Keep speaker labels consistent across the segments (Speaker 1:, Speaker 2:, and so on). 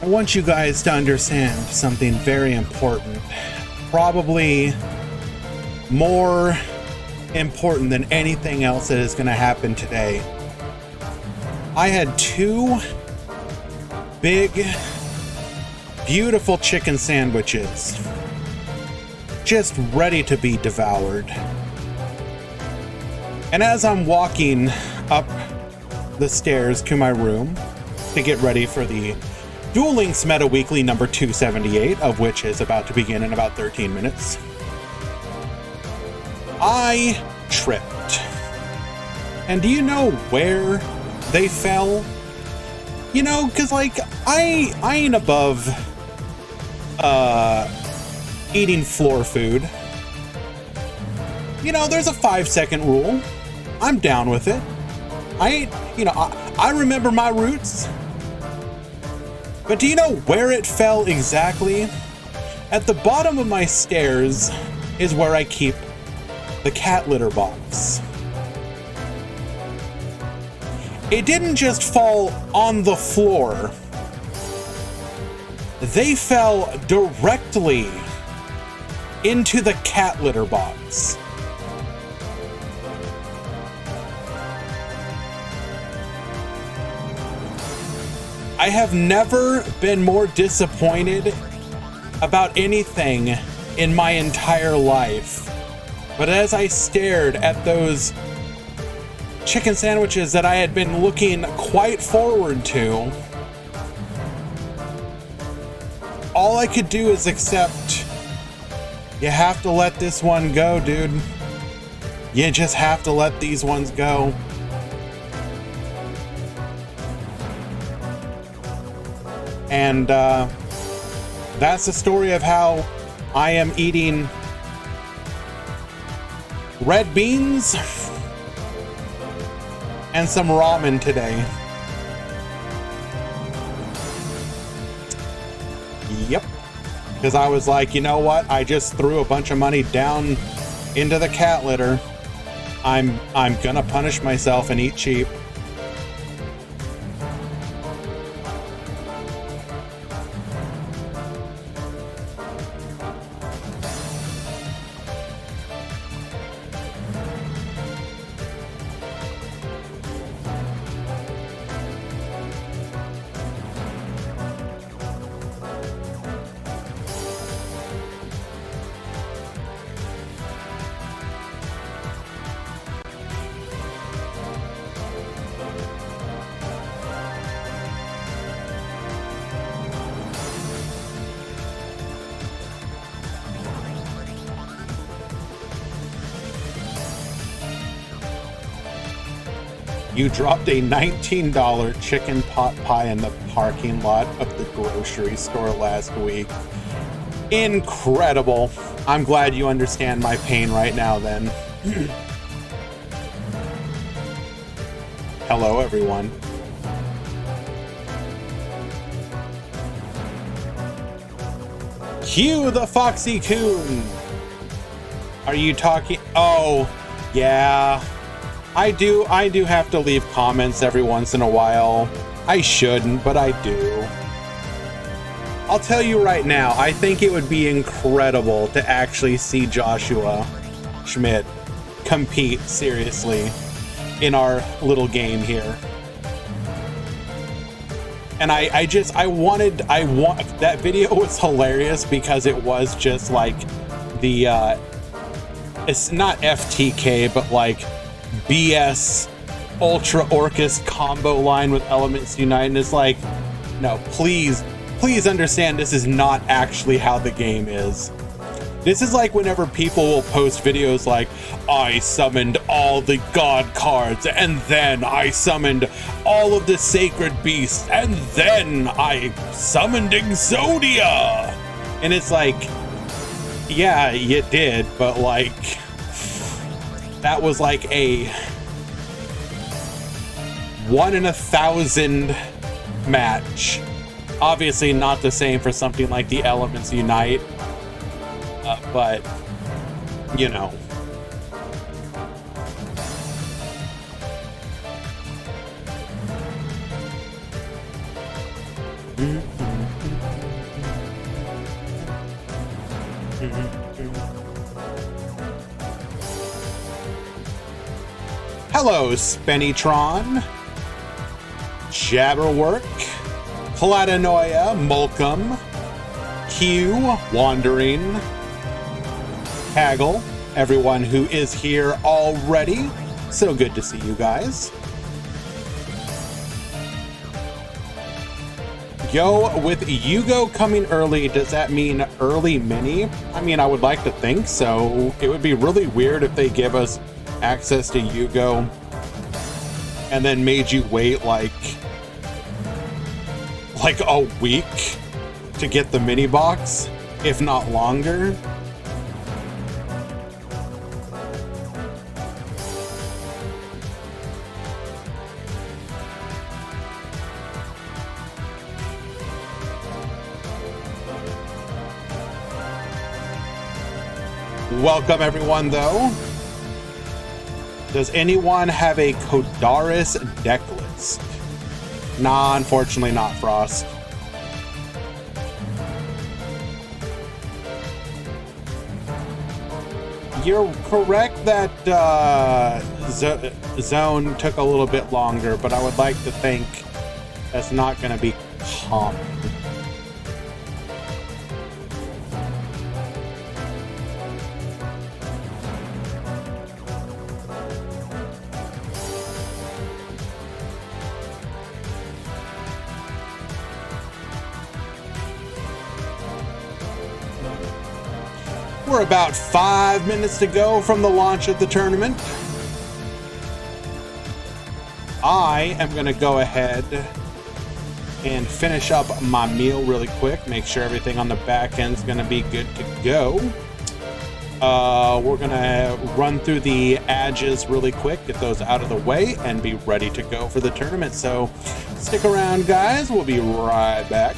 Speaker 1: I want you guys to understand something very important. Probably more important than anything else that is going to happen today. I had two big, beautiful chicken sandwiches just ready to be devoured. And as I'm walking up the stairs to my room to get ready for the Duel Links Meta Weekly number 278, of which is about to begin in about 13 minutes, I tripped. And do you know where they fell? You know, because like I ain't above eating floor food. You know, there's a 5-second rule. I'm down with it. I remember my roots. But do you know where it fell exactly? At the bottom of my stairs is where I keep the cat litter box. It didn't just fall on the floor. They fell directly into the cat litter box. I have never been more disappointed about anything in my entire life. But as I stared at those chicken sandwiches that I had been looking quite forward to, all I could do is accept, you have to let this one go, dude. You just have to let these ones go. And that's the story of how I am eating red beans and some ramen today. Yep. Because I was like, you know what? I just threw a bunch of money down into the cat litter. I'm gonna punish myself and eat cheap. You dropped a $19 chicken pot pie in the parking lot of the grocery store last week. Incredible. I'm glad you understand my pain right now then. Hello, everyone. Cue the Foxy Coon. Are you talking? Oh, yeah. I do have to leave comments every once in a while. I shouldn't, but I do. I'll tell you right now, I think it would be incredible to actually see Joshua Schmidt compete seriously in our little game here. And I want that video was hilarious because it was just like the it's not FTK, but like BS Ultra Orcus combo line with Elements Unite, and it's like, no, please understand this is not actually how the game is. This is like whenever people will post videos like, I summoned all the god cards, and then I summoned all of the sacred beasts, and then I summoned Exodia. And it's like, yeah, you did, but like, that was like a 1 in 1,000 match. Obviously not the same for something like the Elements Unite, but you know. Hello, Spennytron, Jabberwork, Platanoia, Mulcom, Q, Wandering, Haggle, everyone who is here already. So good to see you guys. Yo, with Yugo coming early, does that mean early mini? I mean, I would like to think so. It would be really weird if they give us access to Yugo and then made you wait like a week to get the mini box, if not longer. Welcome everyone though. Does anyone have a Kodaris deck list? Nah, unfortunately not, Frost. You're correct that Zone took a little bit longer, but I would like to think that's not going to be common. We're about 5 minutes to go from the launch of the tournament. I am going to go ahead and finish up my meal really quick. Make sure everything on the back end is going to be good to go. We're going to run through the edges really quick, get those out of the way, and be ready to go for the tournament. So stick around, guys. We'll be right back.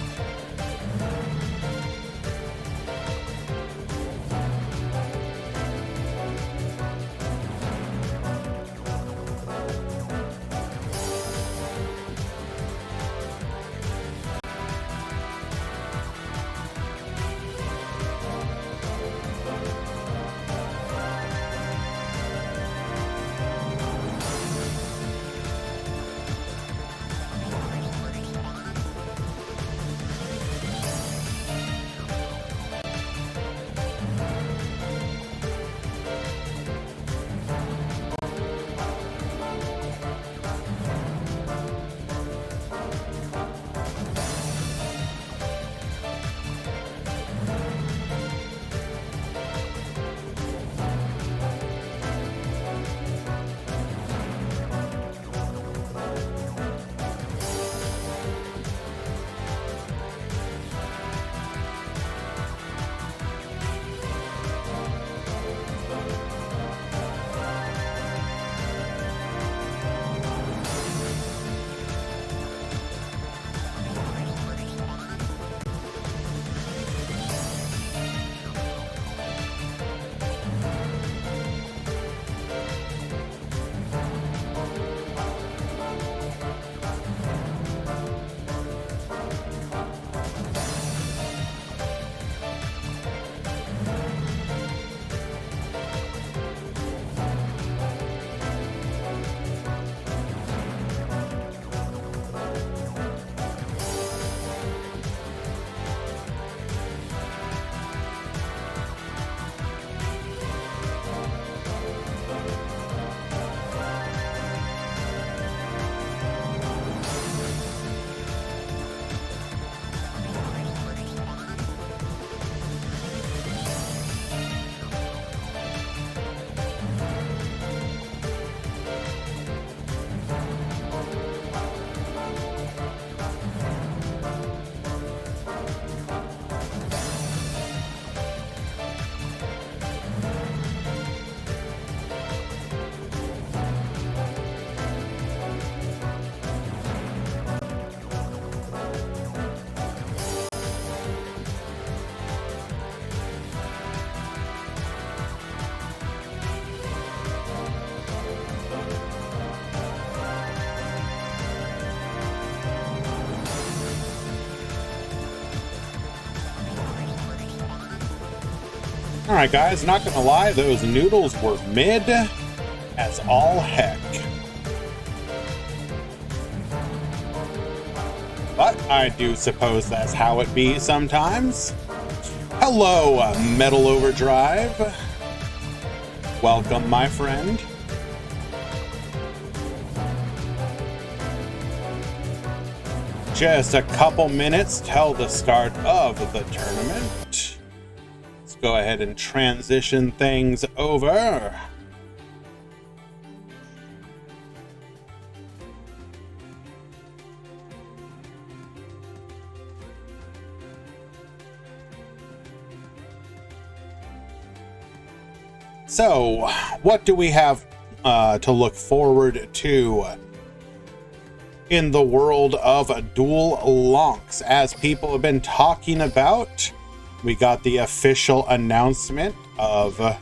Speaker 1: Alright guys, not gonna lie, those noodles were mid as all heck. I do suppose that's how it be sometimes. Hello, Metal Overdrive. Welcome, my friend. Just a couple minutes till the start of the tournament. Let's go ahead and transition things over. So, what do we have to look forward to in the world of Duel Lonks? As people have been talking about, we got the official announcement of the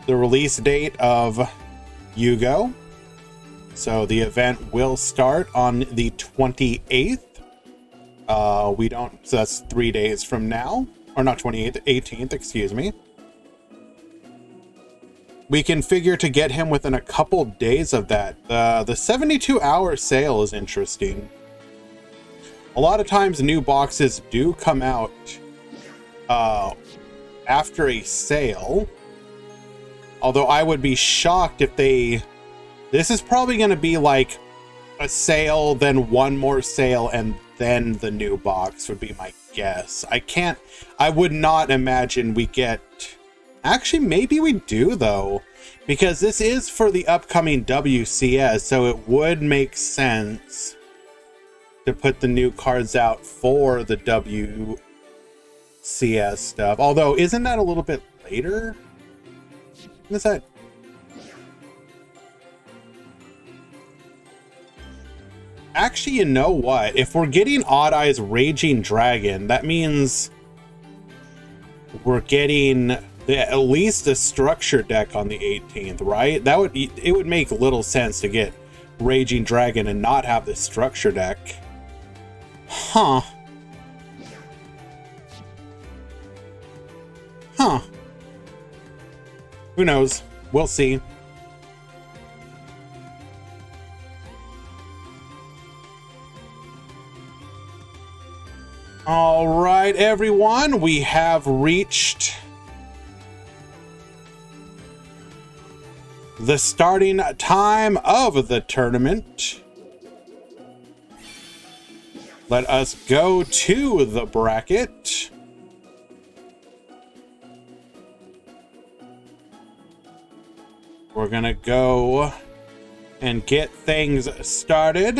Speaker 1: release date of Yugo. So the event will start on the 28th. So that's 3 days from now. Or not 28th, 18th, excuse me. We can figure to get him within a couple days of that. The 72-hour sale is interesting. A lot of times new boxes do come out after a sale. Although I would be shocked if they... This is probably going to be like a sale, then one more sale, and then the new box would be my guess. I would not imagine we get... Actually, maybe we do, though, because this is for the upcoming WCS, so it would make sense to put the new cards out for the WCS stuff. Although, isn't that a little bit later? Is that... Actually, you know what? If we're getting Odd Eye's Raging Dragon, that means we're getting at least a structure deck on the 18th, right? It would make little sense to get Raging Dragon and not have the structure deck. Huh. Who knows? We'll see. All right, everyone, we have reached the starting time of the tournament. Let us go to the bracket. We're gonna go and get things started.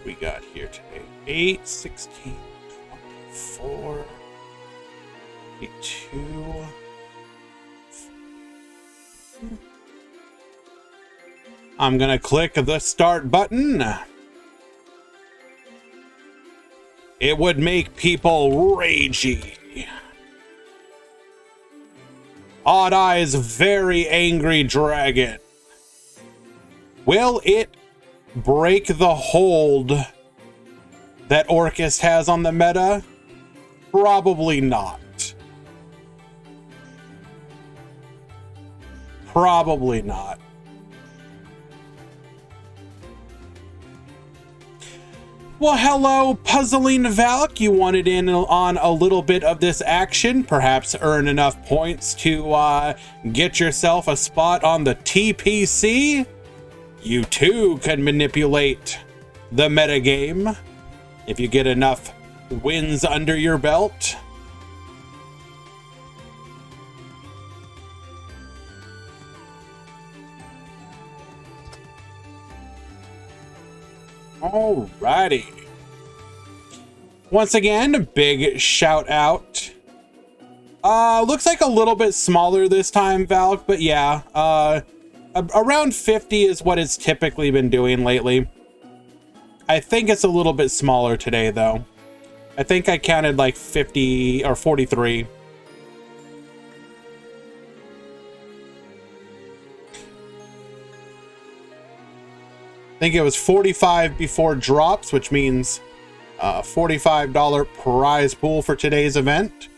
Speaker 1: We got here today 8, 16, 24, 82. I'm gonna click the start button. It would make people ragey. Odd Eye's Very Angry Dragon. Will it break the hold that Orcust has on the meta? Probably not. Probably not. Well, hello, Puzzling Valk. You wanted in on a little bit of this action, perhaps earn enough points to get yourself a spot on the TPC? You too can manipulate the metagame if you get enough wins under your belt. Alrighty. Once again, a big shout out. Looks like a little bit smaller this time, Valk, but yeah, around 50 is what it's typically been doing lately. I think it's a little bit smaller today, though. I think I counted like 50 or 43. I think it was 45 before drops, which means $45 prize pool for today's event.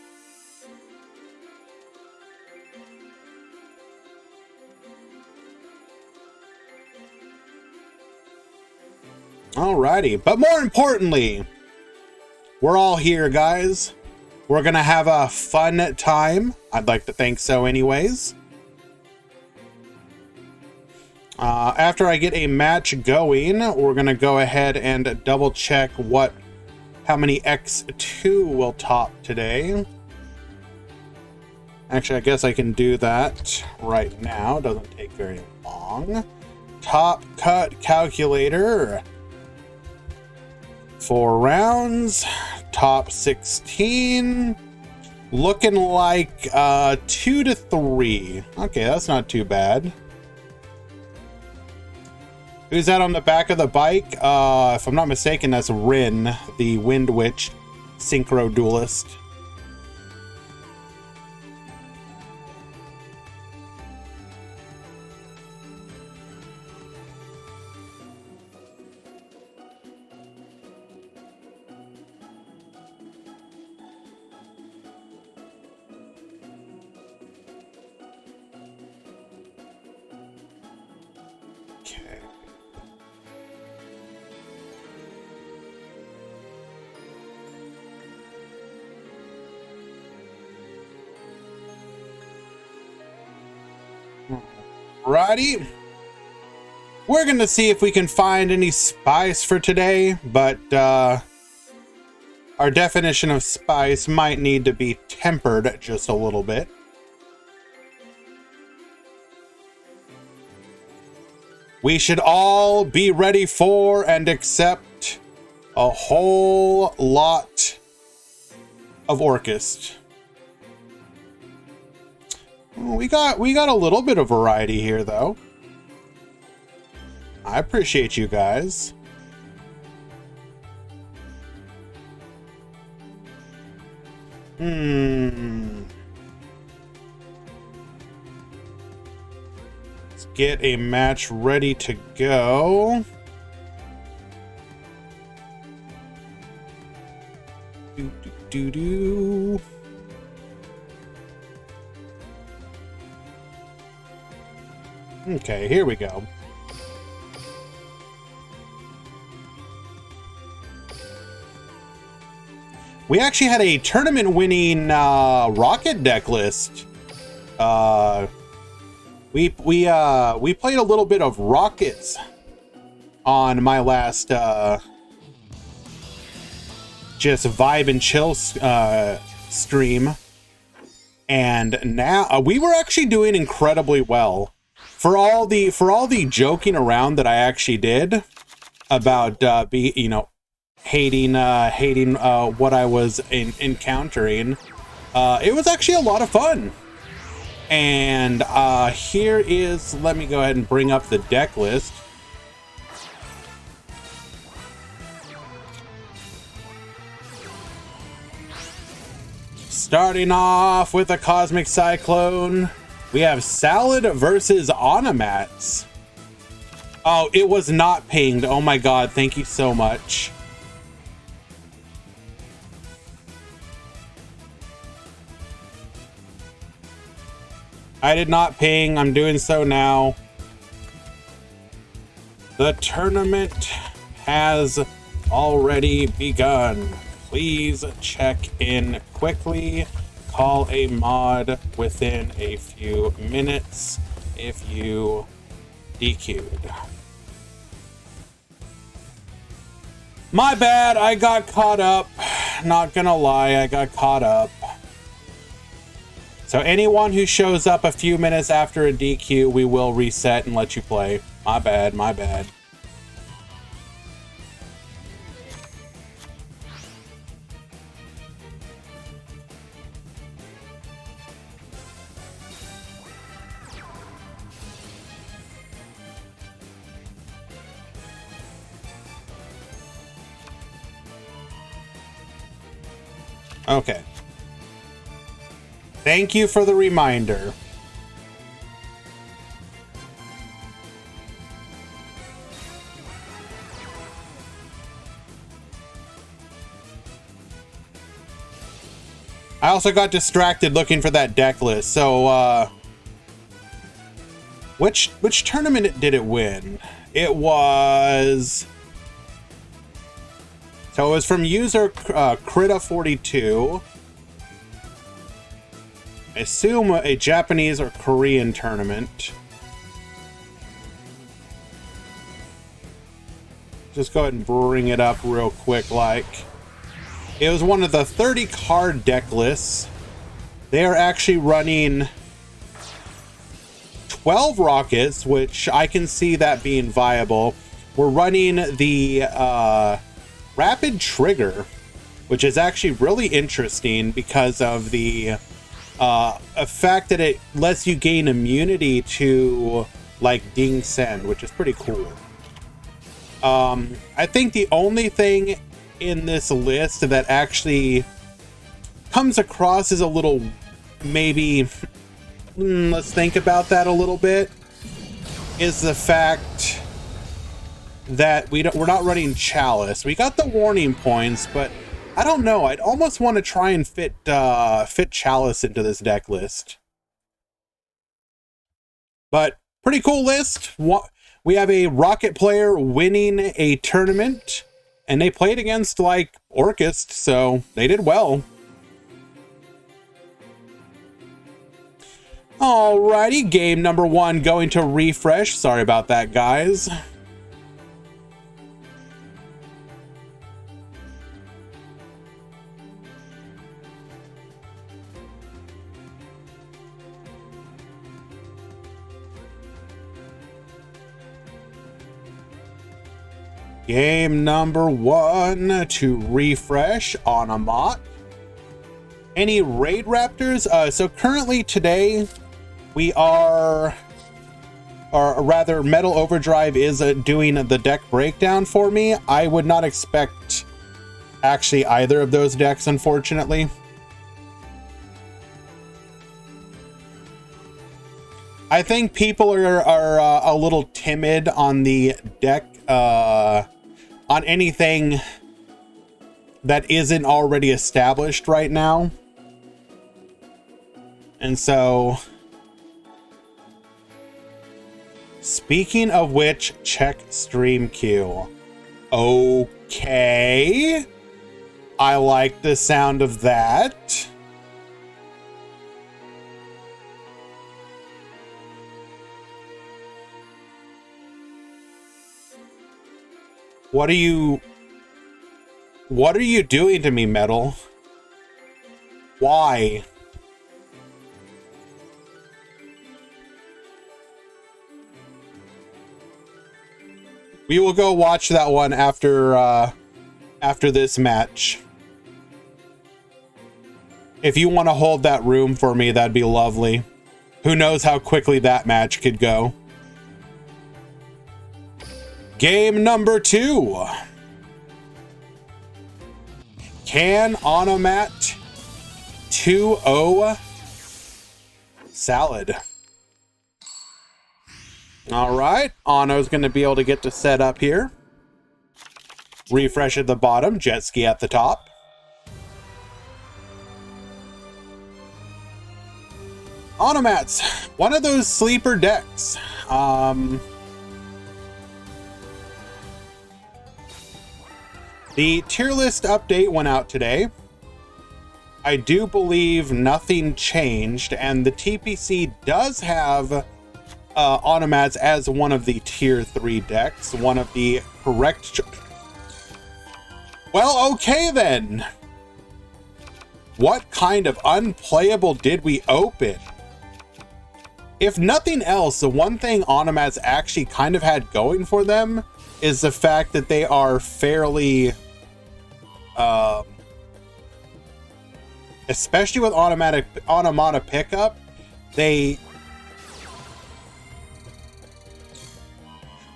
Speaker 1: Alrighty, but more importantly, we're all here, guys. We're gonna have a fun time. I'd like to think so anyways. After I get a match going, we're gonna go ahead and double check how many X2 will top today. Actually, I guess I can do that right now. Doesn't take very long. Top cut calculator. 4 rounds. Top 16. Looking like 2 to 3. Okay, that's not too bad. Who's that on the back of the bike? If I'm not mistaken, that's Rin, the Wind Witch synchro duelist. Righty. We're gonna see if we can find any spice for today, but our definition of spice might need to be tempered just a little bit. We should all be ready for and accept a whole lot of Orchist. We got a little bit of variety here, though. I appreciate you guys. Let's get a match ready to go. Do. Okay, here we go. We actually had a tournament-winning rocket deck list. We played a little bit of rockets on my last just vibe and chill stream, and now we were actually doing incredibly well. For all the joking around that I actually did about hating what I was encountering, it was actually a lot of fun. And here is, let me go ahead and bring up the deck list. Starting off with a Cosmic Cyclone. We have Salad versus Onomats. Oh, it was not pinged. Oh my god, thank you so much. I did not ping. I'm doing so now. The tournament has already begun. Please check in quickly. Call a mod within a few minutes if you DQ'd. My bad, I got caught up. Not gonna lie, I got caught up. So anyone who shows up a few minutes after a DQ, we will reset and let you play. My bad, my bad. Okay. Thank you for the reminder. I also got distracted looking for that deck list. So, which tournament did it win? It was So it was from user Krita42. I assume a Japanese or Korean tournament. Just go ahead and bring it up real quick. Like, it was one of the 30 card deck lists. They are actually running 12 rockets, which I can see that being viable. We're running the rapid trigger, which is actually really interesting because of the fact that it lets you gain immunity to like Ding Sen, which is pretty cool. I think the only thing in this list that actually comes across as a little maybe let's think about that a little bit, is the fact that we're not running Chalice. We got the warning points, but I don't know. I'd almost want to try and fit Chalice into this deck list. But pretty cool list. We have a Rocket player winning a tournament, and they played against like Orchist, so they did well. Alrighty, game number 1 going to refresh. Sorry about that, guys. Game number 1 to refresh on Amat. Any raid raptors? So currently today we are, or rather Metal Overdrive is doing the deck breakdown for me. I would not expect actually either of those decks, unfortunately. I think people are a little timid on the deck, on anything that isn't already established right now. And so, speaking of which, check stream queue. Okay. I like the sound of that. What are you doing to me, Metal? Why? We will go watch that one after this match. If you want to hold that room for me, that'd be lovely. Who knows how quickly that match could go. Game number 2. Can Onomat 2-0 Salad. All right, Ano's going to be able to get to set up here. Refresh at the bottom, jet ski at the top. Onomats, one of those sleeper decks. The tier list update went out today. I do believe nothing changed, and the TPC does have Onomats as one of the tier 3 decks, one of the correct. Well, okay then. What kind of unplayable did we open? If nothing else, the one thing Onomats actually kind of had going for them is the fact that they are fairly, especially with Automata pickup,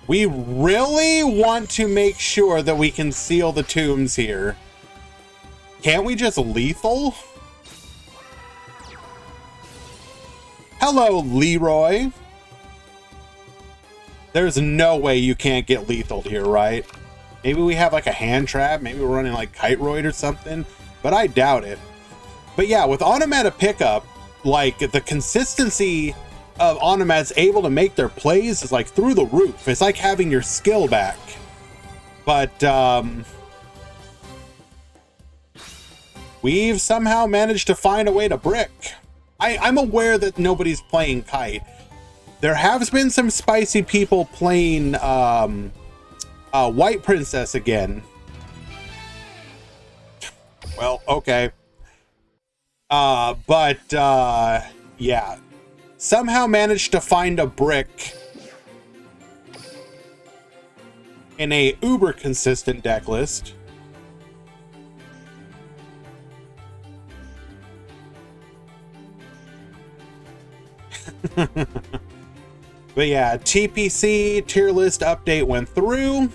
Speaker 1: we really want to make sure that we can seal the tombs here. Can't we just lethal? Hello, Leroy. There's no way you can't get lethaled here, right? Maybe we have like a hand trap. Maybe we're running like Kite Roid or something, but I doubt it. But yeah, with Automata pickup, like the consistency of Onomats able to make their plays is like through the roof. It's like having your skill back. But we've somehow managed to find a way to brick. I'm aware that nobody's playing Kite. There have been some spicy people playing White Princess again. Well, okay. Yeah. Somehow managed to find a brick in a uber consistent deck list. But yeah, TPC tier list update went through.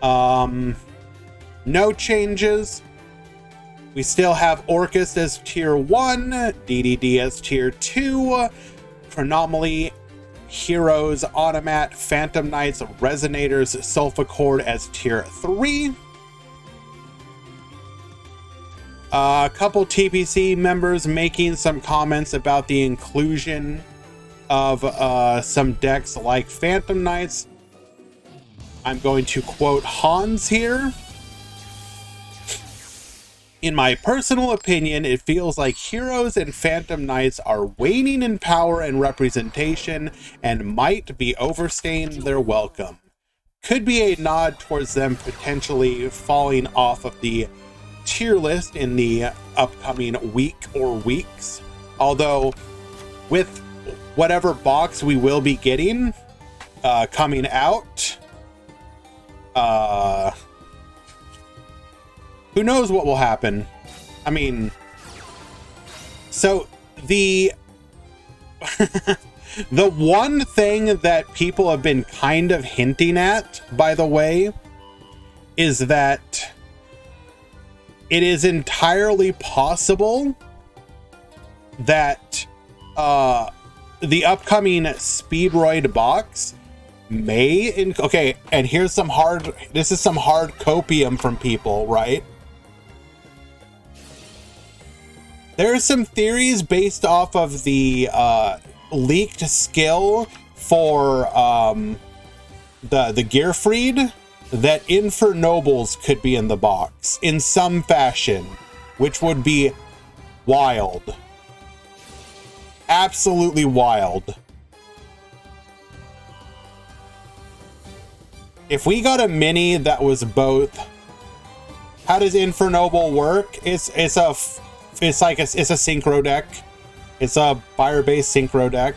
Speaker 1: No changes. We still have Orcus as tier 1, DDD as tier 2, Chronomaly, Heroes, Automat, Phantom Knights, Resonators, Sulfachord as tier 3. A couple TPC members making some comments about the inclusion of some decks like Phantom Knights. I'm going to quote Hans here. In my personal opinion, it feels like Heroes and Phantom Knights are waning in power and representation and might be overstaying their welcome. Could be a nod towards them potentially falling off of the tier list in the upcoming week or weeks. Although, with whatever box we will be getting coming out, who knows what will happen? I mean, so the the one thing that people have been kind of hinting at, by the way, is that it is entirely possible that the upcoming Speedroid box may okay, and here's some hard, this is some hard copium from people, right? There are some theories based off of the leaked skill for the Gearfried that Infernobles could be in the box in some fashion, which would be wild. Absolutely wild. If we got a mini that was both, how does Infernoble work? It's a synchro deck. It's a fire-based synchro deck.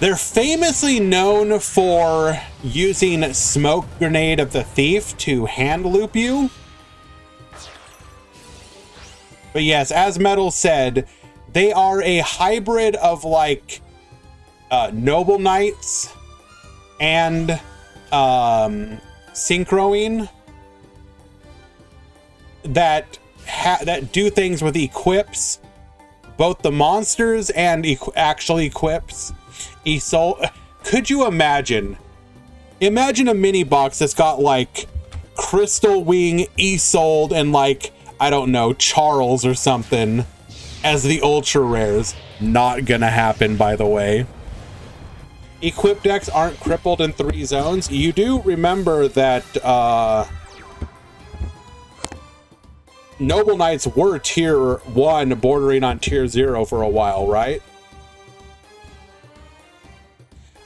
Speaker 1: They're famously known for using Smoke Grenade of the Thief to hand loop you. But yes, as Metal said, they are a hybrid of like Noble Knights and synchroing that do things with equips, both the monsters and actual equips. Could you imagine a mini box that's got like Crystal Wing, Isolde, and like, I don't know, Charles or something as the ultra rares? Not gonna happen, by the way. Equip decks aren't crippled in 3 zones. You do remember that Noble Knights were tier 1 bordering on tier 0 for a while, right?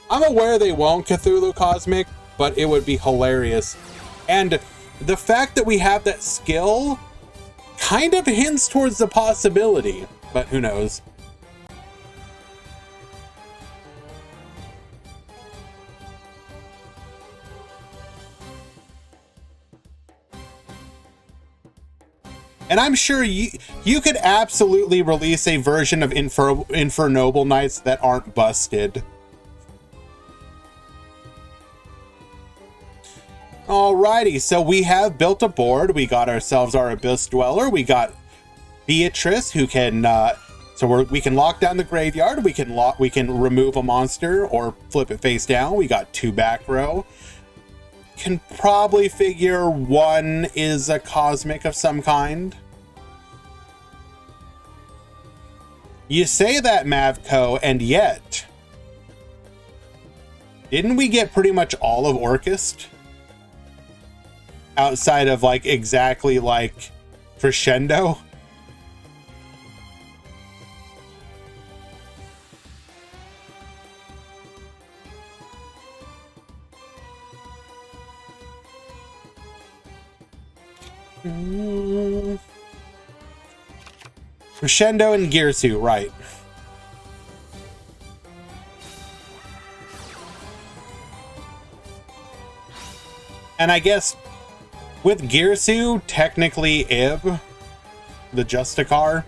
Speaker 1: I'm aware they won't Cthulhu Cosmic, but it would be hilarious. And the fact that we have that skill kind of hints towards the possibility, but who knows? And I'm sure you could absolutely release a version of Infernoble Knights that aren't busted. Alrighty, so we have built a board. We got ourselves our Abyss Dweller. We got Beatrice, who can we can lock down the graveyard. We can remove a monster or flip it face down. We got 2 back row. Can probably figure 1 is a cosmic of some kind. You say that, Mavco, and yet Didn't we get pretty much all of Orchest? Outside of like exactly like Crescendo? Crescendo and Girsu, right. And I guess with Girsu, technically Ib, the Justicar.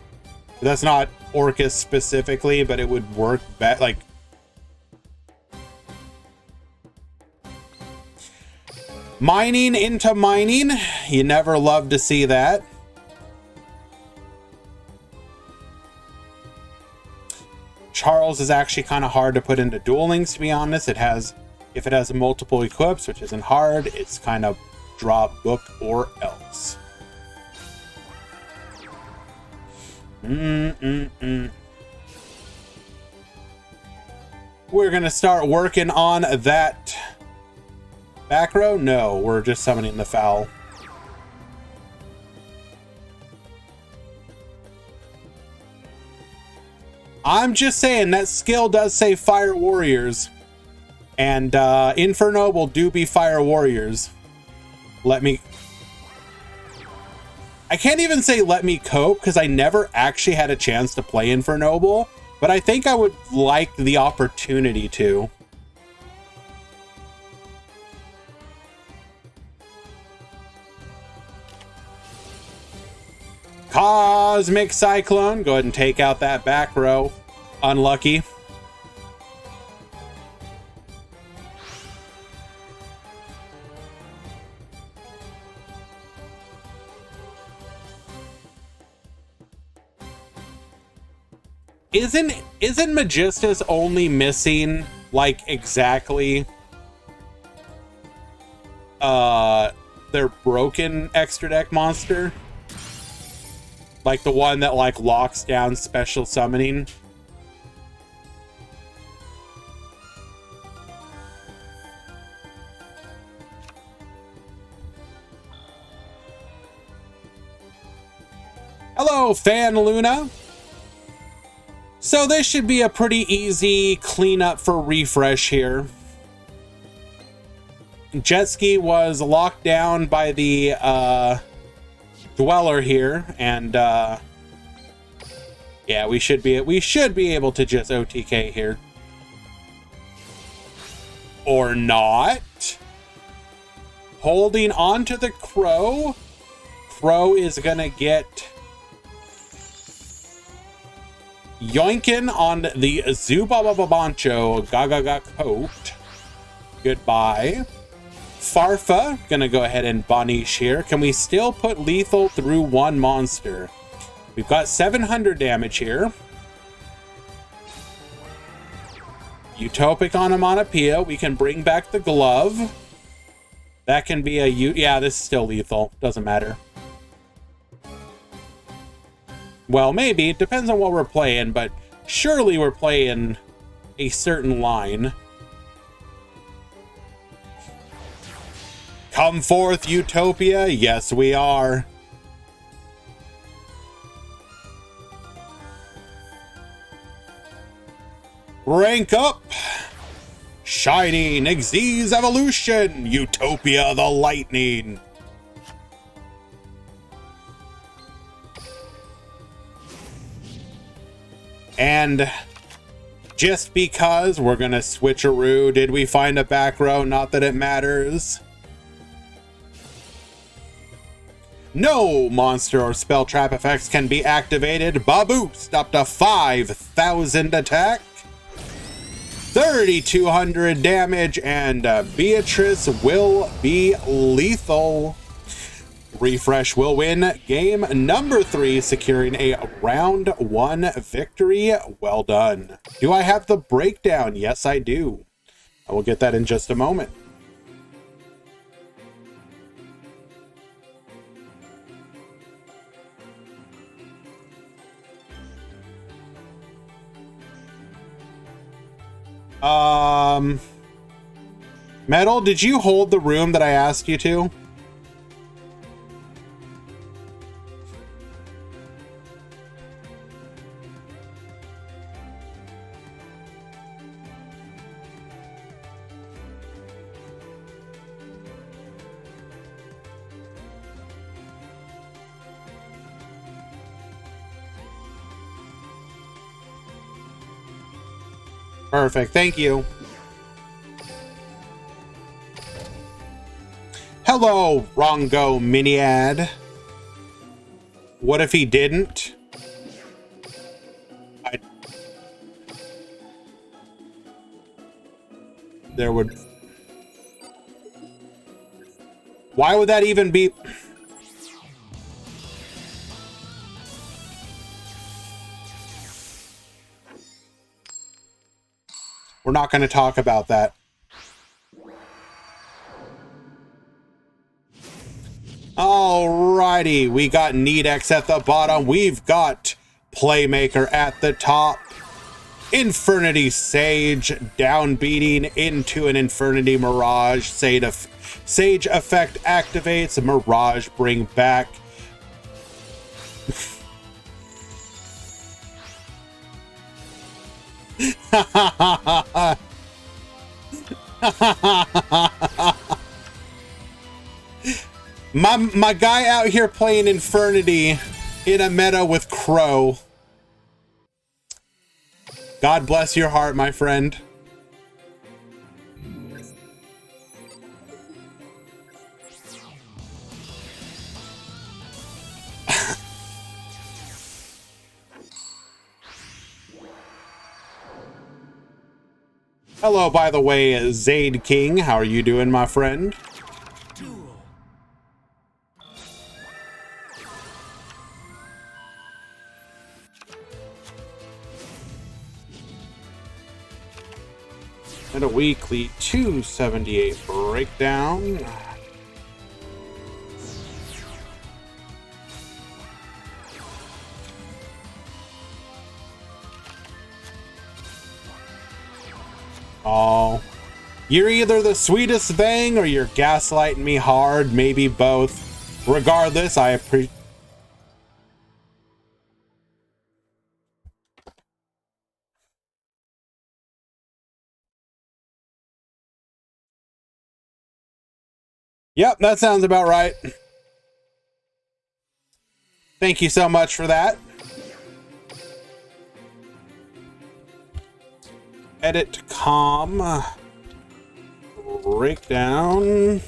Speaker 1: That's not Orcus specifically, but it would work better. Like, mining into mining. You never love to see that. Charles is actually kind of hard to put into Duel Links, to be honest. It has, if it has multiple equips, which isn't hard, it's kind of drop book or else. We're gonna start working on that back row. No, we're just summoning the foul. I'm just saying that skill does say Fire Warriors, and Infernoble do be Fire Warriors. I can't even say let me cope, because I never actually had a chance to play Infernoble, but I think I would like the opportunity to. Cosmic Cyclone. Go ahead and take out that back row. Unlucky. Isn't Magistus only missing like exactly their broken extra deck monster? Like the one that like locks down special summoning? Hello, Fan Luna. So this should be a pretty easy cleanup for refresh here. Jetski was locked down by the Dweller here, and yeah, we should be able to just OTK here. Or not. Holding on to the Crow. Crow is gonna get yoinkin on the Zubababancho Gagaga coat. Goodbye. Farfa, gonna go ahead and banish here. Can we still put lethal through one monster? We've got 700 damage here. Utopic on Onomatopoeia. We can bring back the glove. That can be a yeah, this is still lethal. Doesn't matter. Well, maybe. It depends on what we're playing, but surely we're playing a certain line. Come forth, Utopia. Yes, we are. Rank up. Shining Xyz Evolution. Utopia the Lightning. And just because we're gonna switcheroo, did we find a back row? Not that it matters. No monster or spell trap effects can be activated. Baboost up to 5,000 attack, 3,200 damage, and Beatrice will be lethal. Refresh will win game number 3, securing a round 1 victory. Well done. Do I have the breakdown? Yes, I do. I will get that in just a moment. Metal, did you hold the room that I asked you to? Perfect, thank you. Hello, Rongo Miniad. What if he didn't? There would... Why would that even be... We're not going to talk about that. Alrighty, we got Needex at the bottom. We've got Playmaker at the top. Infernity Sage downbeating into an Infernity Mirage. Sage effect activates. Mirage bring back. My guy out here playing Infernity in a meta with Crow. God bless your heart, my friend. Hello, by the way, Zaid King. How are you doing, my friend? Duel. And a weekly 278 breakdown. Oh, you're either the sweetest thing or you're gaslighting me hard, maybe both. Regardless, I appreciate... Yep, that sounds about right. Thank you so much for that. Edit com breakdown.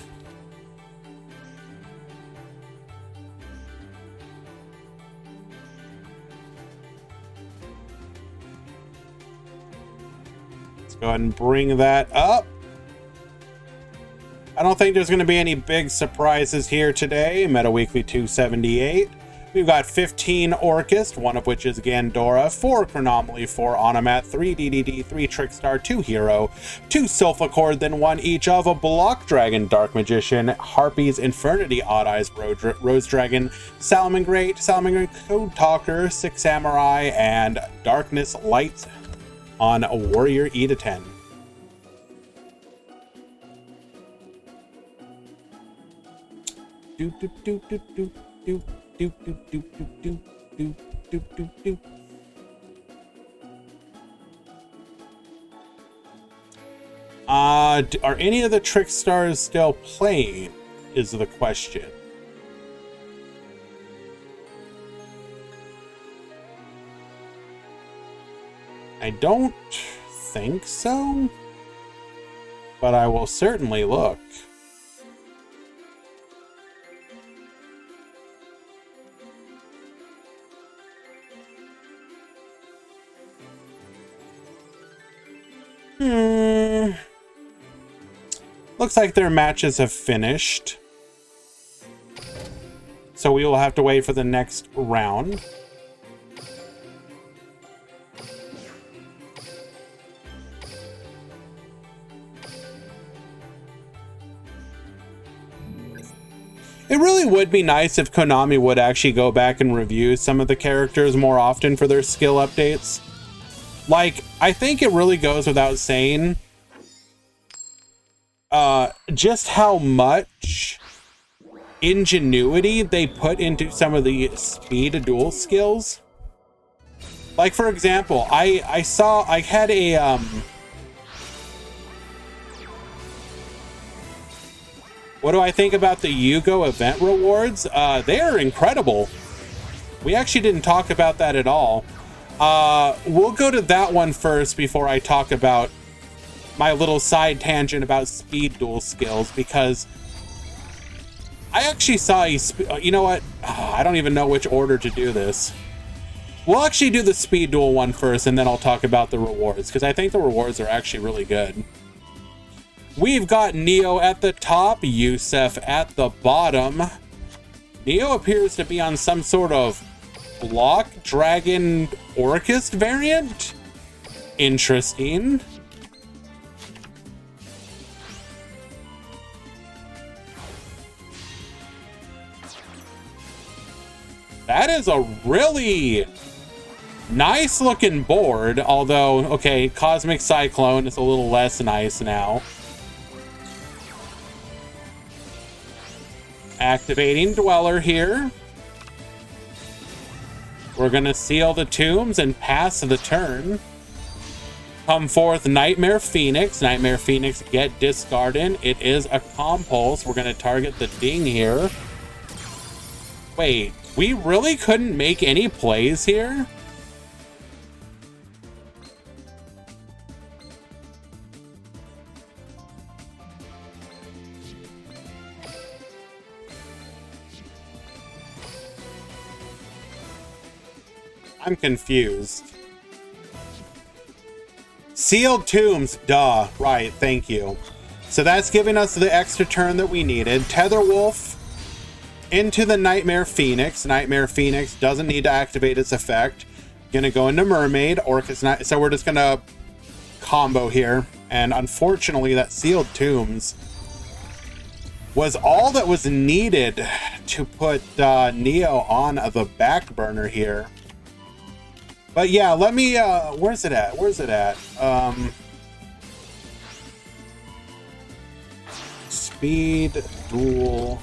Speaker 1: Let's go ahead and bring that up. I don't think there's going to be any big surprises here today. Meta Weekly 278. We've got 15 Orchist, one of which is Gandora, 4 Chronomaly, 4 Onomat, 3 DDD, 3 Trickstar, 2 Hero, 2 Sulfacord, then 1 each of a Block Dragon, Dark Magician, Harpies, Infernity, Odd Eyes, Rose Dragon, Salamangreat, Code Talker, 6 Samurai, and Darkness Light on a Warrior E to 10. Do do do do do do. Do, do, do, do, do, do, do, do, do. Are any of the Trickstars still playing, is the question. I don't think so, but I will certainly look. Looks like their matches have finished. So we will have to wait for the next round. It really would be nice if Konami would actually go back and review some of the characters more often for their skill updates. Like, I think it really goes without saying just how much ingenuity they put into some of the speed duel skills. Like, for example, I had a what do I think about the Yugo event rewards? They are incredible. We actually didn't talk about that at all. We'll go to that one first before I talk about my little side tangent about speed duel skills, because I actually saw you know what? I don't even know which order to do this. We'll actually do the speed duel one first, and then I'll talk about the rewards, because I think the rewards are actually really good. We've got Neo at the top, Yusef at the bottom. Neo appears to be on some sort of block dragon Orcust variant. Interesting. That is a really nice looking board, although, okay, Cosmic Cyclone is a little less nice now. Activating Dweller here. We're gonna seal the tombs and pass the turn. Come forth Nightmare Phoenix. Nightmare Phoenix get discarded. It is a compulse. We're gonna target the ding here. Wait, we really couldn't make any plays here? I'm confused. Sealed tombs, duh. Right, thank you. So that's giving us the extra turn that we needed. Tetherwolf into the Nightmare Phoenix. Nightmare Phoenix doesn't need to activate its effect. Gonna go into Mermaid. Orcus Night. So we're just gonna combo here. And unfortunately, that Sealed Tombs was all that was needed to put Neo on the back burner here. But yeah, let me, where's it at? Where's it at? Speed duel.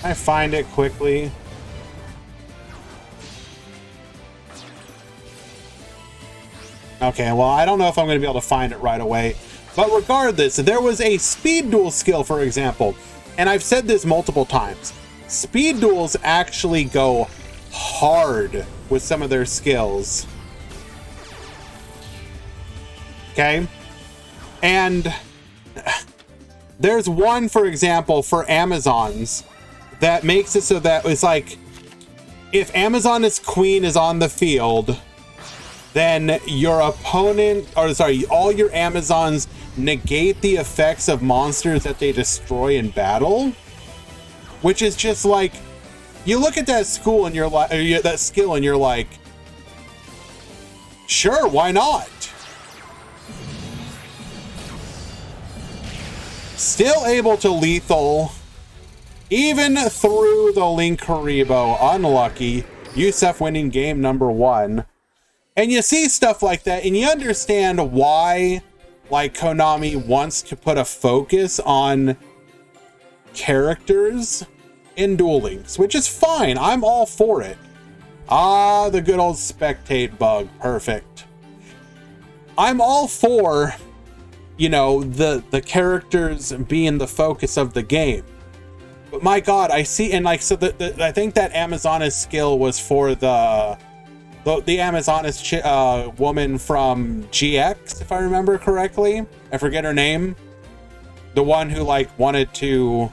Speaker 1: I find it quickly. Okay, well, I don't know if I'm going to be able to find it right away. But regardless, there was a speed duel skill, for example. And I've said this multiple times. Speed duels actually go hard with some of their skills. Okay? And there's one, for example, for Amazons that makes it so that it's like, if Amazoness Queen is on the field, then your opponent, or sorry, all your Amazons negate the effects of monsters that they destroy in battle, which is just like, you look at that school and you're like, that skill and you're like, sure, why not? Still able to lethal, even through the Linkuriboh. Unlucky. Yusef winning game number 1. And you see stuff like that, and you understand why, like, Konami wants to put a focus on characters in Duel Links, which is fine. I'm all for it. Ah, the good old spectate bug. Perfect. I'm all for, you know, the characters being the focus of the game. But my God, I see, and like, so I think that Amazoness skill was for the Amazoness woman from GX, if I remember correctly. I forget her name. The one who, like, wanted to...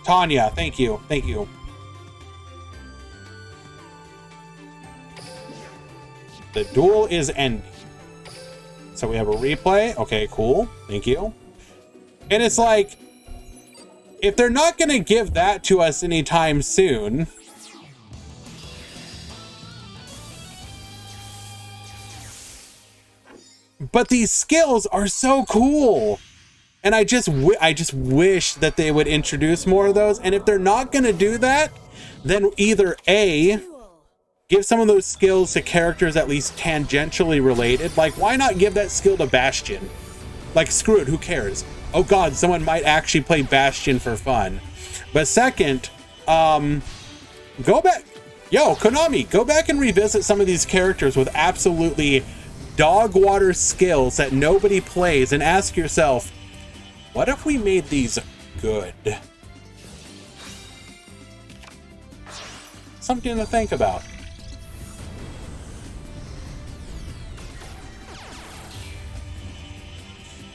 Speaker 1: Tanya, thank you. Thank you. The duel is ending. So we have a replay. Okay, cool. Thank you. And it's like, if they're not going to give that to us anytime soon... But these skills are so cool. And I just wish that they would introduce more of those. And if they're not going to do that, then either A, give some of those skills to characters at least tangentially related. Like, why not give that skill to Bastion? Like, screw it, who cares? Oh god, someone might actually play Bastion for fun. But second, go back. Yo, Konami, go back and revisit some of these characters with absolutely dog water skills that nobody plays and ask yourself, what if we made these good? Something to think about.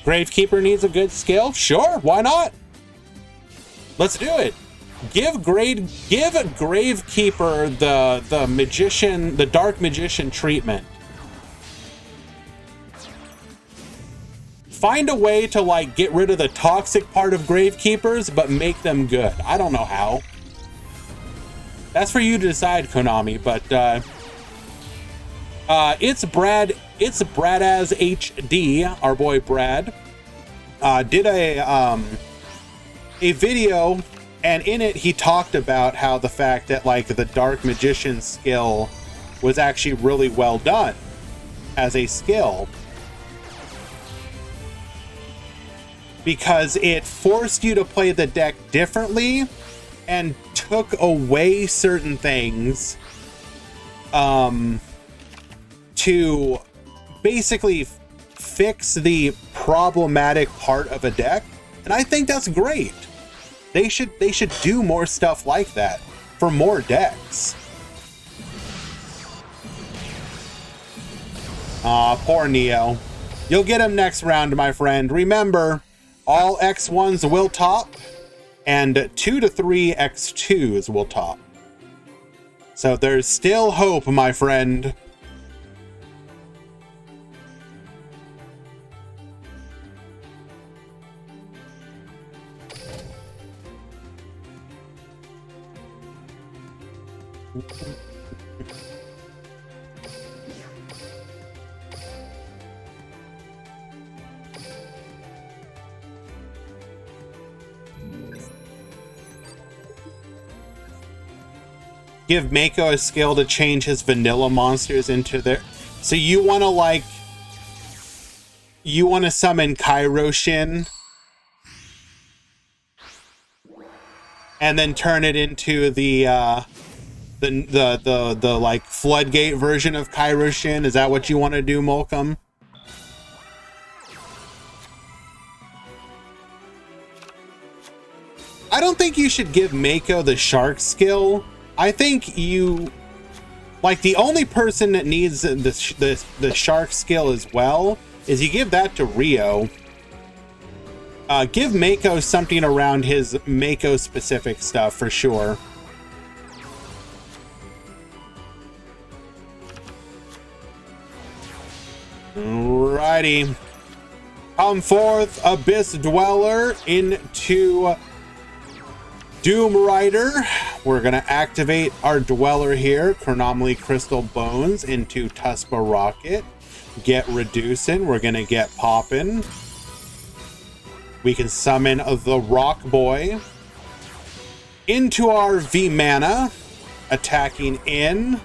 Speaker 1: Gravekeeper needs a good skill? Sure, why not? Let's do it. Give Gravekeeper the magician, the dark magician treatment. Find a way to like get rid of the toxic part of Gravekeepers, but make them good. I don't know how. That's for you to decide, Konami, but it's Brad as HD, our boy Brad, did a video, and in it he talked about how the fact that like the dark magician skill was actually really well done as a skill, because it forced you to play the deck differently and took away certain things to basically fix the problematic part of a deck. And I think that's great. They should do more stuff like that for more decks. Aw, poor Neo. You'll get him next round, my friend. Remember, all X1s will top, and 2 to 3 X2s will top. So there's still hope, my friend. Give Mako a skill to change his vanilla monsters into their... So you want to like... You want to summon Kairoshin and then turn it into the like floodgate version of Kairoshin? Is that what you want to do, Molcom? I don't think you should give Mako the shark skill. I think you, like, the only person that needs the shark skill as well is you give that to Rio. Give Mako something around his Mako specific stuff for sure. Alrighty. Come forth, Abyss Dweller, into Doom Rider. We're going to activate our Dweller here. Chronomaly Crystal Bones into Tuspa Rocket. Get Reducing. We're going to get Poppin'. We can summon the Rock Boy into our V-Mana. Attacking in.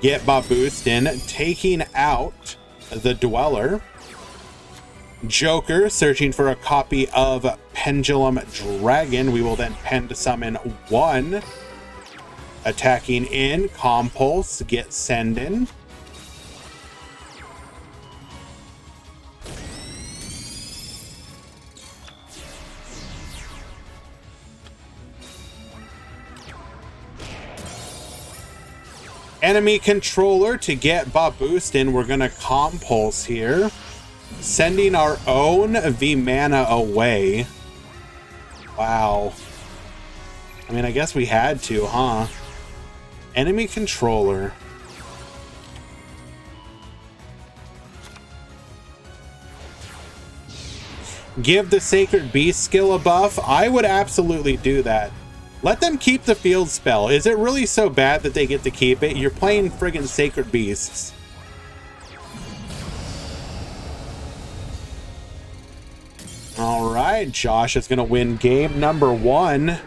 Speaker 1: Get Baboostin. Taking out the Dweller. Joker, searching for a copy of Pendulum Dragon. We will then pen to summon 1. Attacking in, Compulse, get Sendin. Enemy Controller to get Baboostin. We're gonna Compulse here. Sending our own V-Mana away. Wow. I mean, I guess we had to, huh? Enemy Controller. Give the Sacred Beast skill a buff. I would absolutely do that. Let them keep the field spell. Is it really so bad that they get to keep it? You're playing friggin' Sacred Beasts. All right, Josh is going to win game number 1.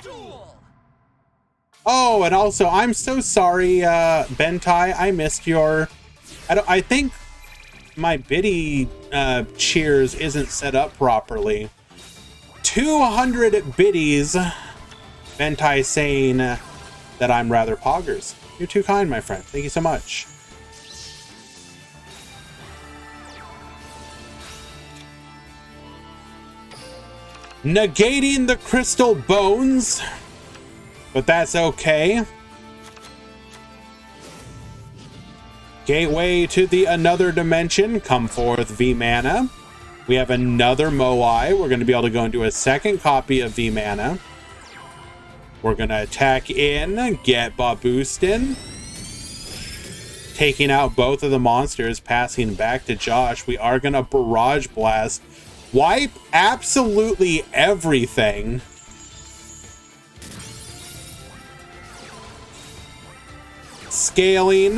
Speaker 2: Duel.
Speaker 1: Oh, and also, I'm so sorry, Bentai. I missed your... I think my biddy cheers isn't set up properly. 200 biddies. Bentai saying that I'm rather poggers. You're too kind, my friend. Thank you so much. Negating the crystal bones, but that's okay. Gateway to the another dimension. Come forth, V-Mana. We have another Moai. We're going to be able to go into a second copy of V-Mana. We're going to attack in, get Baboostin. Taking out both of the monsters, passing back to Josh. We are going to Barrage Blast. Wipe absolutely everything. Scaling.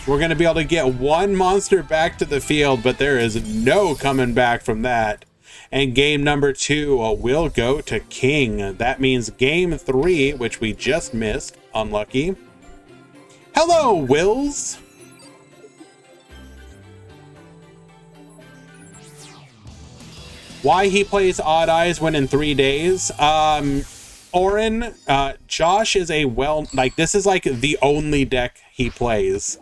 Speaker 1: We're going to be able to get one monster back to the field, but there is no coming back from that. And game number 2 will go to King. That means game 3, which we just missed. Unlucky. Hello, Wills. Why he plays Odd Eyes when in 3 days? Orin, Josh is this is like the only deck he plays.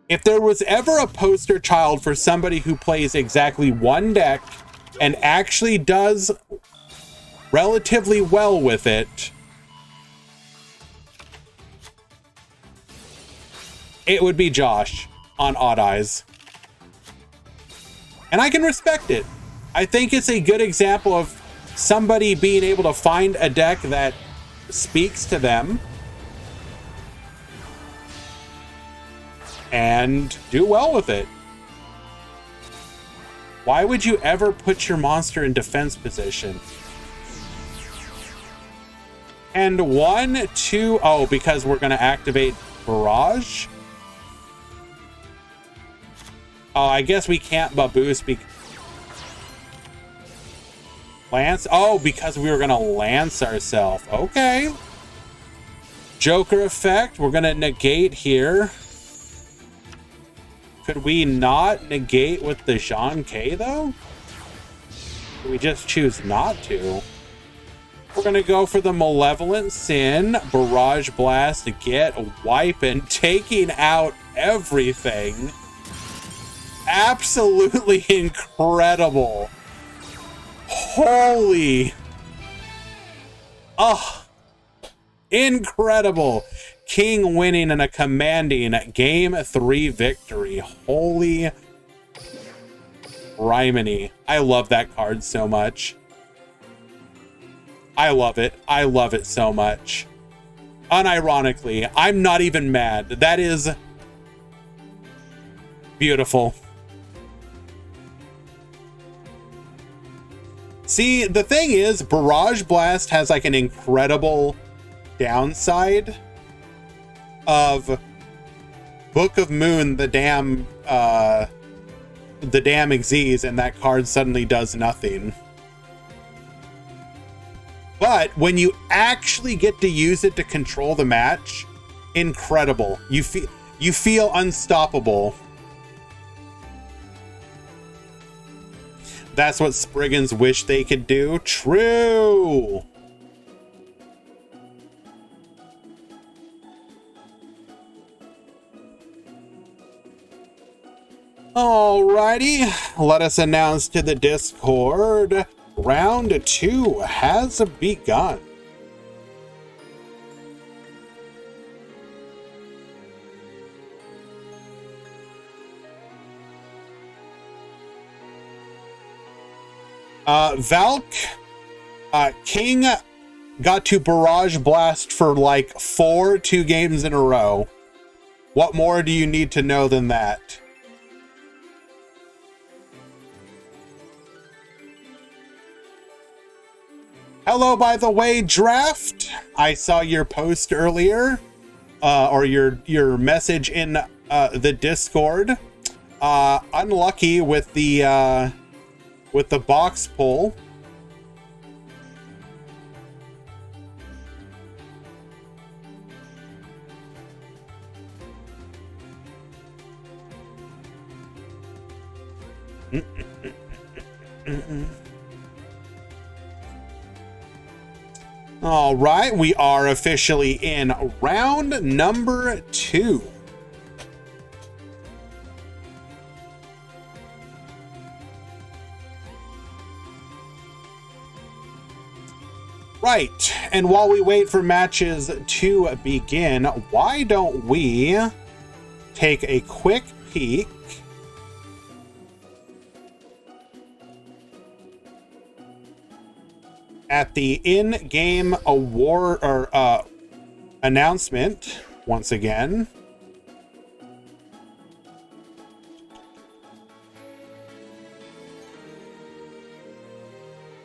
Speaker 1: If there was ever a poster child for somebody who plays exactly one deck and actually does relatively well with it, it would be Josh on Odd Eyes. And I can respect it. I think it's a good example of somebody being able to find a deck that speaks to them and do well with it. Why would you ever put your monster in defense position? And 1, 2, oh, because we're going to activate Barrage? Oh, I guess we can't Baboos Lance? Oh, because we were going to Lance ourselves. Okay. Joker effect. We're going to negate here. Could we not negate with the Jean K, though? We just choose not to. We're going to go for the Malevolent Sin. Barrage Blast to get wiping, taking out everything. Absolutely incredible. Holy. Oh, incredible. King winning in a commanding game 3 victory. Holy Rhymony. I love that card so much. I love it. I love it so much. Unironically, I'm not even mad. That is beautiful. See, the thing is, Barrage Blast has like an incredible downside of Book of Moon, the damn Xyz, and that card suddenly does nothing. But when you actually get to use it to control the match, incredible. You feel unstoppable. That's what Spriggans wish they could do. True. Alrighty, let us announce to the Discord, round 2 has begun. Valk, King got to Barrage Blast for like 2 games in a row. What more do you need to know than that? Hello, by the way, Draft. I saw your post earlier, or your message in the Discord. Unlucky with the box pull. All right, we are officially in round number 2. Right, and while we wait for matches to begin, why don't we take a quick peek at the in-game award or announcement once again.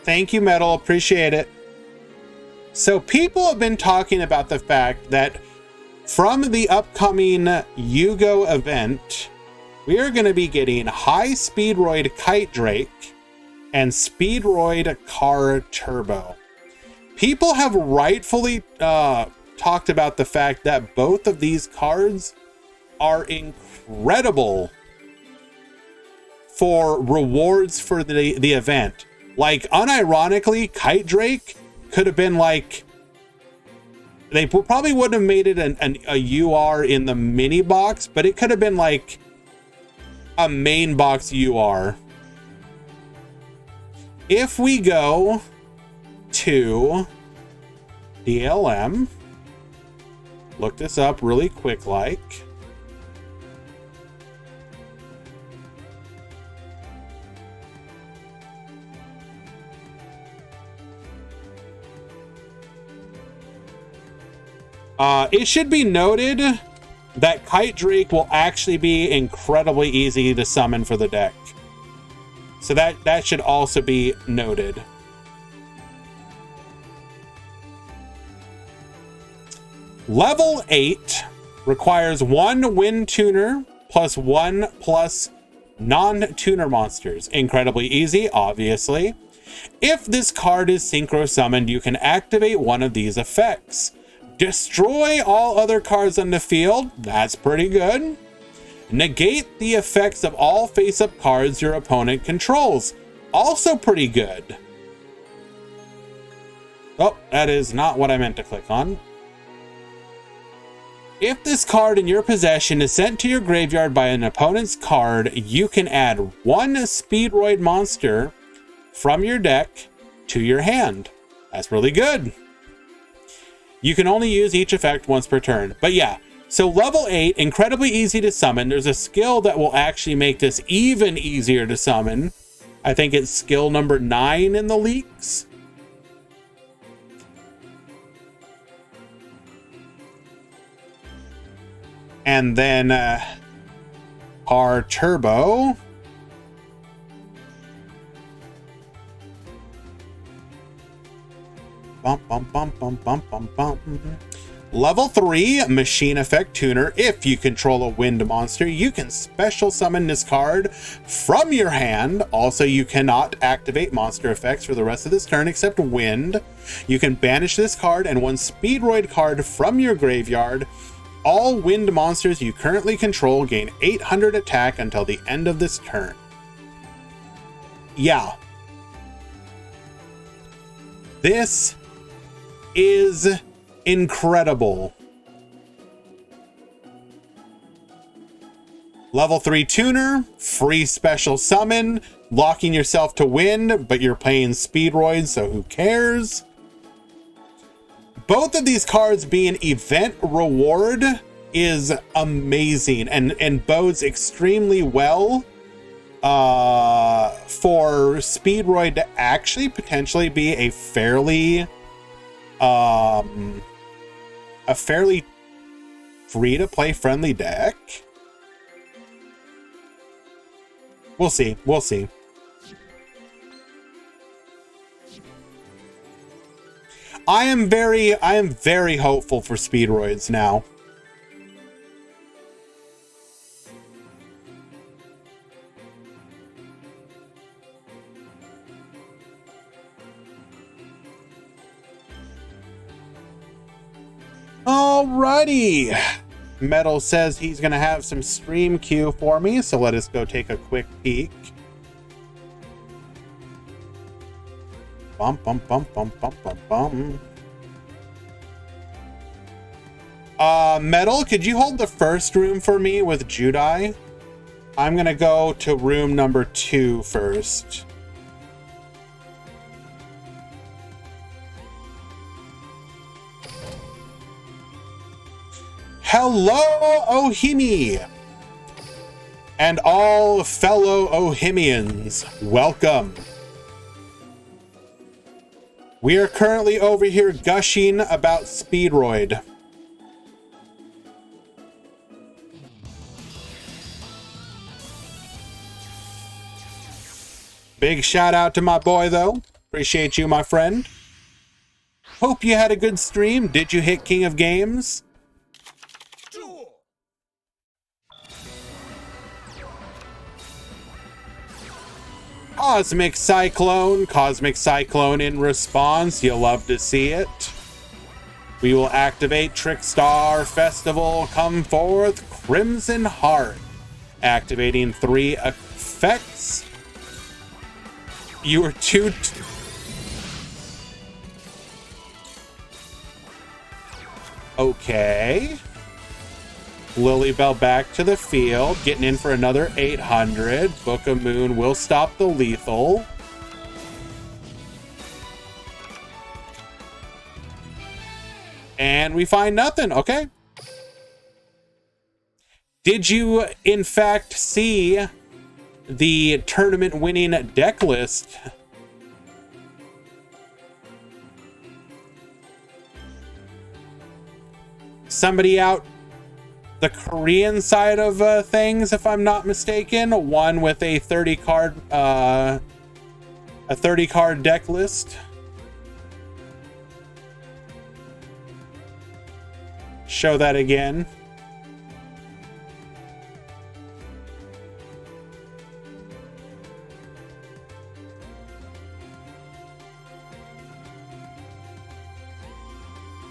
Speaker 1: Thank you, Metal. Appreciate it. So people have been talking about the fact that from the upcoming Yugo event, we are going to be getting High Speedroid Kite Drake and Speedroid Car Turbo. People have rightfully talked about the fact that both of these cards are incredible for rewards for the event. Like, unironically, Kite Drake could have been like, they probably wouldn't have made it a UR in the mini box, but it could have been like a main box UR. If we go to DLM, look this up really quick like. It should be noted that Kite Drake will actually be incredibly easy to summon for the deck. So that should also be noted. Level 8 requires 1 Wind Tuner plus 1 plus non-tuner monsters. Incredibly easy, obviously. If this card is synchro summoned, you can activate one of these effects. Destroy all other cards on the field. That's pretty good. Negate the effects of all face-up cards your opponent controls. Also pretty good. Oh, that is not what I meant to click on. If this card in your possession is sent to your graveyard by an opponent's card, you can add 1 Speedroid monster from your deck to your hand. That's really good. You can only use each effect once per turn. But yeah, so level 8, incredibly easy to summon. There's a skill that will actually make this even easier to summon. I think it's skill number 9 in the leaks. And then our Turbo. Level 3, Machine Effect Tuner. If you control a wind monster, you can special summon this card from your hand. Also, you cannot activate monster effects for the rest of this turn except wind. You can banish this card and 1 Speedroid card from your graveyard. All wind monsters you currently control gain 800 attack until the end of this turn. Yeah. This is incredible. Level 3 Tuner, free special summon, locking yourself to wind, but you're playing Speedroids, so who cares? Both of these cards being event reward is amazing and bodes extremely well for Speedroid to actually potentially be a fairly free-to-play friendly deck. We'll see. We'll see. I am very hopeful for Speedroids now. Alrighty. Metal says he's going to have some stream queue for me, so let us go take a quick peek. Bum, bum, bum, bum, bum, bum, bum. Metal, could you hold the first room for me with Judai? I'm going to go to room number 2 first. Hello, Ohimi! And all fellow Ohimians, welcome. We are currently over here gushing about Speedroid. Big shout out to my boy, though. Appreciate you, my friend. Hope you had a good stream. Did you hit King of Games? Cosmic Cyclone in response. You'll love to see it. We will activate Trickstar Festival. Come forth, Crimson Heart. Activating 3 effects. You were too... Okay. Lilybell back to the field, getting in for another 800. Book of Moon will stop the lethal. And we find nothing. Okay. Did you, in fact, see the tournament-winning deck list? Somebody out the Korean side of things, if I'm not mistaken, one with a 30 card deck list. Show that again.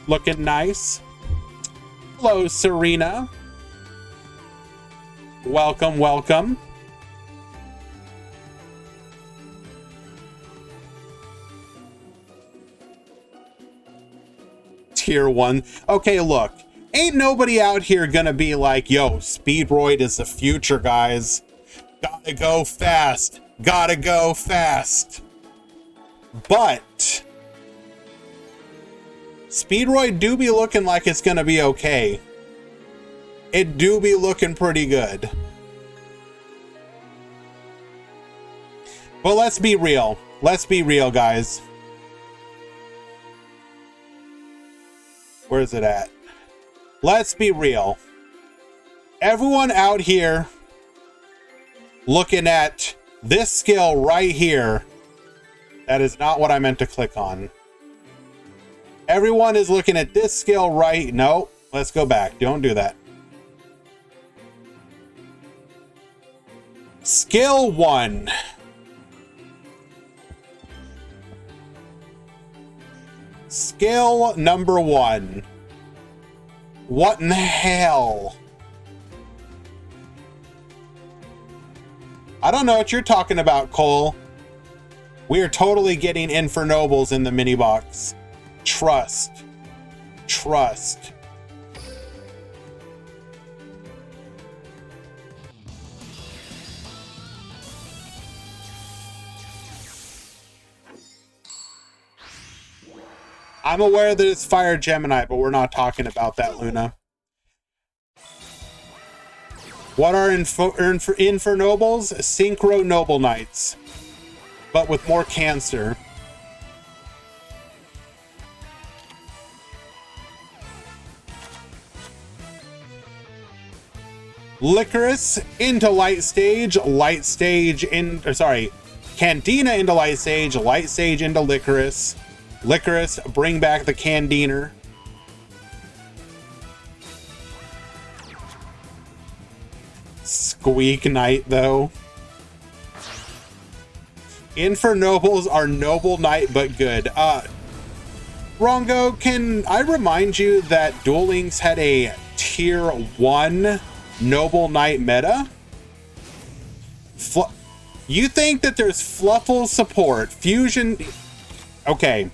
Speaker 1: Looking nice. Hello, Serena. Welcome, welcome. Tier 1. Okay, look. Ain't nobody out here gonna be like, yo, Speedroid is the future, guys. Gotta go fast. Gotta go fast. But Speedroid do be looking like it's gonna be okay. It do be looking pretty good. But let's be real. Let's be real, guys. Where is it at? Let's be real. Everyone out here looking at this skill right here. That is not what I meant to click on. Everyone is looking at this skill right. No, let's go back. Don't do that. Skill 1. Skill number 1. What in the hell? I don't know what you're talking about, Cole. We are totally getting Infernobles in the mini box. Trust. Trust. I'm aware that it's Fire Gemini, but we're not talking about that, Luna. What are Infernobles? Synchro Noble Knights. but with more cancer. Licorice into light stage in, or sorry, Cantina into light stage into Licorice. Licorice, bring back the Candiner. Squeak Knight, though. Infernobles are noble knight, but good. Rongo, can I remind you that Duel Links had a tier 1 noble knight meta? You think that there's Fluffle support, fusion? Okay.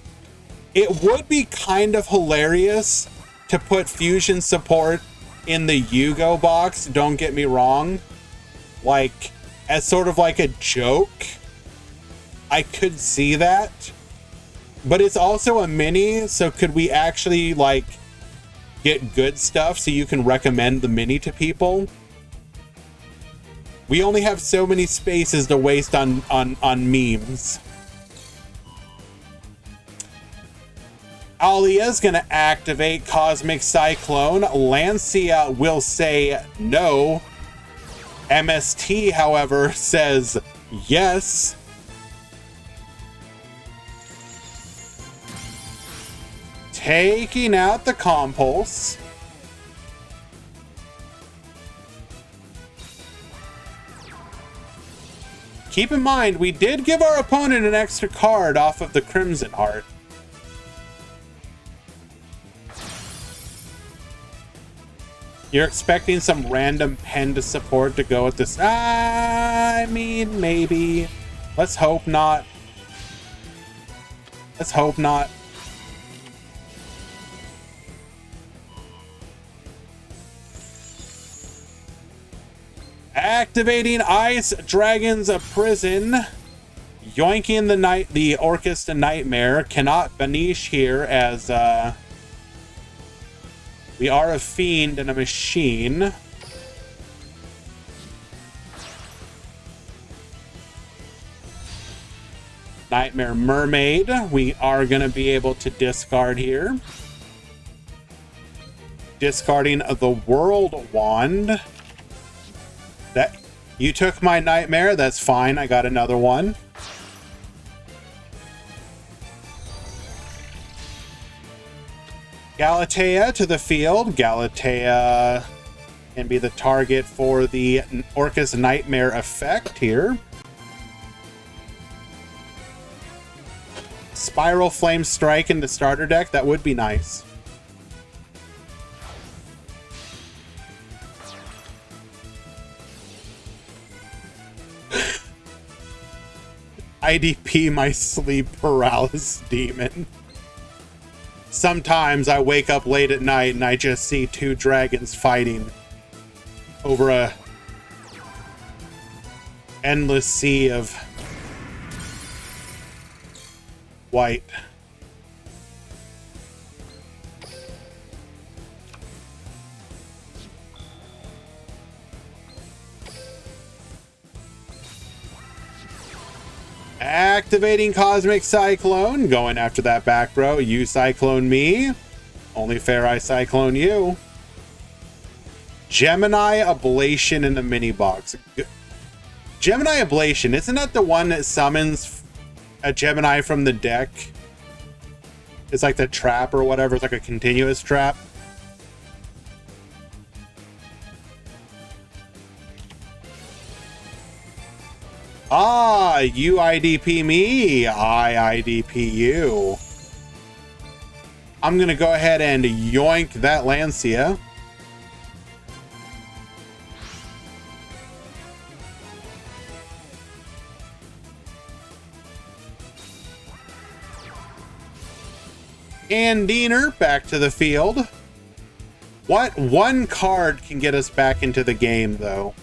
Speaker 1: It would be kind of hilarious to put fusion support in the Yugo box, don't get me wrong. Like, as sort of like a joke. I could see that. But it's also a mini, so could we actually, like, get good stuff so you can recommend the mini to people? We only have so many spaces to waste on memes. Alia's gonna activate Cosmic Cyclone. Lancia will say no. MST, however, says yes. Taking out the Compulse. Keep in mind, we did give our opponent an extra card off of the Crimson Heart. You're expecting some random pen to support to go with this? I mean, maybe. Let's hope not. Let's hope not. Activating Ice Dragon's Prison. Yoinking the Orcus Nightmare. Cannot banish here as we are a fiend and a machine. Nightmare Mermaid. We are going to be able to discard here. Discarding the World Wand. That you took my Nightmare. That's fine. I got another one. Galatea to the field. Galatea can be the target for the Orcus Nightmare effect here. Spiral Flame Strike in the starter deck. That would be nice. IDP my sleep paralysis demon. Sometimes I wake up late at night and I just see two dragons fighting over a endless sea of white. Activating Cosmic Cyclone. Going after that back row. You cyclone me. Only fair I cyclone you. Gemini Ablation in the mini box. Gemini Ablation, isn't that the one that summons a Gemini from the deck? It's like the trap or whatever. It's like a continuous trap. Ah, you IDP me, I IDP you. I'm gonna go ahead and yoink that Lancia. And Diener back to the field. What one card can get us back into the game, though?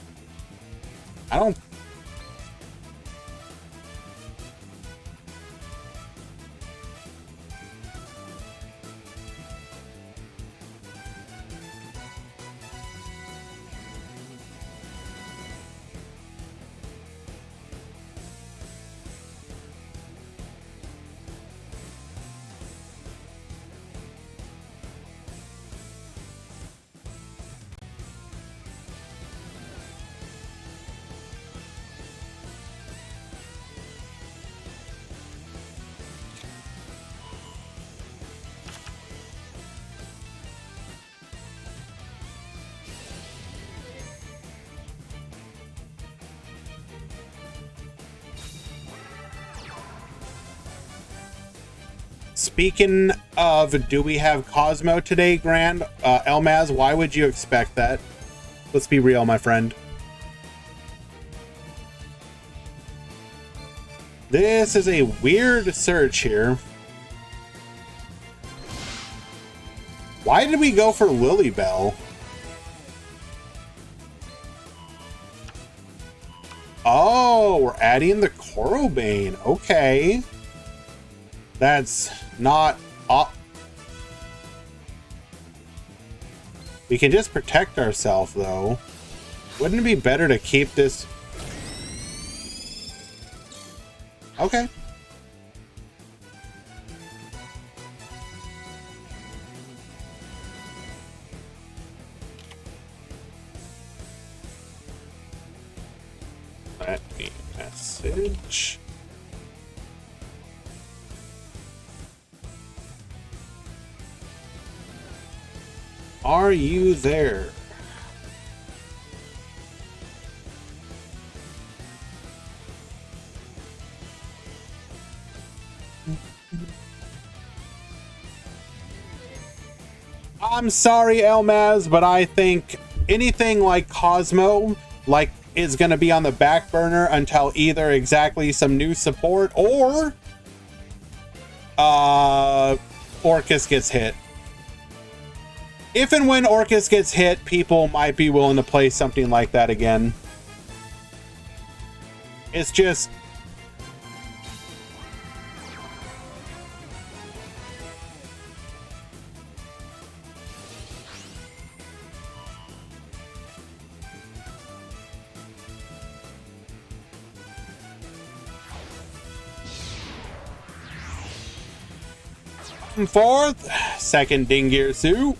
Speaker 1: I don't. Speaking of, do we have Cosmo today, Grand? Elmaz, why would you expect that? Let's be real, my friend. This is a weird search here. Why did we go for Lilybell? Oh, we're adding the Corobane. Okay. That's not... We can just protect ourselves, though. Wouldn't it be better to keep this... Okay. Let me message. Are you there? I'm sorry, Elmaz, but I think anything like Cosmo, is going to be on the back burner until either exactly some new support or Orcus gets hit. If and when Orcus gets hit, people might be willing to play something like that again. It's just... Fourth, second Dingirsu.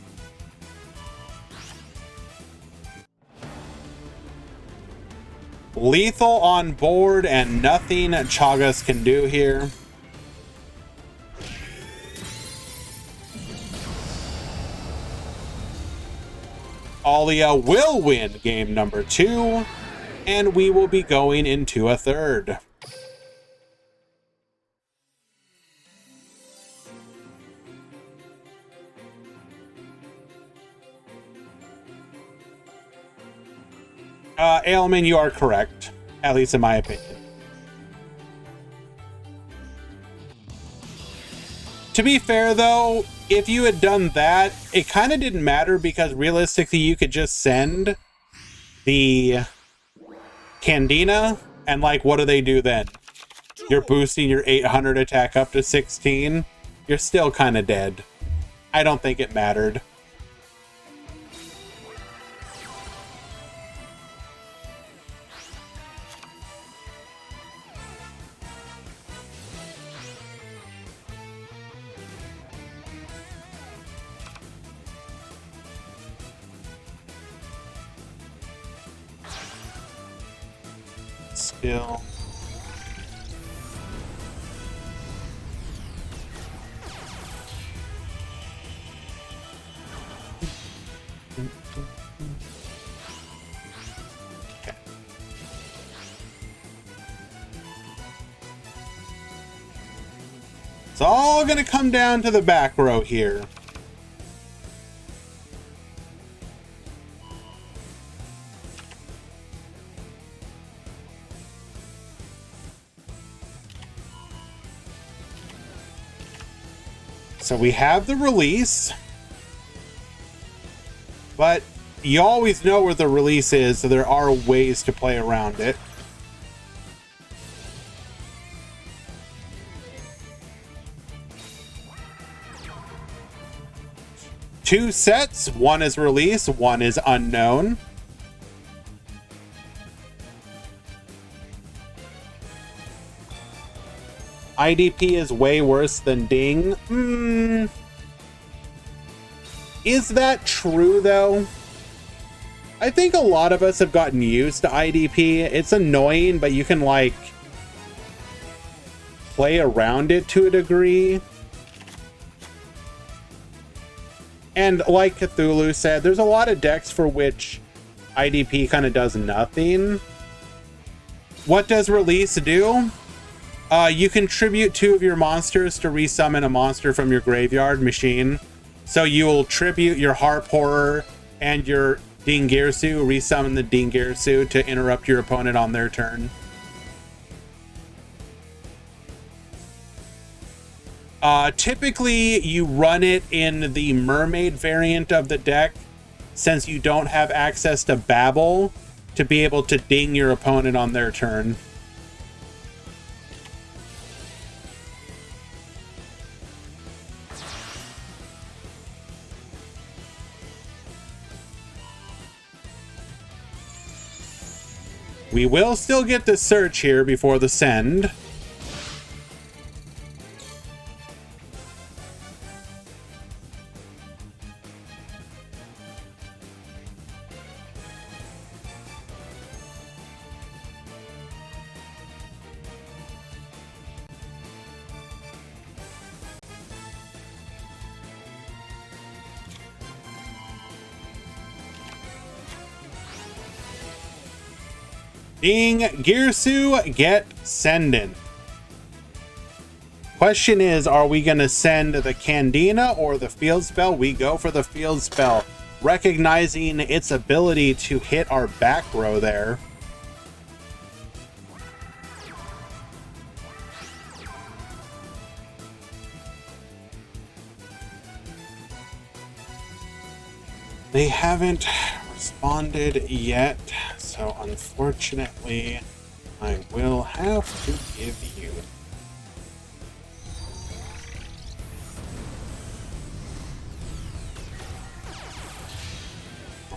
Speaker 1: Lethal on board and nothing Chagas can do here. Alia will win game number 2, and we will be going into a third. Ailman, you are correct, at least in my opinion. To be fair, though, if you had done that, it kind of didn't matter because realistically, you could just send the Candina, and what do they do then? You're boosting your 800 attack up to 16. You're still kind of dead. I don't think it mattered. Still. Okay. It's all gonna come down to the back row here. So we have the release, but you always know where the release is, so there are ways to play around it. Two sets, one is release, one is unknown. IDP is way worse than Ding. Is that true, though? I think a lot of us have gotten used to IDP. It's annoying, but you can, play around it to a degree. And like Cthulhu said, there's a lot of decks for which IDP kind of does nothing. What does release do? You contribute 2 of your monsters to resummon a monster from your graveyard machine. So you will tribute your Harp Horror and your Dingirsu, resummon the Dingirsu to interrupt your opponent on their turn. Typically, you run it in the Mermaid variant of the deck, since you don't have access to Babel to be able to ding your opponent on their turn. We will still get the search here before the send. Dingirsu, get sendin'. Question is, are we going to send the Candina or the field spell? We go for the field spell, recognizing its ability to hit our back row there. They haven't responded yet, so unfortunately, I will have to give you.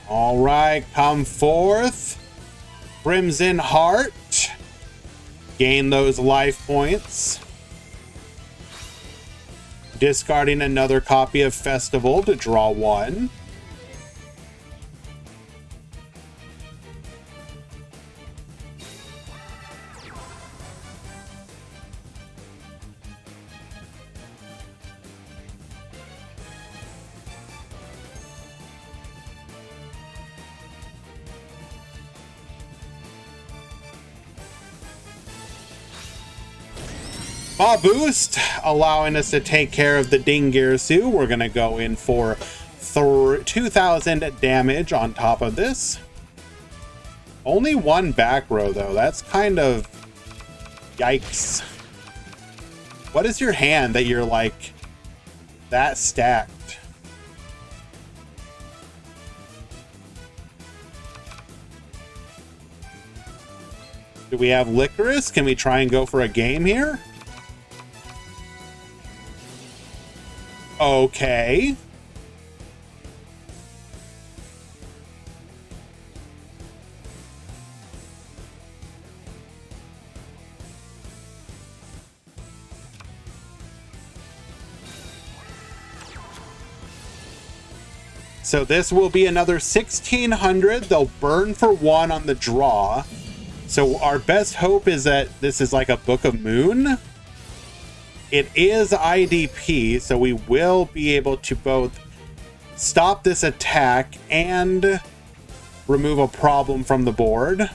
Speaker 1: All right, come forth. Crimson Heart. Gain those life points. Discarding another copy of Festival to draw 1. Boost, allowing us to take care of the Dingirsu. We're going to go in for 2,000 damage on top of this. Only 1 back row, though. That's kind of... yikes. What is your hand that you're, like, that stacked? Do we have Licorice? Can we try and go for a game here? Okay. So this will be another 1,600. They'll burn for 1 on the draw. So our best hope is that this is like a Book of Moon. It is IDP, so we will be able to both stop this attack and remove a problem from the board.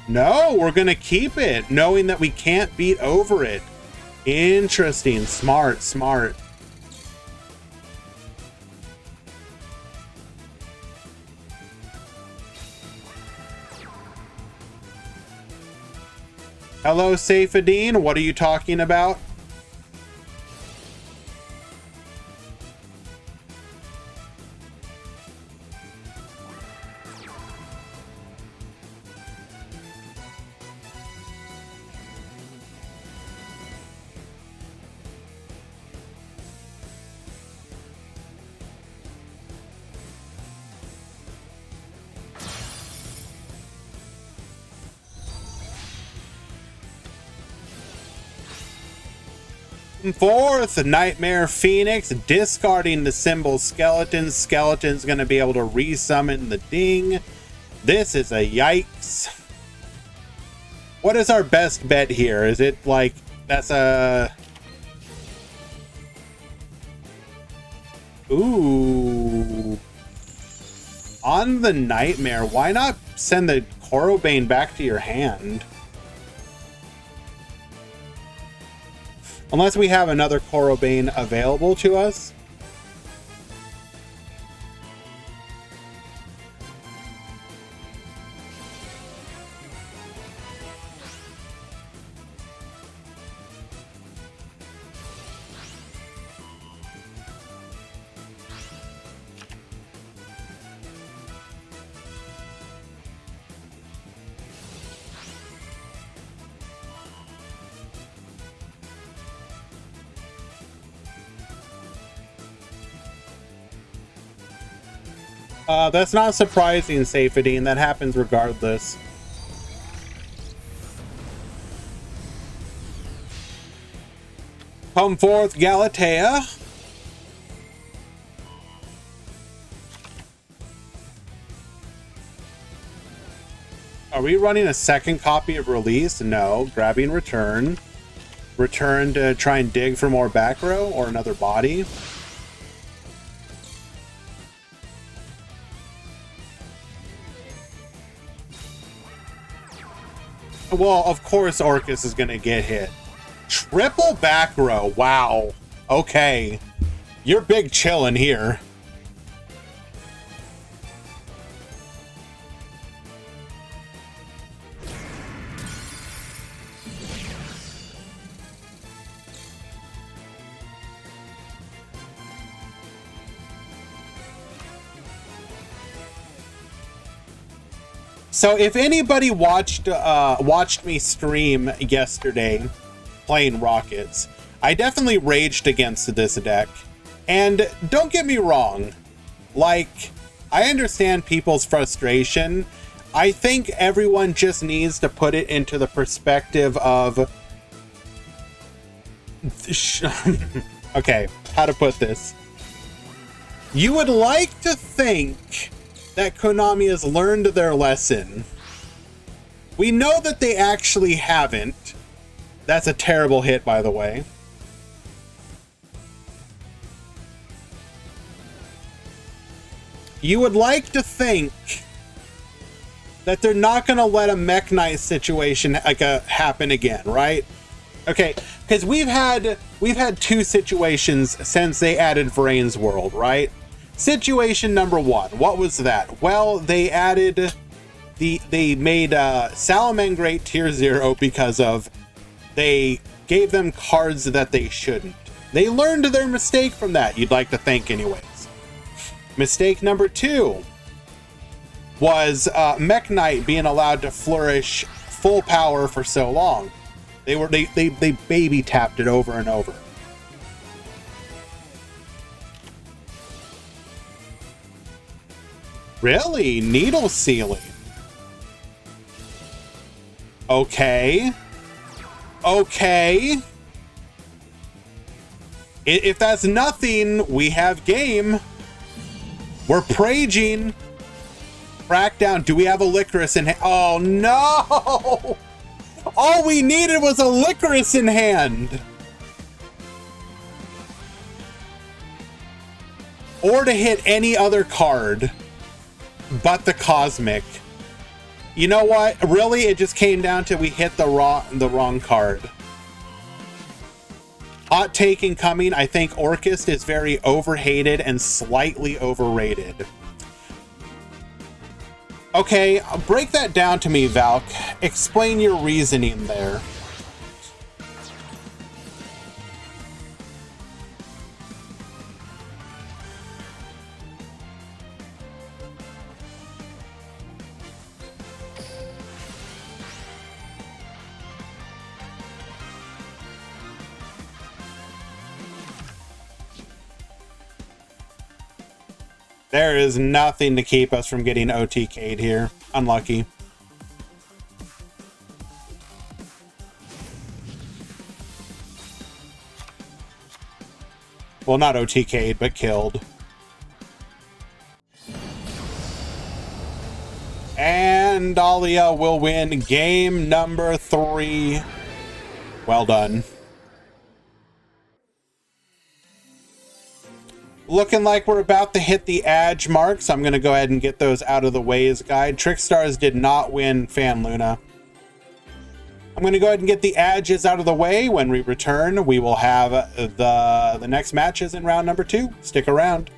Speaker 1: No, we're going to keep it, knowing that we can't beat over it. Interesting. Smart, smart. Hello, Saifadine. What are you talking about? Fourth, Nightmare Phoenix, discarding the symbol Skeleton. Skeleton's going to be able to resummon the Ding. This is a yikes. What is our best bet here? Is it like That's a... Ooh. On the Nightmare, why not send the Corobane back to your hand? Unless we have another Corobane available to us. That's not surprising, Safedine. That happens regardless. Come forth, Galatea. Are we running a second copy of Release? No. Grabbing Return. Return to try and dig for more back row or another body. Well, of course Orcus is going to get hit. Triple back row. Wow. Okay. You're big chillin' here. So if anybody watched me stream yesterday playing Rockets, I definitely raged against this deck. And don't get me wrong, like, I understand people's frustration. I think everyone just needs to put it into the perspective of... Okay, how to put this? You would like to think that Konami has learned their lesson. We know that they actually haven't. That's a terrible hit, by the way. You would like to think that they're not going to let a Mech Knight situation happen again, right? Okay, because we've had two situations since they added Vrain's World, right? Situation number one, what was that? Well, they made Salamangreat tier 0 because of they gave them cards that they shouldn't. They learned their mistake from that, you'd like to think anyways. Mistake number two was Mech Knight being allowed to flourish full power for so long. They baby tapped it over and over. Really? Needle sealing? Okay. Okay. If that's nothing, we have game. We're praging. Crackdown. Do we have a Licorice in hand? Oh, no! All we needed was a Licorice in hand. Or to hit any other card but the Cosmic. You know what? Really, it just came down to we hit the wrong card. Hot take incoming. I think Orcust is very overhated and slightly overrated. Okay, break that down to me, Valk. Explain your reasoning there. There is nothing to keep us from getting OTK'd here. Unlucky. Well, not OTK'd, but killed. And Dahlia will win game number 3. Well done. Looking like we're about to hit the edge mark, so I'm going to go ahead and get those out of the ways, guide. Trickstars did not win Fan Luna. I'm going to go ahead and get the edges out of the way. When we return, we will have the next matches in round number 2. Stick around.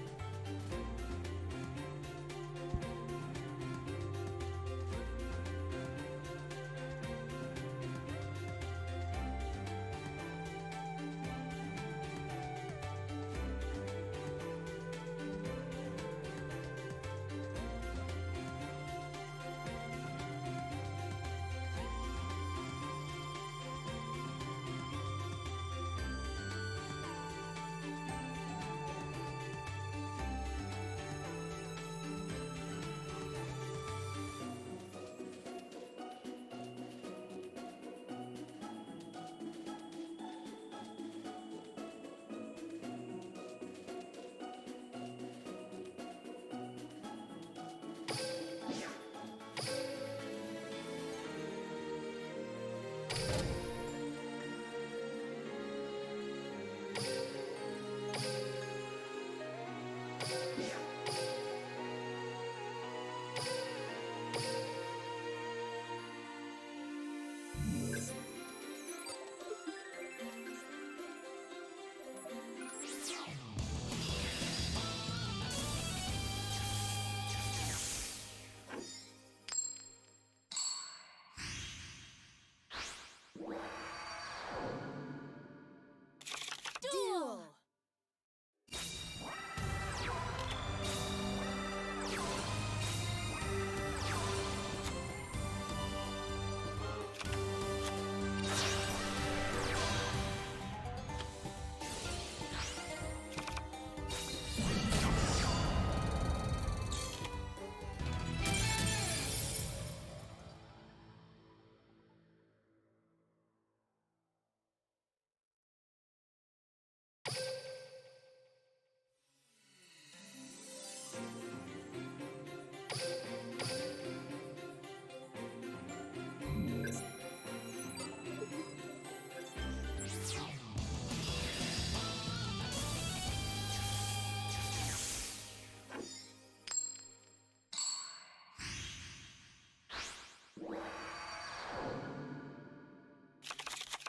Speaker 2: Duel!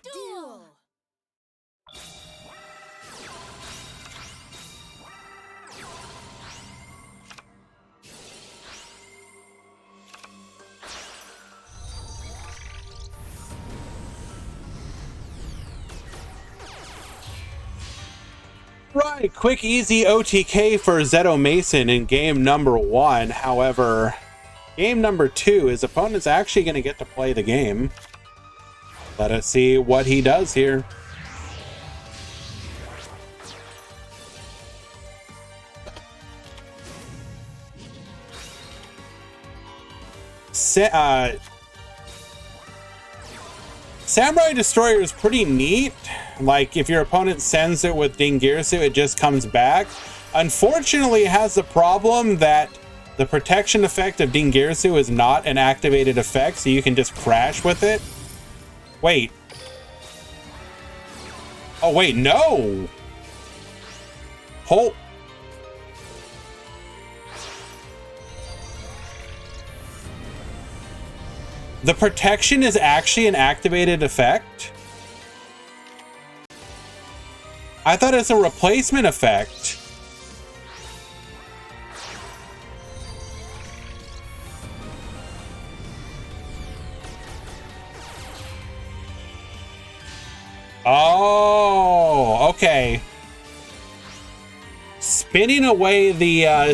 Speaker 2: Duel!
Speaker 1: Right, quick, easy OTK for Zeto Mason in game number 1. However, game number 2, his opponent's actually going to get to play the game. Let us see what he does here. Samurai Destroyer is pretty neat. Like, if your opponent sends it with Dingirsu, it just comes back. Unfortunately, it has the problem that the protection effect of Dingirsu is not an activated effect, so you can just crash with it. Wait. Oh, wait, no! Hold. The protection is actually an activated effect? I thought it's a replacement effect. Oh, okay. Spinning away the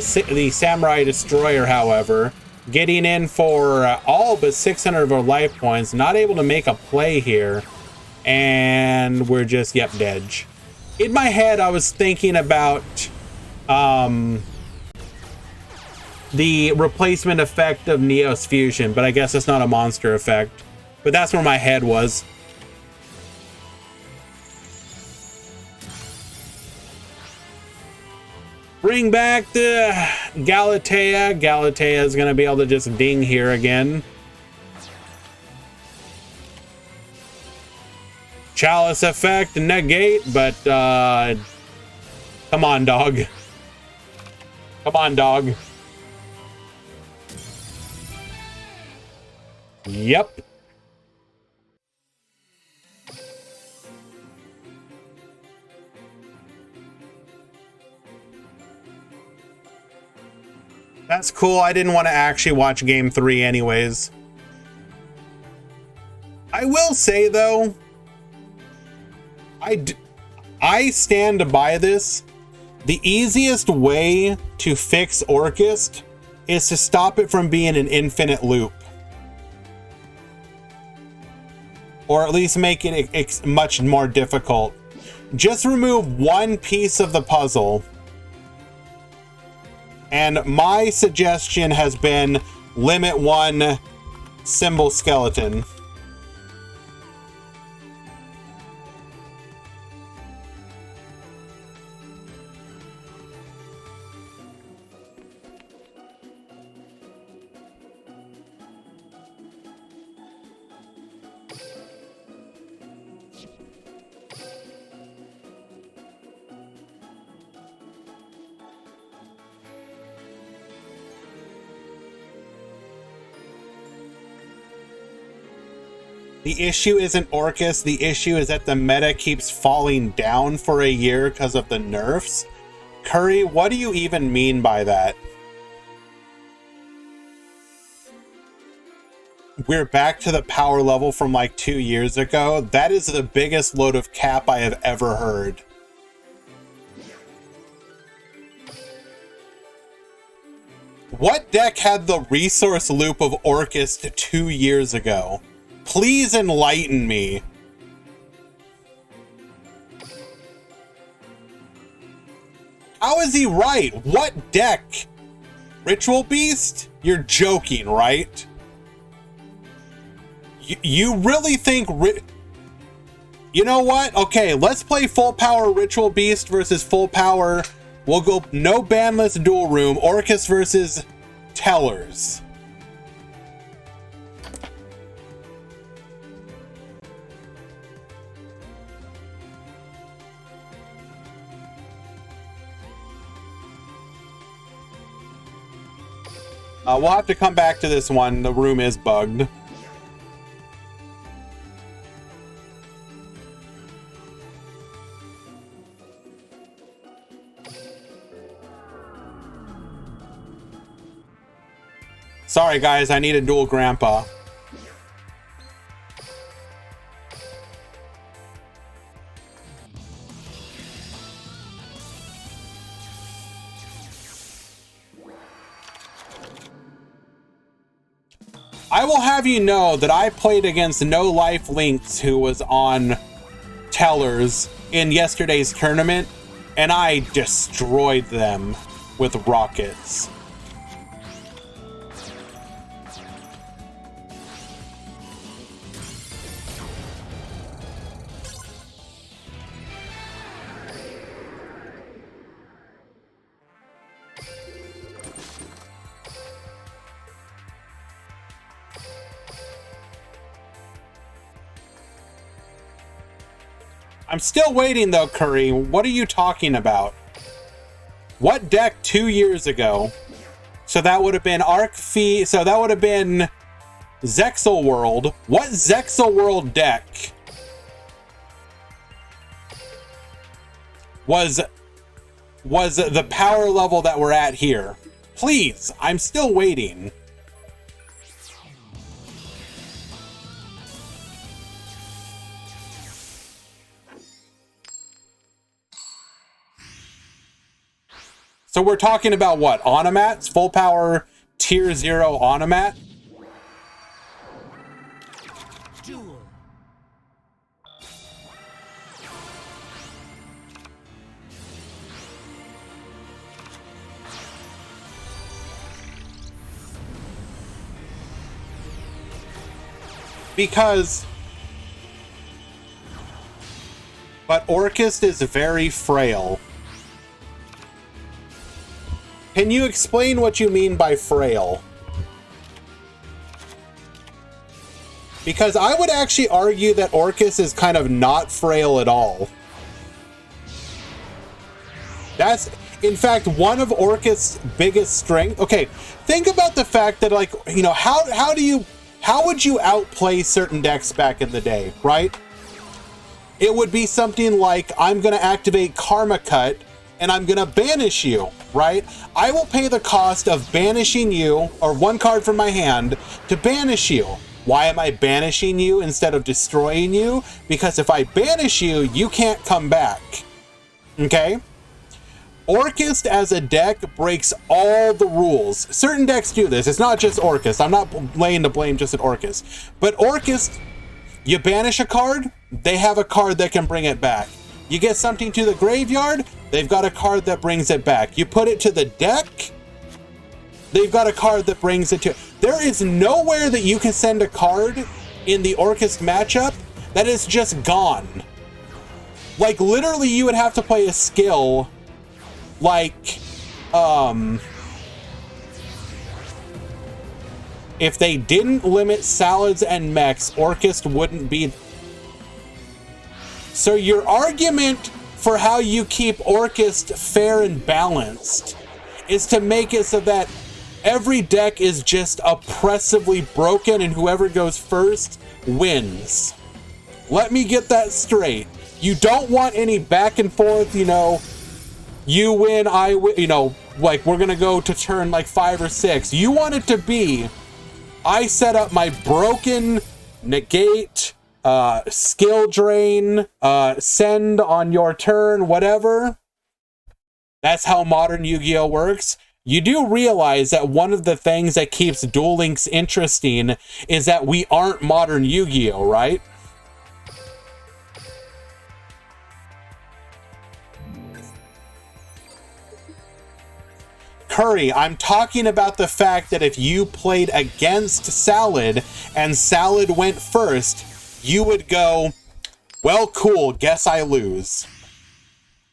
Speaker 1: Samurai Destroyer, however, getting in for all but 600 of our life points, not able to make a play here, and we're just, yep, dead. In my head, I was thinking about the replacement effect of Neos Fusion, but I guess it's not a monster effect. But that's where my head was. Bring back the Galatea. Galatea is going to be able to just ding here again. Chalice effect, negate, but come on, dog. Come on, dog. Yep. That's cool. I didn't want to actually watch game 3 anyways. I will say though, I stand by this. The easiest way to fix Orchest is to stop it from being an infinite loop. Or at least make it much more difficult. Just remove one piece of the puzzle. And my suggestion has been limit one symbol skeleton. The issue isn't Orcus, the issue is that the meta keeps falling down for a year because of the nerfs. Curry, what do you even mean by that? We're back to the power level from like 2 years ago. That is the biggest load of cap I have ever heard. What deck had the resource loop of Orcus 2 years ago? Please enlighten me. How is he right? What deck? Ritual Beast? You're joking, right? You really think... You know what? Okay, let's play full power Ritual Beast versus full power... We'll go no banless dual room. Orcus versus Tellers. We'll have to come back to this one. The room is bugged. Sorry, guys. I need a dual grandpa. I will have you know that I played against No Life Lynx, who was on Tellers in yesterday's tournament, and I destroyed them with rockets. I'm still waiting though, Curry. What are you talking about? What deck 2 years ago? So that would have been so that would have been Zexal World. What Zexal World deck was the power level that we're at here? Please, I'm still waiting. So we're talking about what? Onomats? Full power tier 0 Onomat?
Speaker 2: Duel.
Speaker 1: Because... But Orchest is very frail. Can you explain what you mean by frail? Because I would actually argue that Orcus is kind of not frail at all. In fact, one of Orcust's biggest strength. Okay, think about the fact that, like, you know, how would you outplay certain decks back in the day, right? It would be something like, I'm going to activate Karma Cut and I'm going to banish you, right? I will pay the cost of banishing you, or one card from my hand, to banish you. Why am I banishing you instead of destroying you? Because if I banish you, you can't come back. Okay? Orcust as a deck breaks all the rules. Certain decks do this. It's not just Orcust. I'm not laying the blame just at Orcust. But Orcust, you banish a card, they have a card that can bring it back. You get something to the graveyard, they've got a card that brings it back. You put it to the deck, they've got a card that brings it to... There is nowhere that you can send a card in the Orcust matchup that is just gone. Like, literally, you would have to play a skill like, if they didn't limit salads and mechs, Orcust wouldn't be... So your argument for how you keep Orcust fair and balanced is to make it so that every deck is just oppressively broken and whoever goes first wins. Let me get that straight. You don't want any back and forth, you know, you win, I win, you know, like we're gonna go to turn like 5 or 6. You want it to be, I set up my broken negate, skill drain, send on your turn, whatever. That's how modern Yu-Gi-Oh works. You do realize that one of the things that keeps Duel Links interesting is that we aren't modern Yu-Gi-Oh, right? Curry, I'm talking about the fact that if you played against Salad and Salad went first, you would go, well, cool, guess I lose.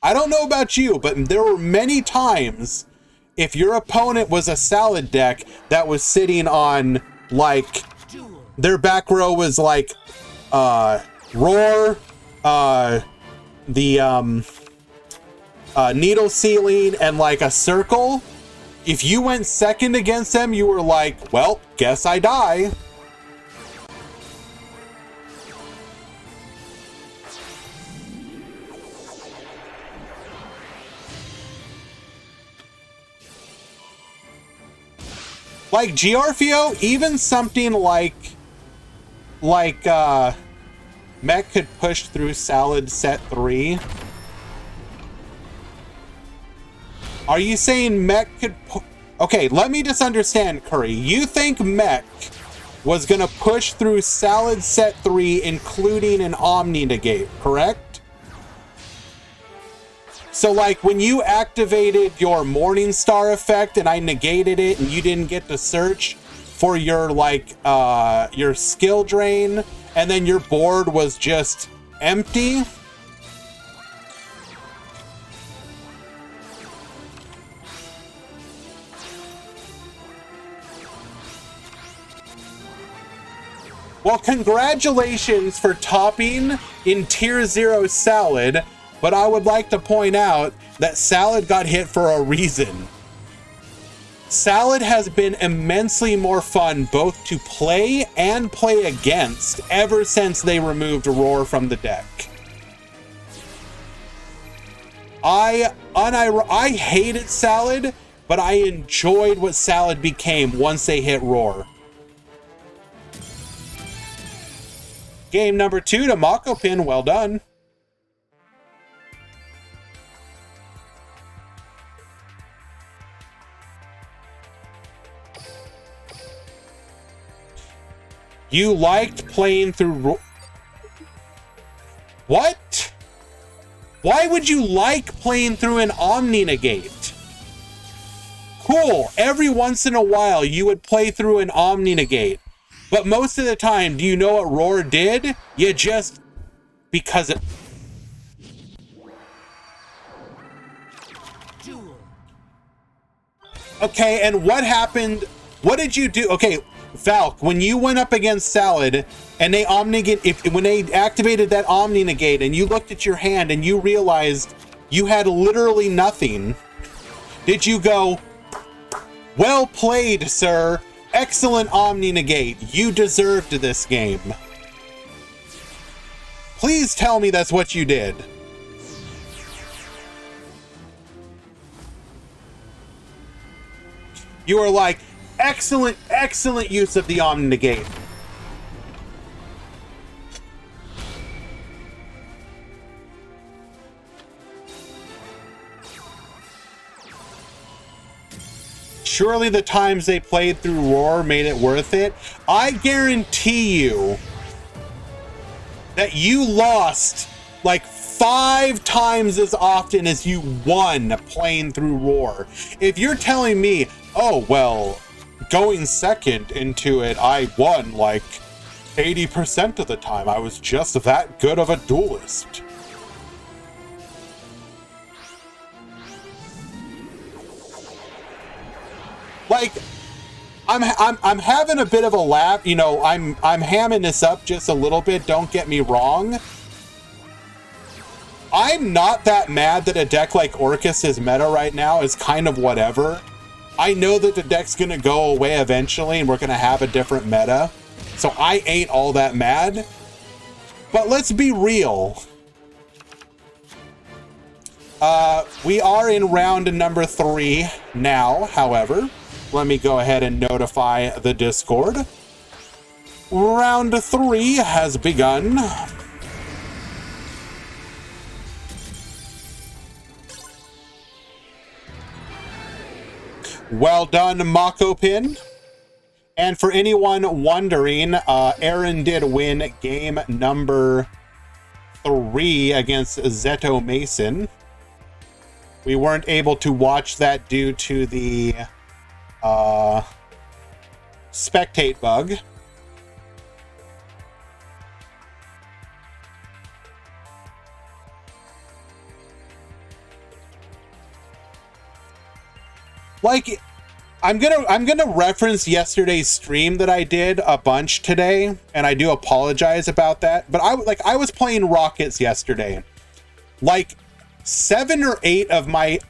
Speaker 1: I don't know about you, but there were many times if your opponent was a Salad deck that was sitting on, like, their back row was like Roar, Needle Ceiling, and like a Circle. If you went second against them, you were like, well, guess I die. Like Giorfio, even something like Mech could push through Salad set 3. Are you saying Mech could... Okay, let me just understand, Curry. You think Mech was going to push through Salad set 3, including an Omni Negate, correct? So, like, when you activated your Morningstar effect and I negated it and you didn't get to search for your, like, your skill drain, and then your board was just empty... Well, congratulations for topping in Tier 0 Salad, but I would like to point out that Salad got hit for a reason. Salad has been immensely more fun both to play and play against ever since they removed Roar from the deck. I hated Salad, but I enjoyed what Salad became once they hit Roar. Game number 2 to Mako Pin, well done. You liked playing through... What? Why would you like playing through an Omni Negate? Cool, every once in a while you would play through an Omni Negate. But most of the time, do you know what Roar did? You just... Because it... Okay, and what happened? What did you do? Okay, Valk, when you went up against Salad, and they when they activated that Omni Negate, and you looked at your hand, and you realized you had literally nothing, Did you go, well played, sir. Excellent Omni Negate. You deserved this game. Please tell me that's what you did. You were like, excellent, excellent use of the Omni Negate. Surely the times they played through Roar made it worth it. I guarantee you that you lost like 5 times as often as you won playing through Roar. If you're telling me, oh, well, going second into it, I won like 80% of the time. I was just that good of a duelist. Like, I'm having a bit of a laugh, you know, I'm hamming this up just a little bit, don't get me wrong. I'm not that mad that a deck like Orcus is meta right now. Is kind of whatever. I know that the deck's gonna go away eventually and we're gonna have a different meta. So I ain't all that mad. But let's be real. We are in round number 3 now, however. Let me go ahead and notify the Discord. Round 3 has begun. Well done, Mako Pin. And for anyone wondering, Aaron did win game number 3 against Zeto Mason. We weren't able to watch that due to the spectate bug. Like, I'm gonna reference yesterday's stream that I did a bunch today, and I do apologize about that. But I was playing Rockets yesterday. Like 7 or 8 of my,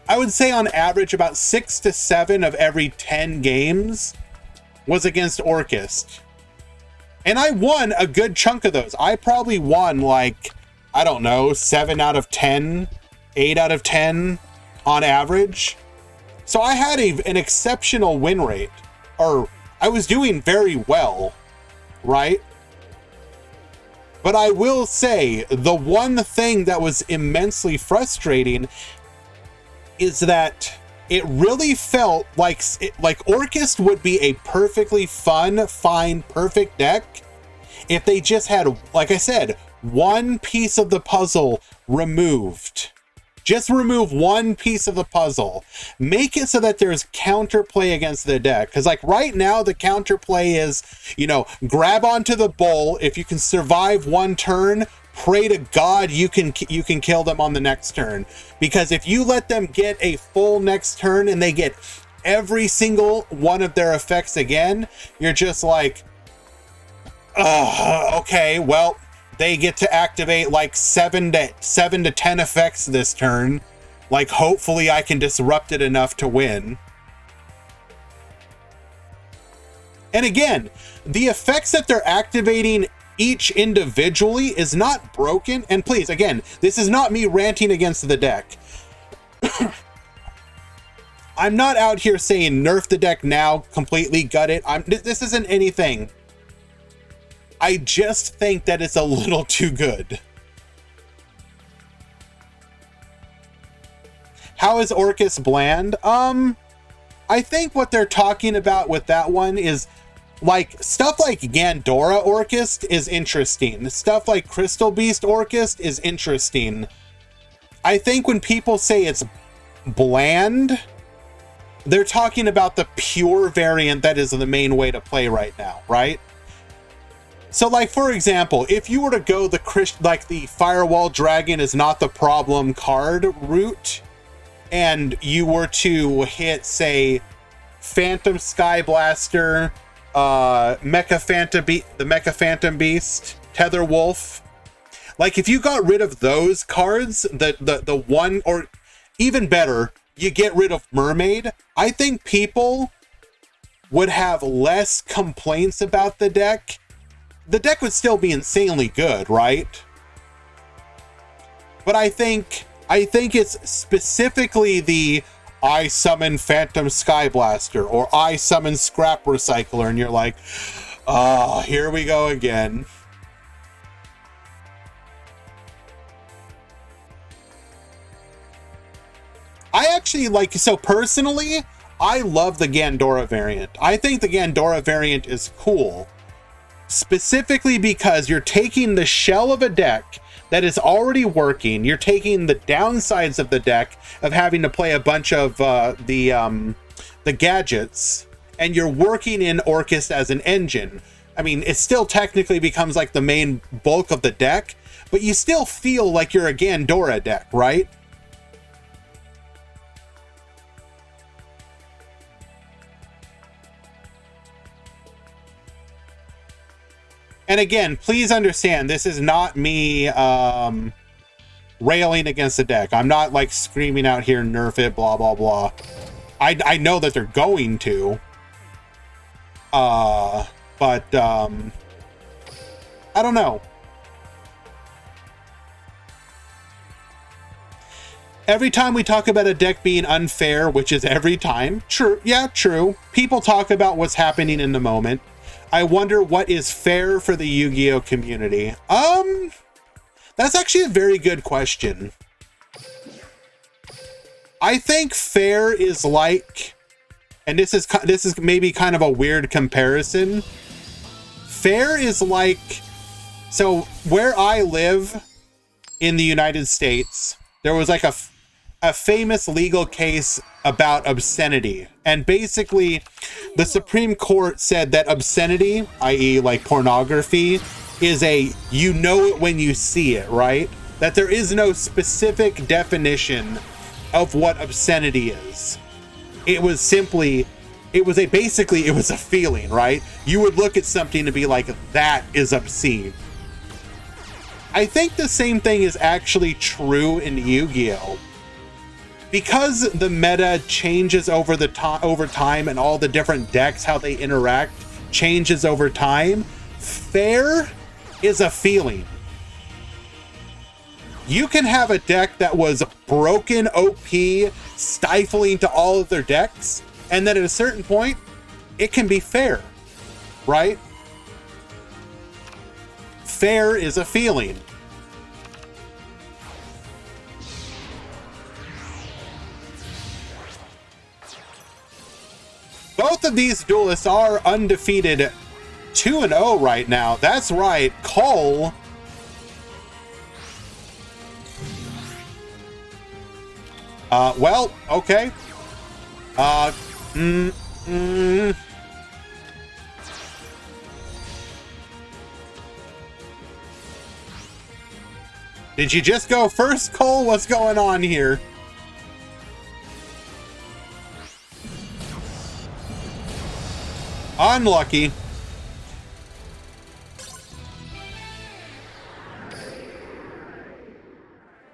Speaker 1: I would say on average about 6 to 7 of every 10 games was against Orcus. And I won a good chunk of those. I probably won like, I don't know, 7 out of 10, 8 out of 10 on average. So I had an exceptional win rate, or I was doing very well, right? But I will say the one thing that was immensely frustrating is that it really felt like Orcus would be a perfectly fun, fine, perfect deck if they just had, like I said, one piece of the puzzle removed. Just remove one piece of the puzzle. Make it so that there's counterplay against the deck. Because like right now, the counterplay is, you know, grab onto the bull. If you can survive one turn, pray to God you can kill them on the next turn. Because if you let them get a full next turn and they get every single one of their effects again, you're just like, okay, well, they get to activate like 7 to 10 effects this turn. Like, hopefully I can disrupt it enough to win. And again, the effects that they're activating each individually is not broken. And please, again, this is not me ranting against the deck. I'm not out here saying nerf the deck now, completely gut it. This isn't anything. I just think that it's a little too good. How is Orcus bland? I think what they're talking about with that one is like stuff like Gandora Orcus is interesting. Stuff like Crystal Beast Orcus is interesting. I think when people say it's bland, they're talking about the pure variant that is the main way to play right now, right? So like, for example, if you were to go the Firewall Dragon is not the problem card route, and you were to hit, say, Phantom Sky Blaster, the Mecha Phantom Beast, Tether Wolf, like if you got rid of those cards, the one, or even better, you get rid of Mermaid, I think people would have less complaints about the deck. The deck would still be insanely good, right? But I think it's specifically the I summon Phantom Skyblaster or I summon Scrap Recycler, and you're like, oh, here we go again. I actually like, so personally, I love the Gandora variant. I think the Gandora variant is cool, specifically because you're taking the shell of a deck that is already working. You're taking the downsides of the deck of having to play a bunch of the gadgets, and you're working in Orcus as an engine. I mean, it still technically becomes like the main bulk of the deck, but you still feel like you're a Gandora deck, right? And again, please understand, this is not me railing against the deck. I'm not like screaming out here, nerf it, blah, blah, blah. I know that they're going to. But I don't know. Every time we talk about a deck being unfair, which is every time, true, yeah, true. People talk about what's happening in the moment. I wonder what is fair for the Yu-Gi-Oh community. That's actually a very good question. I think fair is like, and this is maybe kind of a weird comparison. Fair is like, so where I live in the United States, there was like a famous legal case about obscenity, and basically the Supreme Court said that obscenity, i.e. like pornography, is a, you know it when you see it, right? That there is no specific definition of what obscenity is. It was simply, it was a feeling, right? You would look at something and be like, that is obscene. I think the same thing is actually true in Yu-Gi-Oh! Because the meta changes over time, and all the different decks, how they interact, changes over time, fair is a feeling. You can have a deck that was broken OP, stifling to all of their decks, and then at a certain point, it can be fair, right? Fair is a feeling. Both of these duelists are undefeated 2-0 right now. That's right, Cole. Well, okay. Did you just go first, Cole? What's going on here? Unlucky.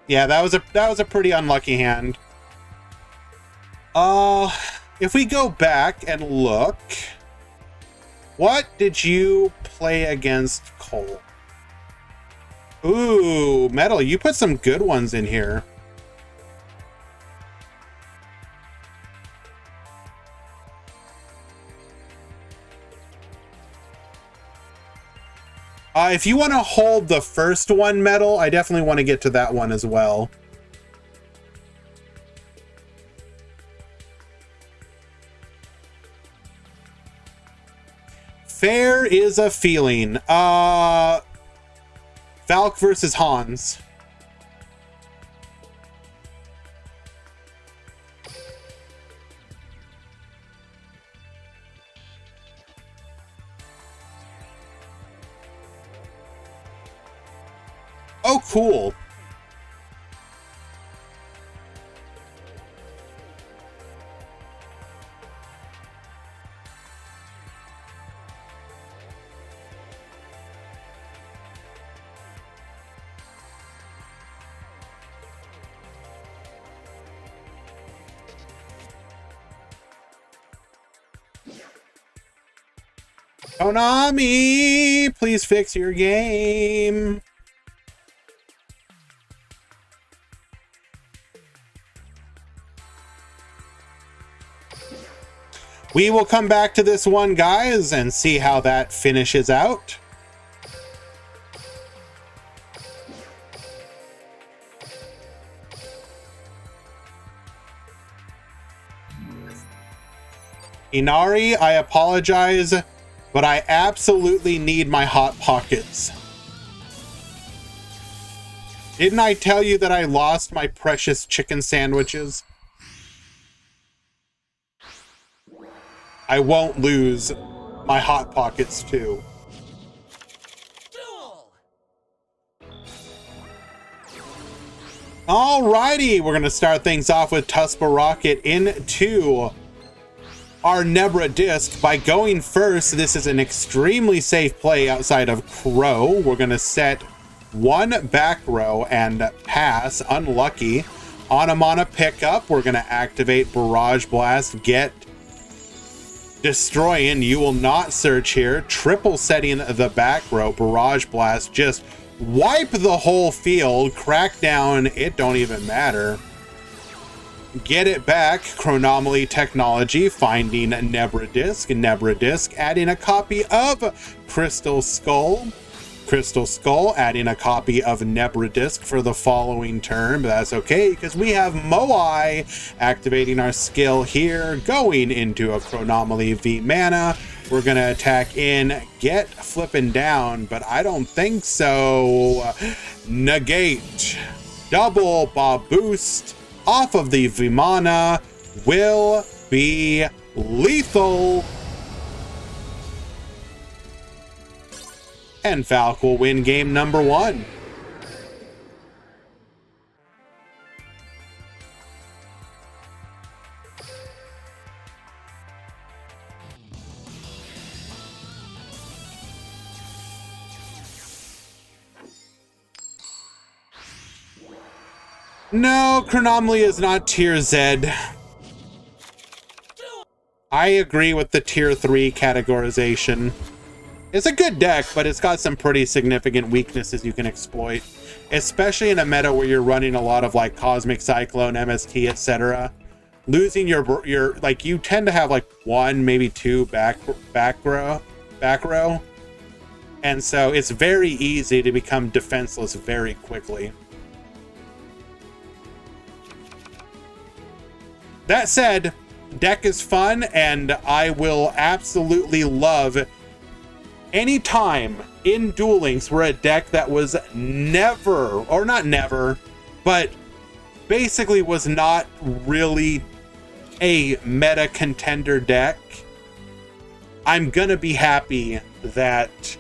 Speaker 1: Yeah, that was a pretty unlucky hand. If we go back and look, what did you play against Cole? Ooh, Metal, you put some good ones in here. If you want to hold the first one, Metal, I definitely want to get to that one as well. Fair is a feeling. Valk versus Hans. Oh, cool. Konami, please fix your game. We will come back to this one, guys, and see how that finishes out. Inari, I apologize, but I absolutely need my Hot Pockets. Didn't I tell you that I lost my precious chicken sandwiches? I won't lose my Hot Pockets too.
Speaker 2: Duel.
Speaker 1: Alrighty, we're gonna start things off with Tuspa Rocket into our Nebra disc by going first. This is an extremely safe play outside of Crow. We're gonna set one back row and pass. Unlucky. On a mana pickup, we're gonna activate Barrage Blast, get Destroying. You will not search here. Triple setting the back row. Barrage Blast, just wipe the whole field. Crackdown, it don't even matter. Get it back. Chronomaly Technology, finding Nebra Disc, adding a copy of Crystal Skull, adding a copy of Nebra Disc for the following turn, but that's okay because we have Moai activating our skill here, going into a Chronomaly V mana. We're gonna attack in, get flipping down, but I don't think so. Negate, double Bob boost off of the Vimana will be lethal. And Falk will win game number 1. No, Chronomaly is not tier Z. I agree with the tier 3 categorization. It's a good deck, but it's got some pretty significant weaknesses you can exploit, especially in a meta where you're running a lot of like Cosmic Cyclone, MST, etc. Losing your like, you tend to have like one, maybe two back row, and so it's very easy to become defenseless very quickly. That said, deck is fun, and I will absolutely love any time in Duel Links where a deck that was never, or not never, but basically was not really a meta contender deck, I'm gonna be happy that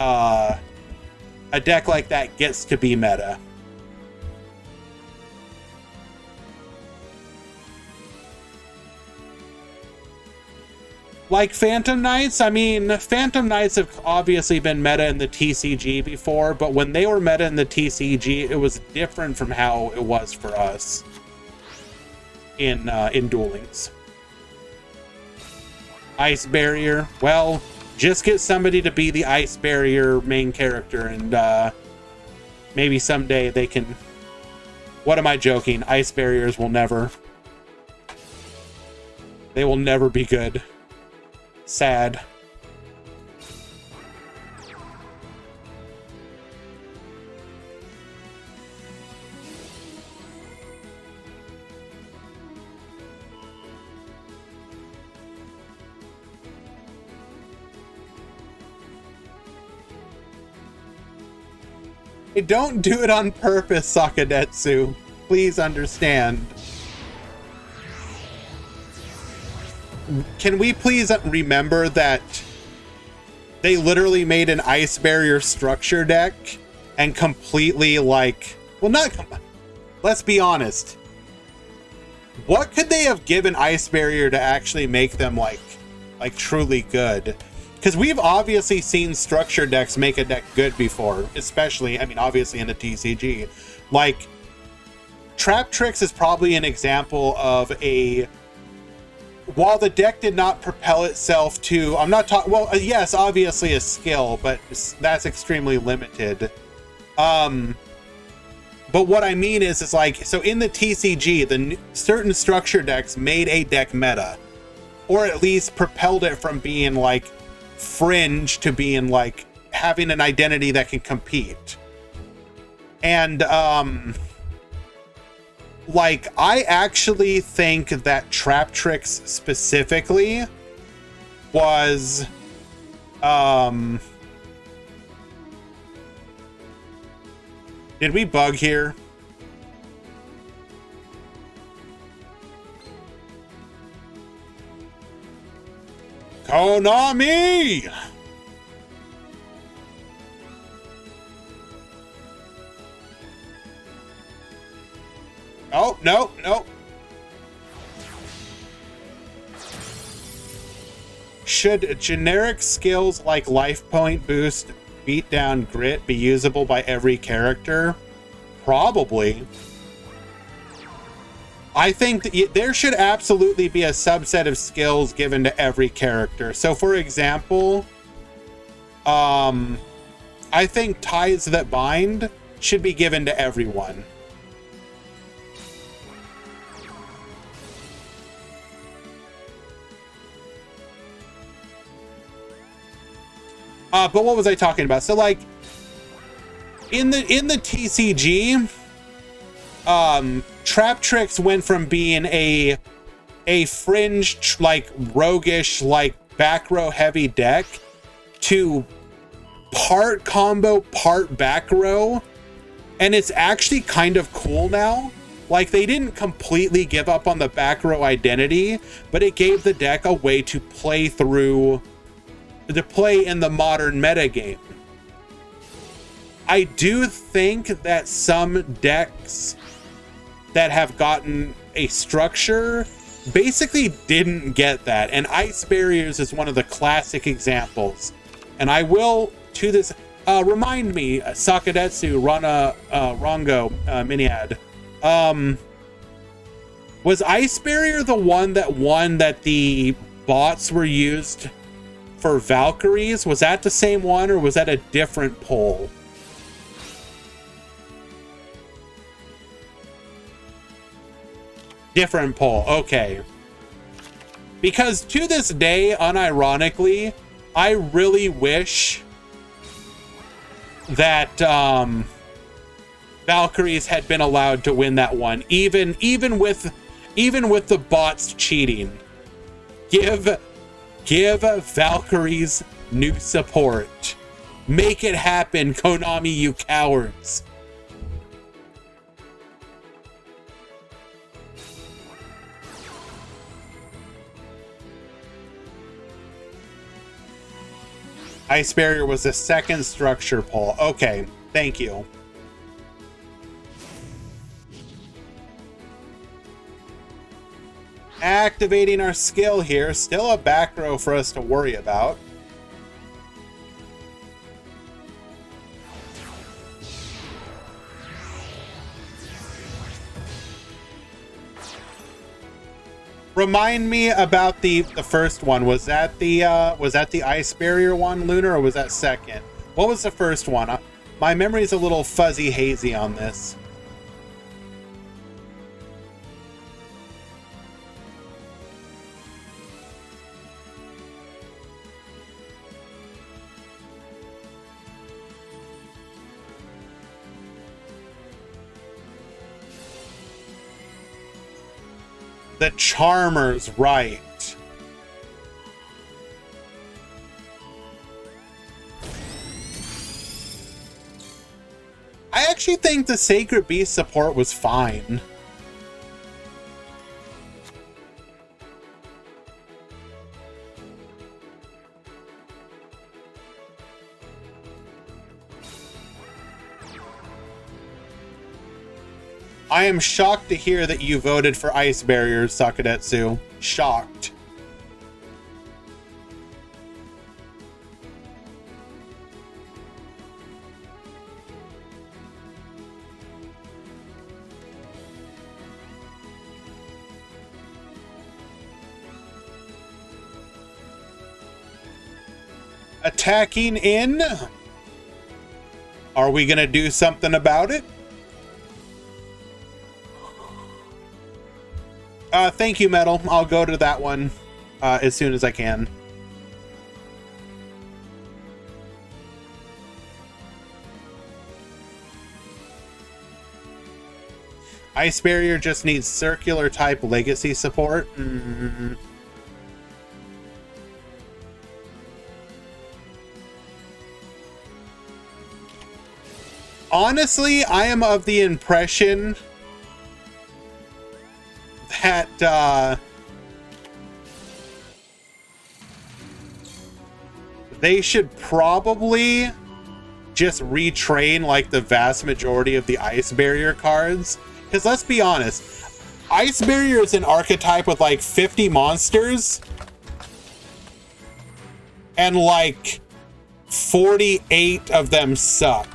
Speaker 1: a deck like that gets to be meta. Like Phantom Knights, I mean, Phantom Knights have obviously been meta in the TCG before, but when they were meta in the TCG, it was different from how it was for us in Duel Links. Ice Barrier, well, just get somebody to be the Ice Barrier main character, and maybe someday they can... What am I joking? Ice Barriers will never... They will never be good. Sad. I don't do it on purpose, Sakadetsu. Please understand. Can we please remember that they literally made an Ice Barrier structure deck and completely, like, well, not, let's be honest. What could they have given Ice Barrier to actually make them like truly good? Because we've obviously seen structure decks make a deck good before, especially, I mean, obviously in the TCG. Like, Trap Tricks is probably an example of a while the deck did not propel itself to, I'm not talking, well, yes, obviously a skill, but that's extremely limited. But what I mean is like, so in the TCG, certain structure decks made a deck meta, or at least propelled it from being like fringe to being like having an identity that can compete. And like, I actually think that Trap Tricks specifically was did we bug here? Konami! Oh, no, no. Should generic skills like life point boost, beat down, grit be usable by every character? Probably. I think that there should absolutely be a subset of skills given to every character. So for example, I think ties that bind should be given to everyone. But what was I talking about? So like in the TCG, Trap Tricks went from being a fringe, like roguish, like back row heavy deck to part combo, part back row, and it's actually kind of cool now. Like, they didn't completely give up on the back row identity, but it gave the deck a way to play in the modern metagame. I do think that some decks that have gotten a structure basically didn't get that, and Ice Barriers is one of the classic examples. And I will, to this, remind me, Sakadetsu, Rongo, Miniad, was Ice Barrier the one that won that the bots were used for Valkyries? Was that the same one, or was that a different poll? Different poll, okay. Because to this day, unironically, I really wish that Valkyries had been allowed to win that one, even with the bots cheating. Give Valkyries new support. Make it happen, Konami, you cowards. Ice Barrier was the second structure poll. Okay, thank you. Activating our skill here. Still a back row for us to worry about. Remind me about the first one. Was that the Ice Barrier one, Lunar, or was that second? What was the first one? My memory's a little fuzzy hazy on this. The Charmers, right. I actually think the Sacred Beast support was fine. I am shocked to hear that you voted for Ice Barriers, Sakadetsu. Shocked. attacking in. Are we gonna do something about it? Thank you, Metal. I'll go to that one as soon as I can. Ice Barrier just needs circular type legacy support. Honestly, I am of the impression that they should probably just retrain like the vast majority of the Ice Barrier cards. Because let's be honest, Ice Barrier is an archetype with like 50 monsters and like 48 of them suck.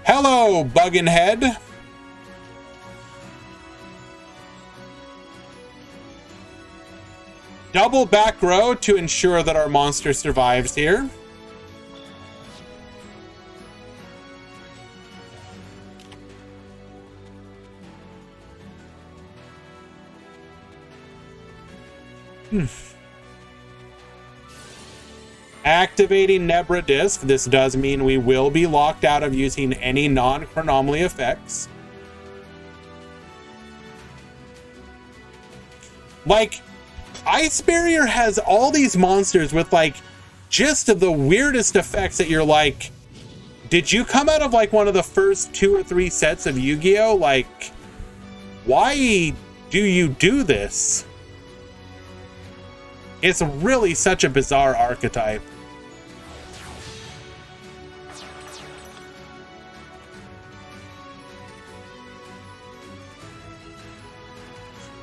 Speaker 1: Hello, Buggin' Head. Double back row to ensure that our monster survives here. Activating Nebra Disc. This does mean we will be locked out of using any non-chronomaly effects. Like, Ice Barrier has all these monsters with like just the weirdest effects that you're like, did you come out of like one of the first 2 or 3 sets of Yu-Gi-Oh? Like, why do you do this? It's really such a bizarre archetype.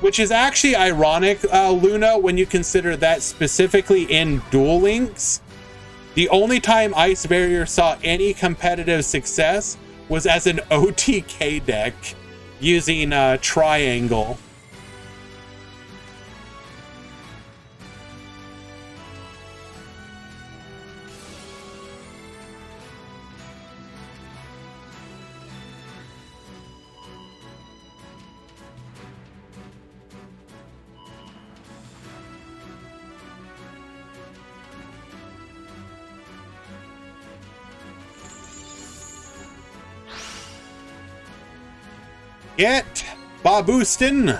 Speaker 1: Which is actually ironic, Luna, when you consider that specifically in Duel Links, the only time Ice Barrier saw any competitive success was as an OTK deck using Triangle. Get Baboostin.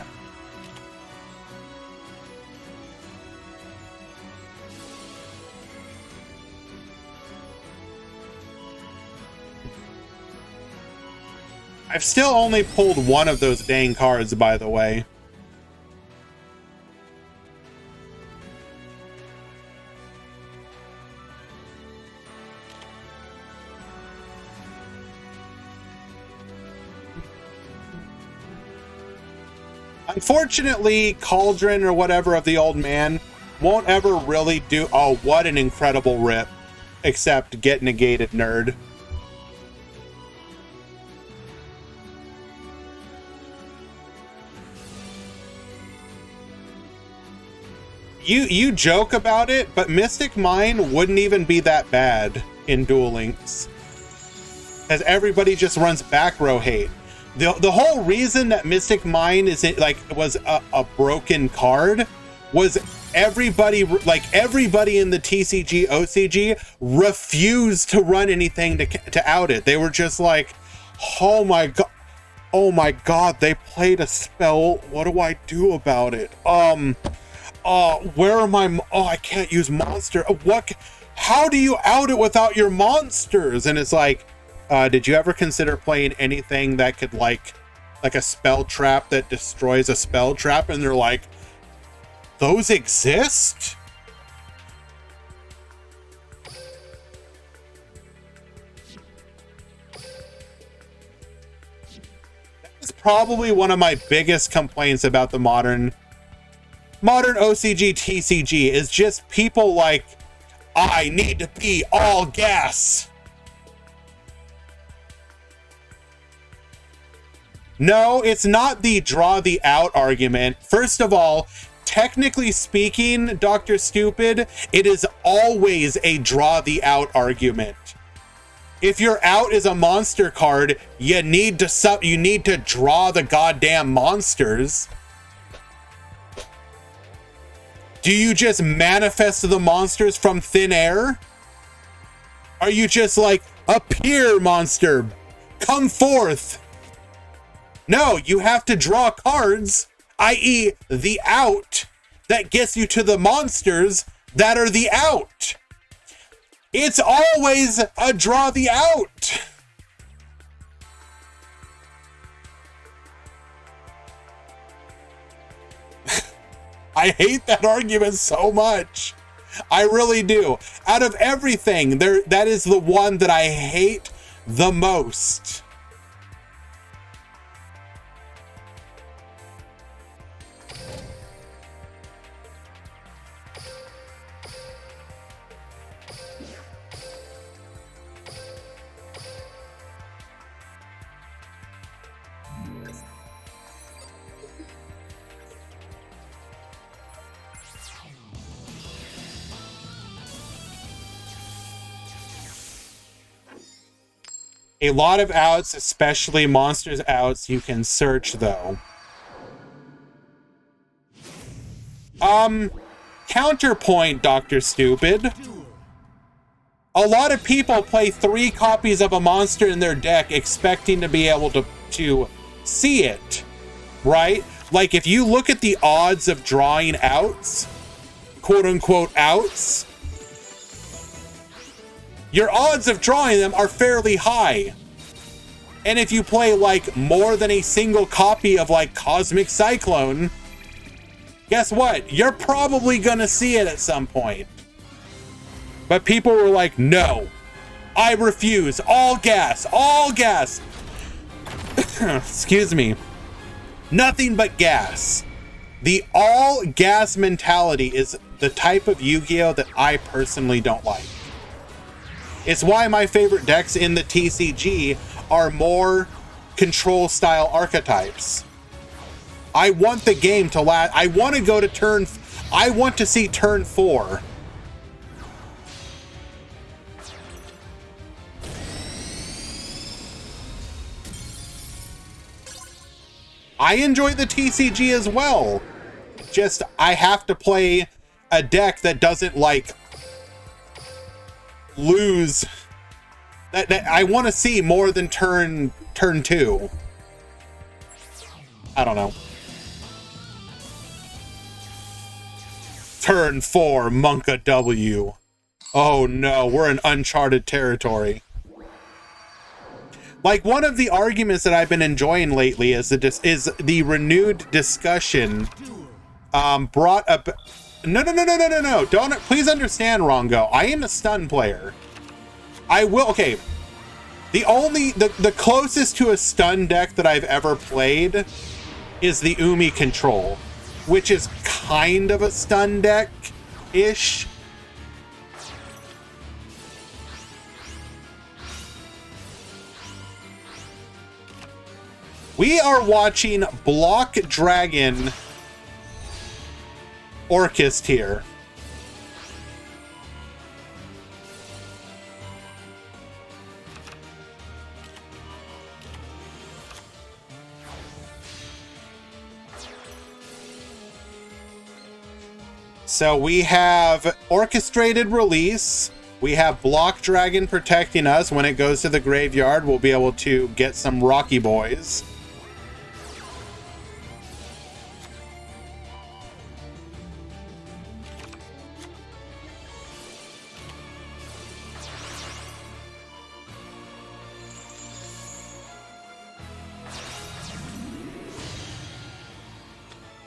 Speaker 1: I've still only pulled one of those dang cards, by the way. Unfortunately, Cauldron or whatever of the old man won't ever really do... Oh, what an incredible rip. Except get negated, nerd. You joke about it, but Mystic Mine wouldn't even be that bad in Duel Links. As everybody just runs back row hate. The whole reason that Mystic Mine isn't like was a broken card was everybody in the TCG OCG refused to run anything to out it. They were just like, oh my god, they played a spell. What do I do about it? Where are my... Oh, I can't use monster. What? How do you out it without your monsters? And it's like, did you ever consider playing anything that could like a spell trap that destroys a spell trap? And they're like, those exist? That's probably one of my biggest complaints about the modern OCG TCG is just people like, I need to be all gas. No, it's not the draw the out argument. First of all, technically speaking, Dr. Stupid, it is always a draw the out argument. If your out is a monster card, you need to draw the goddamn monsters. Do you just manifest the monsters from thin air? Are you just like, appear, monster, come forth? No, you have to draw cards, i.e. the out, that gets you to the monsters that are the out. It's always a draw the out. I hate that argument so much. I really do. Out of everything, that is the one that I hate the most. A lot of outs, especially monsters outs, you can search though. Counterpoint, Dr. Stupid. A lot of people play 3 copies of a monster in their deck expecting to be able to see it, right? Like if you look at the odds of drawing outs, quote unquote outs, your odds of drawing them are fairly high. And if you play like more than a single copy of like Cosmic Cyclone, guess what? You're probably gonna see it at some point. But people were like, no, I refuse. All gas, all gas. Excuse me. Nothing but gas. The all gas mentality is the type of Yu-Gi-Oh! That I personally don't like. It's why my favorite decks in the TCG are more control style archetypes. I want the game to last. I want to go to turn. I want to see turn 4. I enjoy the TCG as well. Just I have to play a deck that doesn't like lose. That I want to see more than turn 2. I don't know. Turn 4, Monka W. Oh no, we're in uncharted territory. Like one of the arguments that I've been enjoying lately is the renewed discussion brought up. No. Don't please understand, Rongo. I am a stun player. I will. Okay. The closest to a stun deck that I've ever played is the Umi Control, which is kind of a stun deck-ish. We are watching Block Dragon Orchest here. So we have orchestrated release. We have Block Dragon protecting us. When it goes to the graveyard, we'll be able to get some Rocky Boys.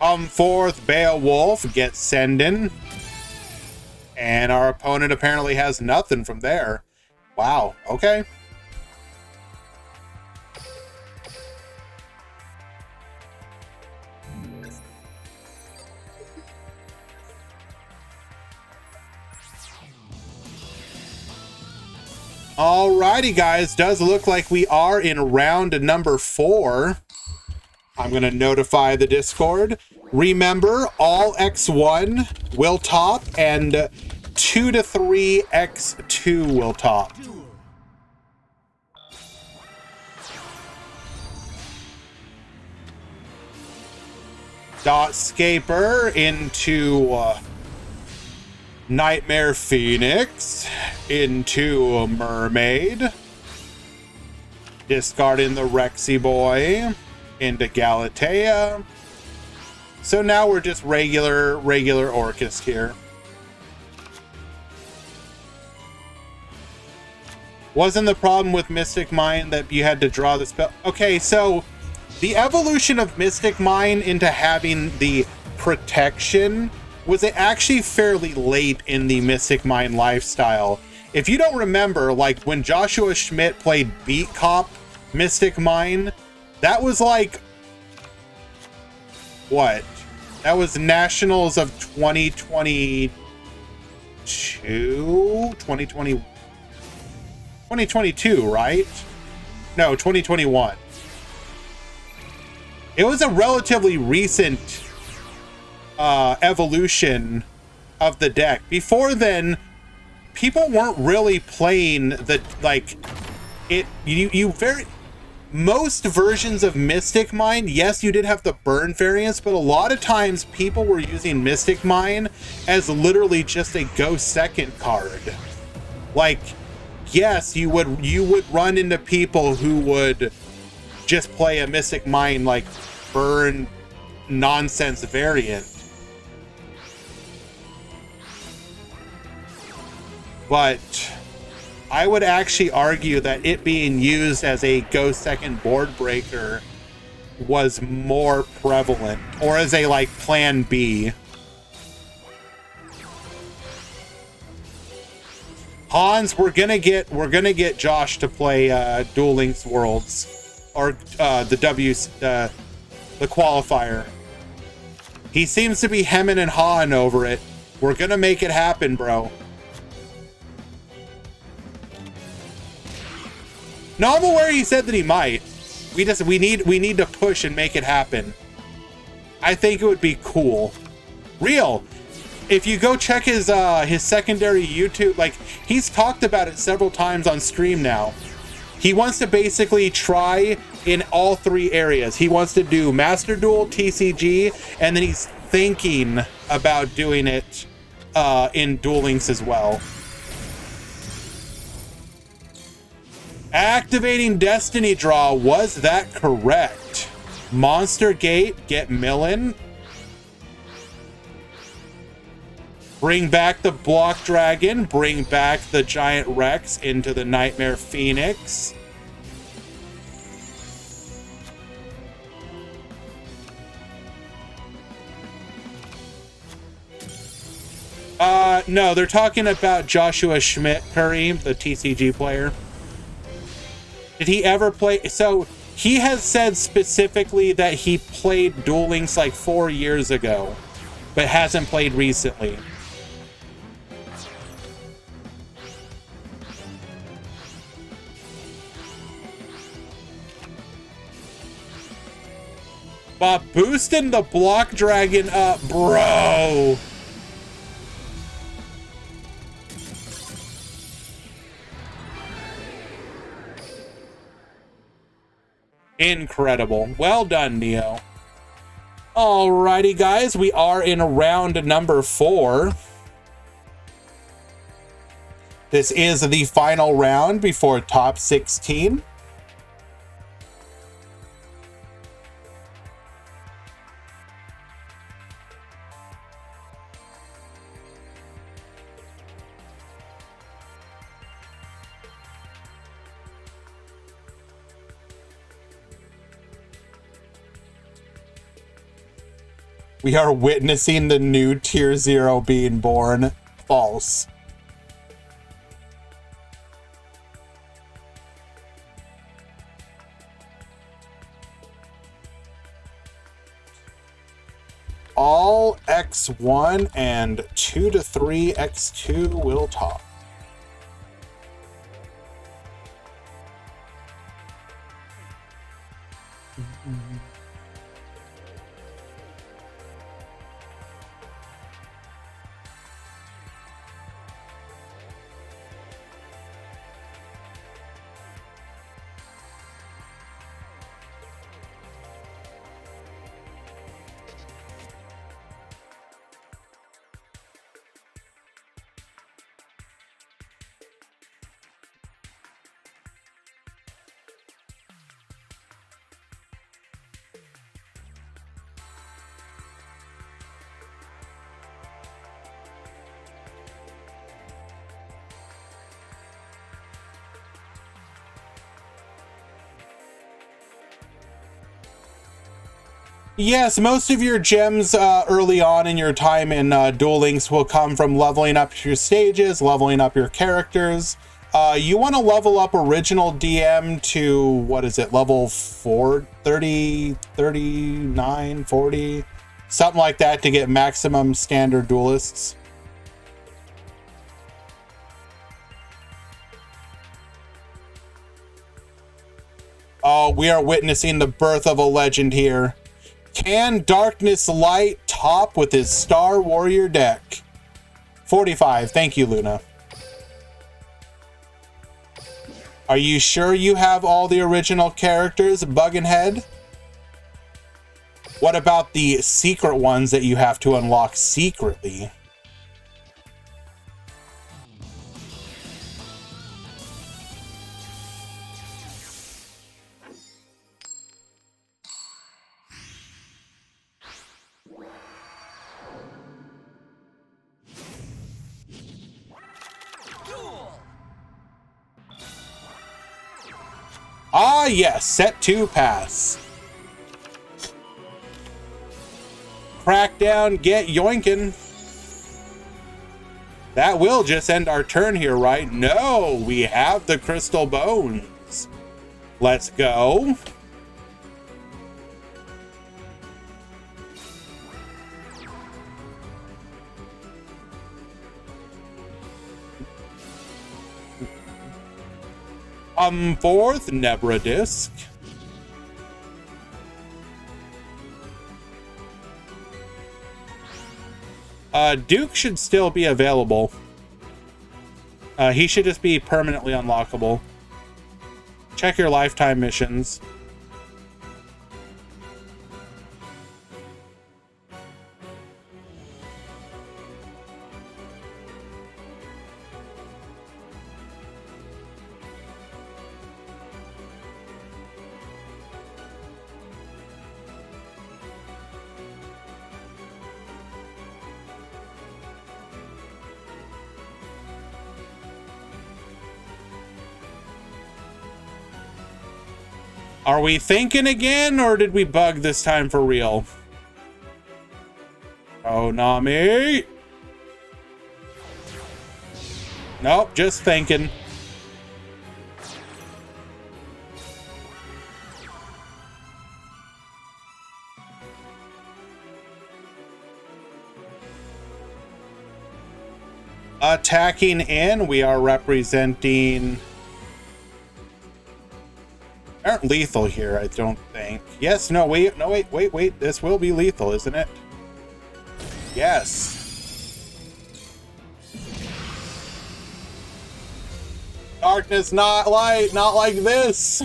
Speaker 1: Come forth, Beowulf, get sending. And our opponent apparently has nothing from there. Wow, okay. Alrighty, guys. Does look like we are in round number 4. I'm going to notify the Discord. Remember, all X1 will top and 2 to 3 X2 will top. Dot Scaper into Nightmare Phoenix into Mermaid. Discarding the Rexy Boy into Galatea. So now we're just regular Orcust here. Wasn't the problem with Mystic Mine that you had to draw the spell? Okay, so the evolution of Mystic Mine into having the protection was actually fairly late in the Mystic Mine lifestyle. If you don't remember, like when Joshua Schmidt played Beat Cop Mystic Mine, that was like, what? That was Nationals of 2022? 2022, right? No, 2021. It was a relatively recent evolution of the deck. Before then, people weren't really playing the, like, most versions of Mystic Mine, yes, you did have the burn variants, but a lot of times people were using Mystic Mine as literally just a go second card. Like, yes, you would run into people who would just play a Mystic Mine like burn nonsense variant. But I would actually argue that it being used as a go second board breaker was more prevalent, or as a like plan B. Hans, we're gonna get Josh to play Duel Links Worlds, or the qualifier. He seems to be hemming and hawing over it. We're gonna make it happen, bro. No, I'm aware he said that he might. We need to push and make it happen. I think it would be cool. Real. If you go check his secondary YouTube, like, he's talked about it several times on stream now. He wants to basically try in all three areas. He wants to do Master Duel, TCG, and then he's thinking about doing it in Duel Links as well. Activating Destiny Draw, was that correct? Monster Gate, get Millen. Bring back the Block Dragon, bring back the Giant Rex into the Nightmare Phoenix. No, they're talking about Joshua Schmidt, Curry, the TCG player. Did he ever play? So he has said specifically that he played Duel Links like 4 years ago, but hasn't played recently. But boosting the Block Dragon up, bro. Incredible. Well done, Neo. Alrighty, guys. We are in round number 4. This is the final round before top 16. We are witnessing the new Tier 0 being born. False. All X1 and 2 to 3 X2 will top. Yes, most of your gems early on in your time in Duel Links will come from leveling up your stages, leveling up your characters. You want to level up original DM to, what is it, level 30, 39, 40? Something like that to get maximum standard duelists. Oh, we are witnessing the birth of a legend here. Can Darkness Light top with his Star Warrior deck? 45. Thank you, Luna. Are you sure you have all the original characters, Buggenhead? What about the secret ones that you have to unlock secretly? Ah, yes, set 2 pass. Crackdown, get yoinkin'. That will just end our turn here, right? No, we have the crystal bones. Let's go. Fourth, Nebra Disc. Duke should still be available. He should just be permanently unlockable. Check your lifetime missions. Are we thinking again, or did we bug this time for real? Oh, Nami. Nope, just thinking. Attacking in, we are representing... Aren't lethal here, I don't think. Yes, no, wait, no, wait. This will be lethal, isn't it? Yes. Darkness, not light, not like this.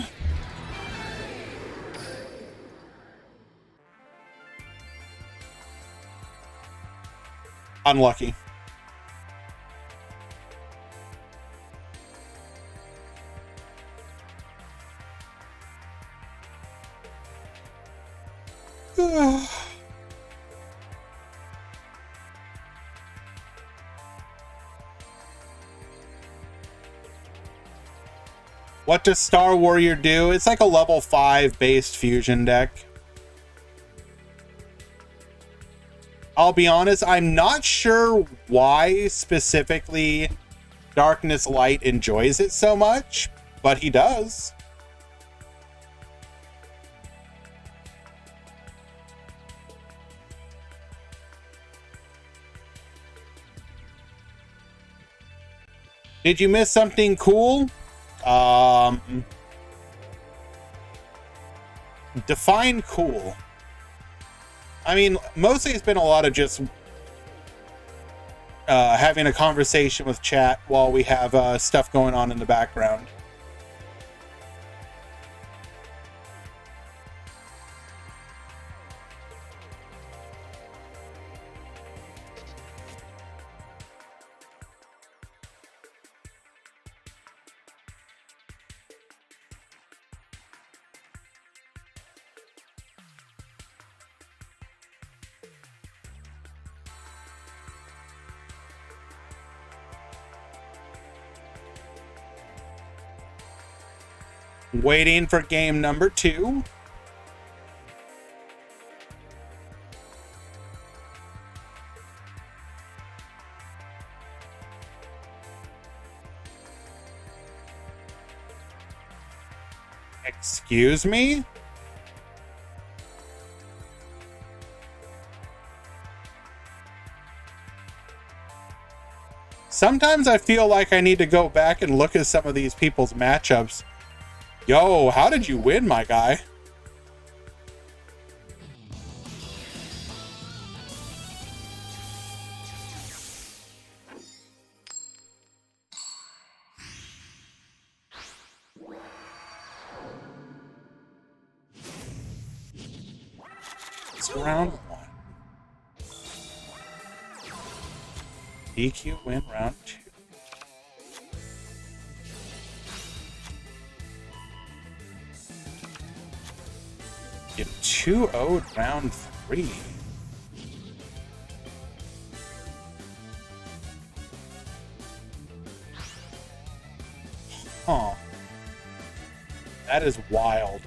Speaker 1: Unlucky. What does Star Warrior do? It's like a level 5 based fusion deck. I'll be honest, I'm not sure why specifically Darkness Light enjoys it so much, but he does. Did you miss something cool? Define cool. I mean, mostly it's been a lot of just having a conversation with chat while we have stuff going on in the background. Waiting for game number 2. Excuse me? Sometimes I feel like I need to go back and look at some of these people's matchups. Yo, how did you win, my guy? It's round 1. DQ win round 2. Get 2-0'd round 3. Huh. That is wild.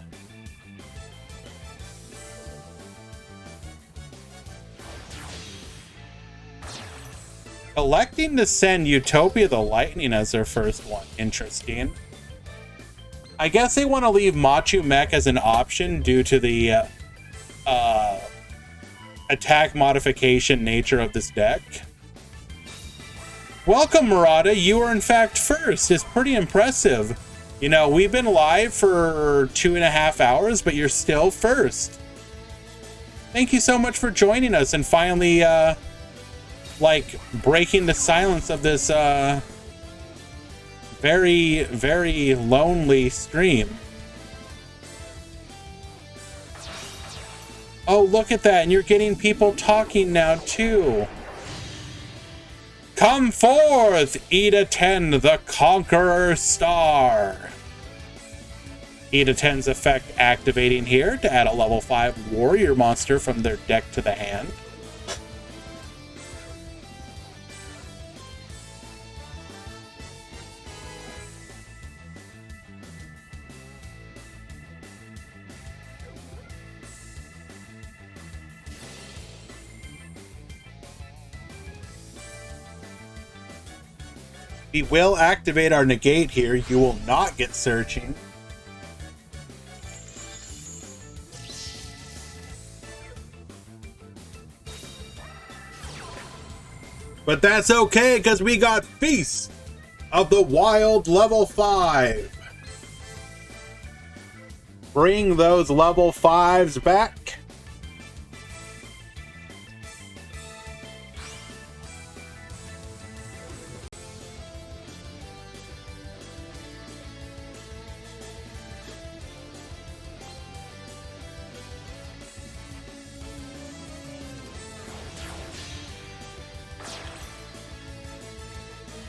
Speaker 1: Electing to send Utopia the Lightning as their first one. Interesting. I guess they want to leave Machu Mech as an option due to the attack modification nature of this deck. Welcome, Murata. You are in fact first. It's pretty impressive. You know, we've been live for 2.5 hours, but you're still first. Thank you so much for joining us and finally like breaking the silence of this very, very lonely stream. Oh, look at that, and you're getting people talking now too. Come forth, Ida 10, the Conqueror Star. Ida 10's effect activating here to add a level 5 warrior monster from their deck to the hand. We will activate our negate here. You will not get searching. But that's okay, because we got Feast of the Wild level 5. Bring those level 5s back.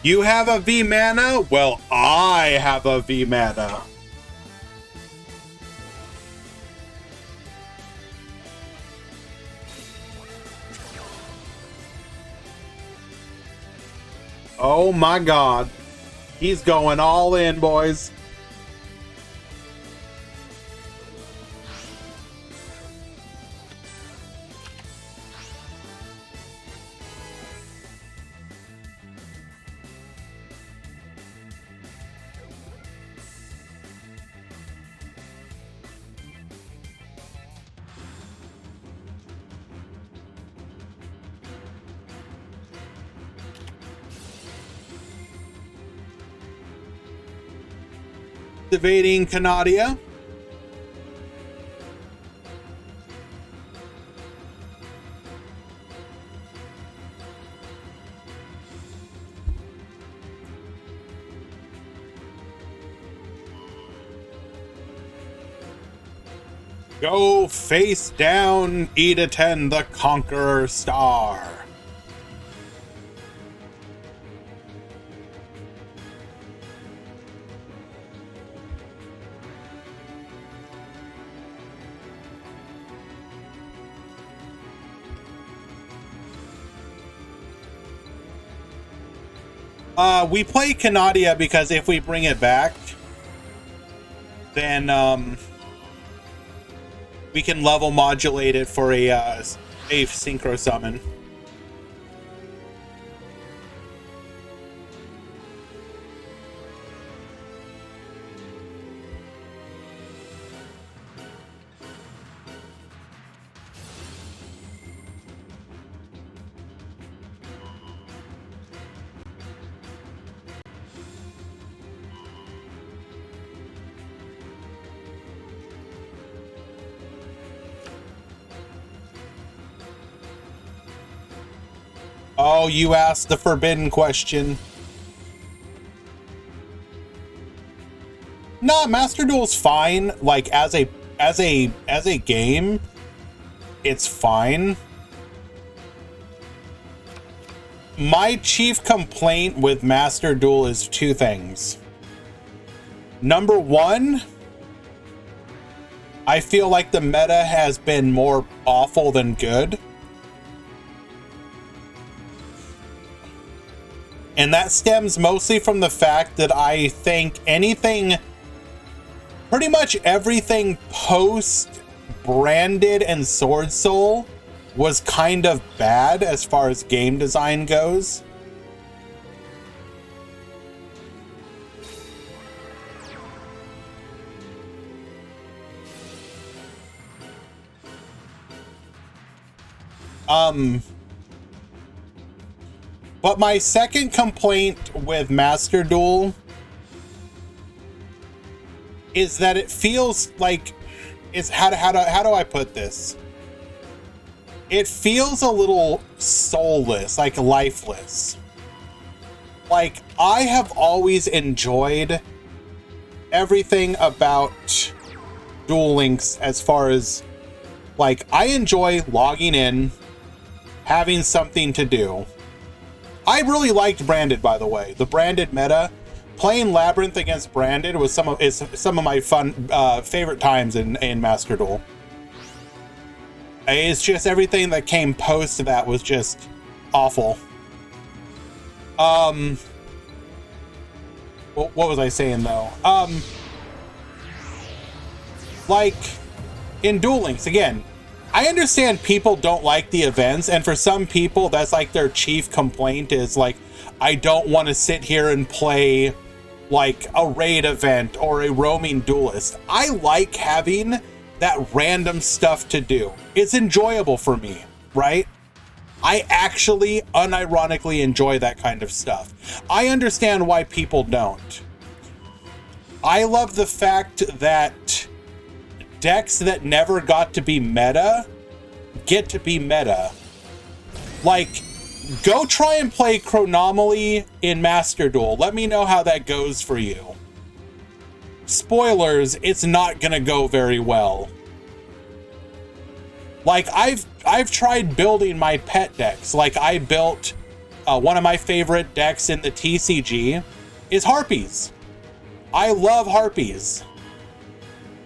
Speaker 1: You have a V mana? Well, I have a V mana. Oh my god. He's going all in, boys. Activating Canadia. Go face down, Ida 10, the Conqueror Star. We play Canadia because if we bring it back, then we can level modulate it for a synchro summon. Oh, you asked the forbidden question. Nah, Master Duel's fine. Like as a game, it's fine. My chief complaint with Master Duel is two things. Number one, I feel like the meta has been more awful than good. And that stems mostly from the fact that I think pretty much everything post Branded and Sword Soul was kind of bad as far as game design goes. But my second complaint with Master Duel is that it feels like how do I put this? It feels a little soulless, like lifeless. Like, I have always enjoyed everything about Duel Links as far as, like, I enjoy logging in, having something to do. I really liked Branded, by the way. The Branded meta, playing Labyrinth against Branded was some of my fun favorite times in Master Duel. It's just everything that came post to that was just awful. What was I saying though? Like in Duel Links, again, I understand people don't like the events, and for some people that's like their chief complaint is like, I don't want to sit here and play like a raid event or a roaming duelist. I like having that random stuff to do. It's enjoyable for me, right? I actually unironically enjoy that kind of stuff. I understand why people don't. I love the fact that decks that never got to be meta get to be meta. Like, go try and play Chronomaly in Master Duel. Let me know how that goes for you. Spoilers, it's not gonna go very well. Like, I've tried building my pet decks. Like, I built one of my favorite decks in the TCG is Harpies. I love Harpies.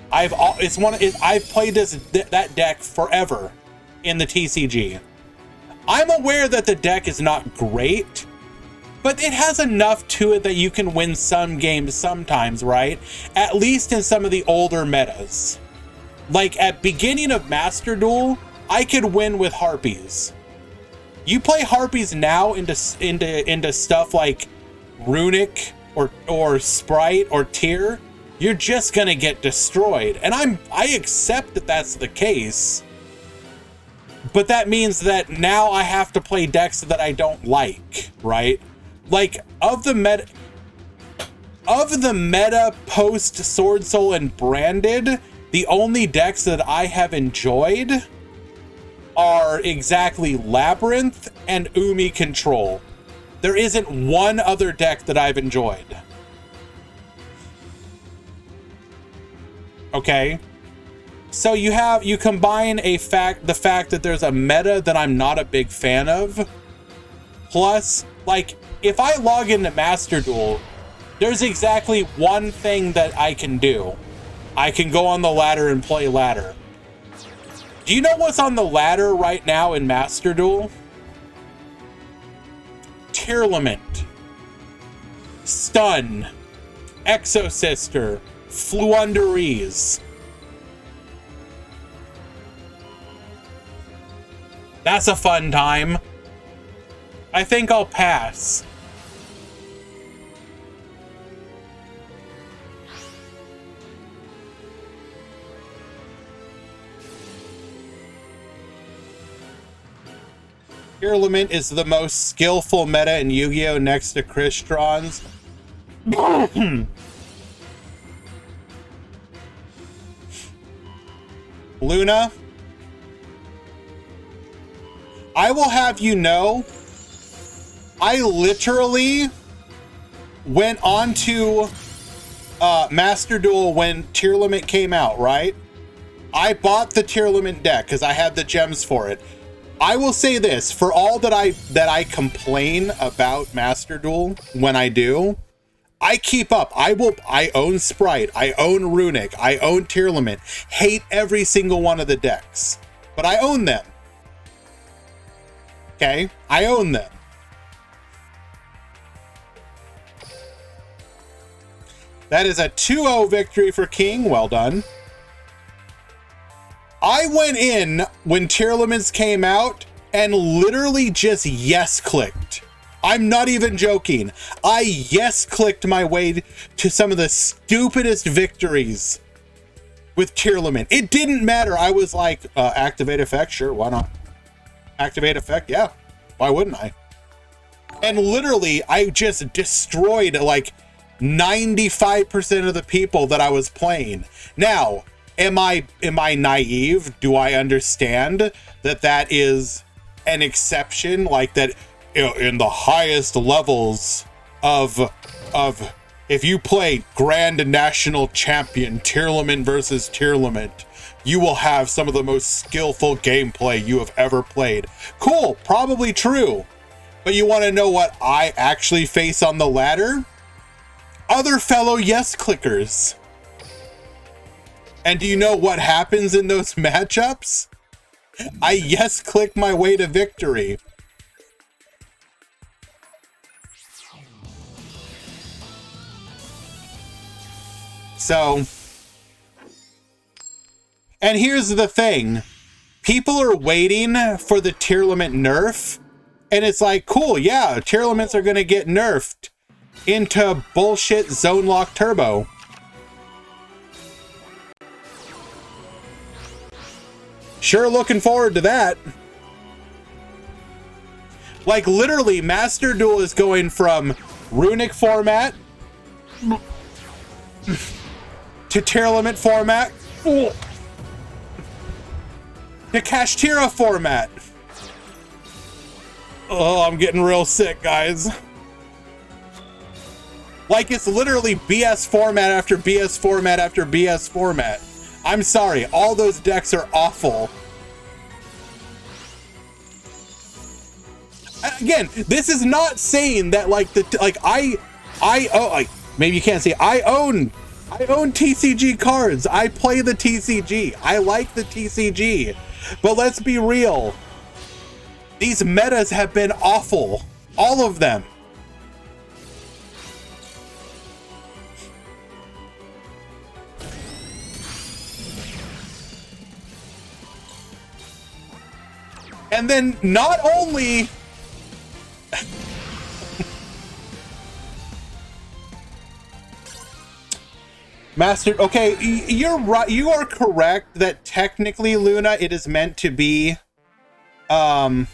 Speaker 1: I've played that deck forever in the TCG. I'm aware that the deck is not great, but it has enough to it that you can win some games sometimes, right? At least in some of the older metas. Like at beginning of Master Duel, I could win with Harpies. You play Harpies now into stuff like Runic or Sprite or Tier, you're just gonna get destroyed. And I accept that that's the case. But that means that now I have to play decks that I don't like, right? Like, of the meta post Sword Soul and Branded, the only decks that I have enjoyed are exactly Labyrinth and Umi Control. There isn't one other deck that I've enjoyed. Okay? So you combine the fact that there's a meta that I'm not a big fan of, plus, like, if I log into Master Duel, there's exactly one thing that I can do. I can go on the ladder and play ladder. Do you know what's on the ladder right now in Master Duel? Tearlament, Stun, Exosister, Fluundereeze. That's a fun time. I think I'll pass. Tearlament is the most skillful meta in Yu-Gi-Oh! Next to Crystron's. Luna, I will have you know I literally went on to Master Duel when Tier Limit came out, right? I bought the Tier Limit deck because I had the gems for it. I will say this, for all that I complain about Master Duel when I do, I keep up. I own Sprite, I own Runic, I own Tier Limit. Hate every single one of the decks, but I own them. Okay, I own them. That is a 2-0 victory for King. Well done. I went in when Tier Limits came out and literally just yes clicked. I'm not even joking. I yes clicked my way to some of the stupidest victories with Tier Limit. It didn't matter. I was like, activate effect, sure, why not? Activate effect, yeah, why wouldn't I? And literally, I just destroyed like 95% of the people that I was playing. Now, am I naive? Do I understand that that is an exception? Like that, you know, in the highest levels of if you play Grand National Champion Tier Limit versus Tier Limit, you will have some of the most skillful gameplay you have ever played. Cool, probably true. But you want to know what I actually face on the ladder? Other fellow yes clickers. And do you know what happens in those matchups? I yes click my way to victory. So, and here's the thing. People are waiting for the Tier Limit nerf, and it's like, cool, yeah, Tier Limits are gonna get nerfed into bullshit Zone Lock Turbo. Sure looking forward to that. Like literally, Master Duel is going from Runic format to Tier Limit format to Kashtira format. Oh, I'm getting real sick, guys. Like it's literally BS format after BS format after BS format. I'm sorry, all those decks are awful. Again, this is not saying that like maybe you can't say I own TCG cards. I play the TCG. I like the TCG. But let's be real. These metas have been awful. All of them. And then not only Master, okay, you're right. You are correct that technically, Luna, it is meant to be. Am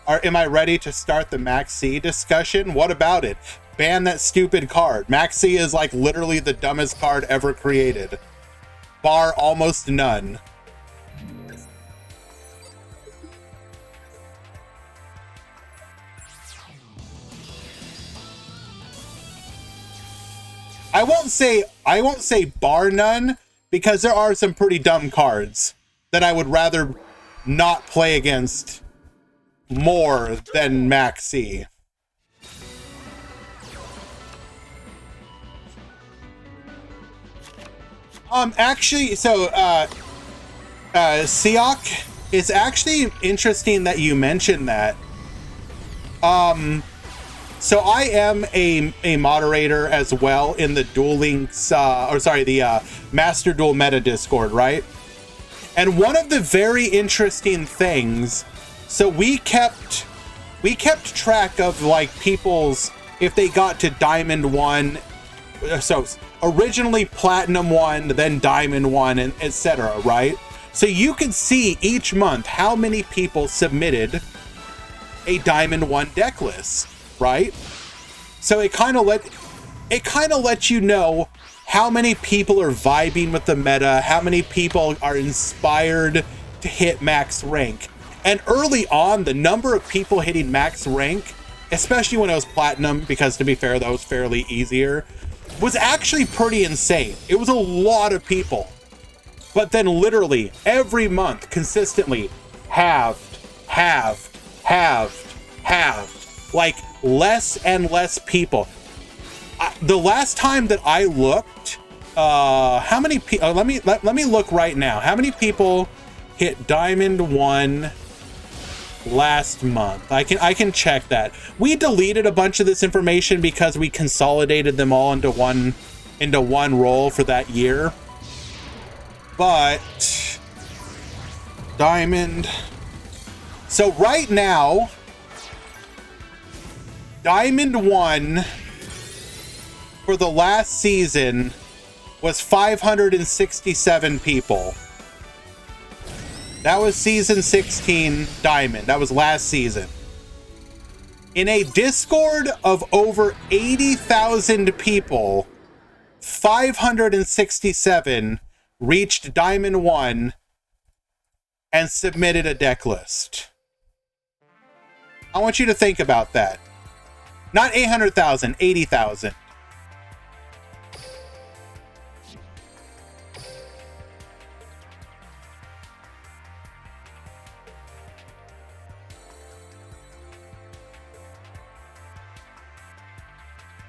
Speaker 1: I ready to start the Max C discussion? What about it? Ban that stupid card. Max C is like literally the dumbest card ever created, bar almost none. I won't say bar none, because there are some pretty dumb cards that I would rather not play against more than Max C. Actually, so Siak, it's actually interesting that you mentioned that. So I am a moderator as well in the Duel Links, the Master Duel Meta Discord, right? And one of the very interesting things, so we kept track of like people's, if they got to Diamond 1, so originally Platinum 1, then Diamond 1, and etc., right? So you can see each month how many people submitted a Diamond 1 deck list. Right? So it kind of lets you know how many people are vibing with the meta, how many people are inspired to hit max rank. And early on, the number of people hitting max rank especially when it was platinum, because to be fair, that was fairly easier, was actually pretty insane. It was a lot of people. But then literally every month consistently halved, like less and less people. The last time that I looked, how many people, let me look right now. How many people hit Diamond 1 last month? I can check that. We deleted a bunch of this information because we consolidated them all into one roll for that year. But Diamond. So right now, Diamond 1 for the last season was 567 people. That was season 16 Diamond. That was last season. In a Discord of over 80,000 people, 567 reached Diamond 1 and submitted a deck list. I want you to think about that. Not 800,000, 80,000.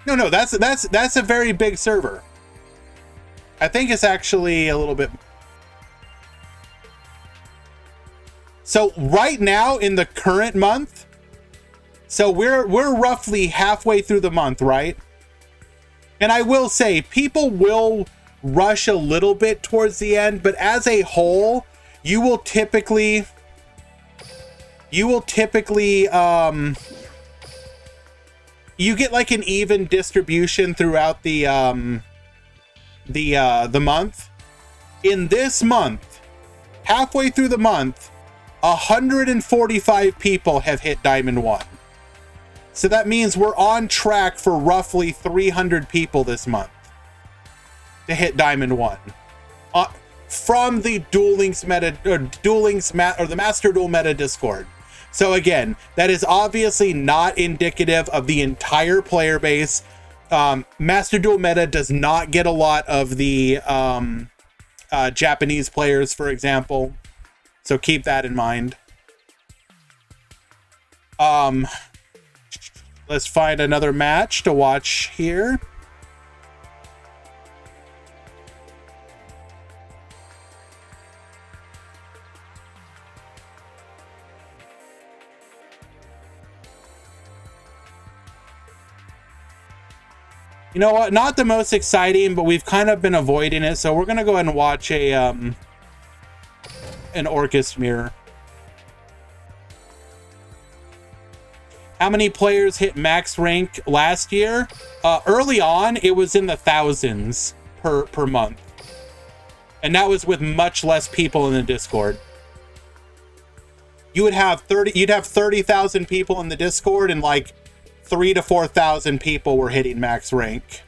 Speaker 1: No, that's a very big server. I think it's actually a little bit. So right now in the current month, so we're roughly halfway through the month, right? And I will say people will rush a little bit towards the end, but as a whole, you will typically you get like an even distribution throughout the month. In this month, halfway through the month, 145 people have hit Diamond 1. So that means we're on track for roughly 300 people this month to hit Diamond 1. From the the Master Duel Meta Discord. So again, that is obviously not indicative of the entire player base. Master Duel Meta does not get a lot of the Japanese players, for example. So keep that in mind. Let's find another match to watch here. You know what? Not the most exciting, but we've kind of been avoiding it, so we're gonna go ahead and watch an Orcus Mirror. How many players hit max rank last year? Early on, it was in the thousands per month, and that was with much less people in the Discord. You'd have 30,000 people in the Discord, and like 3,000 to 4,000 people were hitting max rank.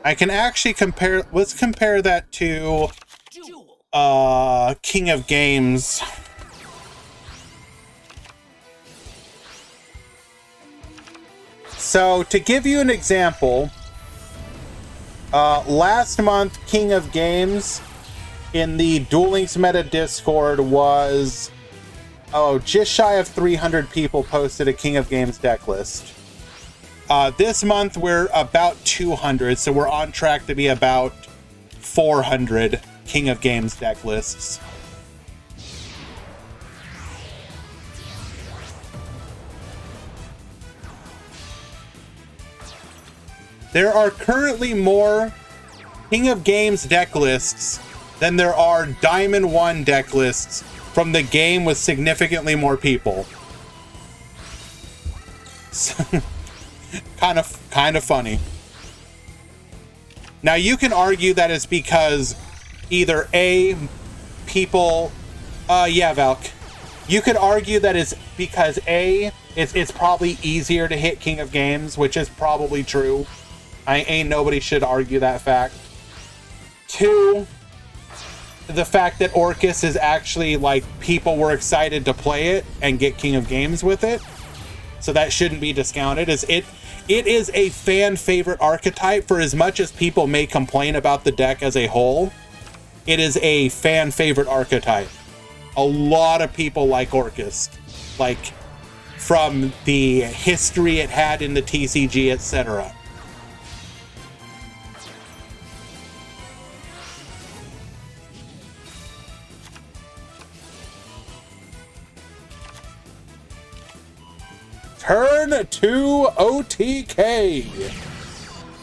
Speaker 1: I can actually compare, let's compare that to King of Games. So to give you an example, last month King of Games in the Duel Links Meta Discord was just shy of 300 people posted a King of Games deck list. This month we're about 200, so we're on track to be about 400 King of Games deck lists. There are currently more King of Games deck lists than there are Diamond 1 deck lists from the game with significantly more people. Kind of funny. Now you can argue that it's because either A, people Yeah, Valk. You could argue that it's because A, it's probably easier to hit King of Games, which is probably true. Ain't nobody should argue that fact. 2, the fact that Orcus is actually, like, people were excited to play it and get King of Games with it. So that shouldn't be discounted. It is a fan favorite archetype. For as much as people may complain about the deck as a whole, it is a fan favorite archetype. A lot of people like Orcus, like from the history it had in the TCG, etc. Turn 2 OTK.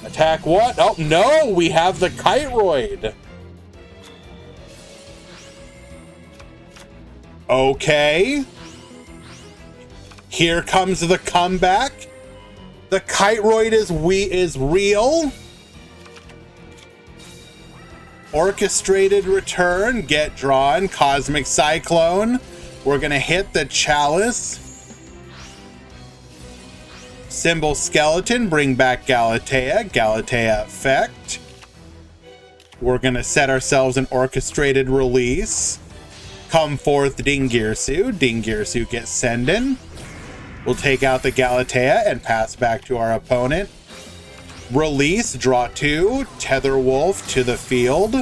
Speaker 1: Attack what? Oh no, we have the Kite Roid. Okay. Here comes the comeback. The Kite Roid is real. Orchestrated return, get drawn, Cosmic Cyclone. We're gonna hit the Chalice. Symbol Skeleton, bring back Galatea. Galatea effect. We're gonna set ourselves an orchestrated release. Come forth Dingirsu. Dingirsu gets sendin'. We'll take out the Galatea and pass back to our opponent. Release, draw 2, Tether Wolf to the field.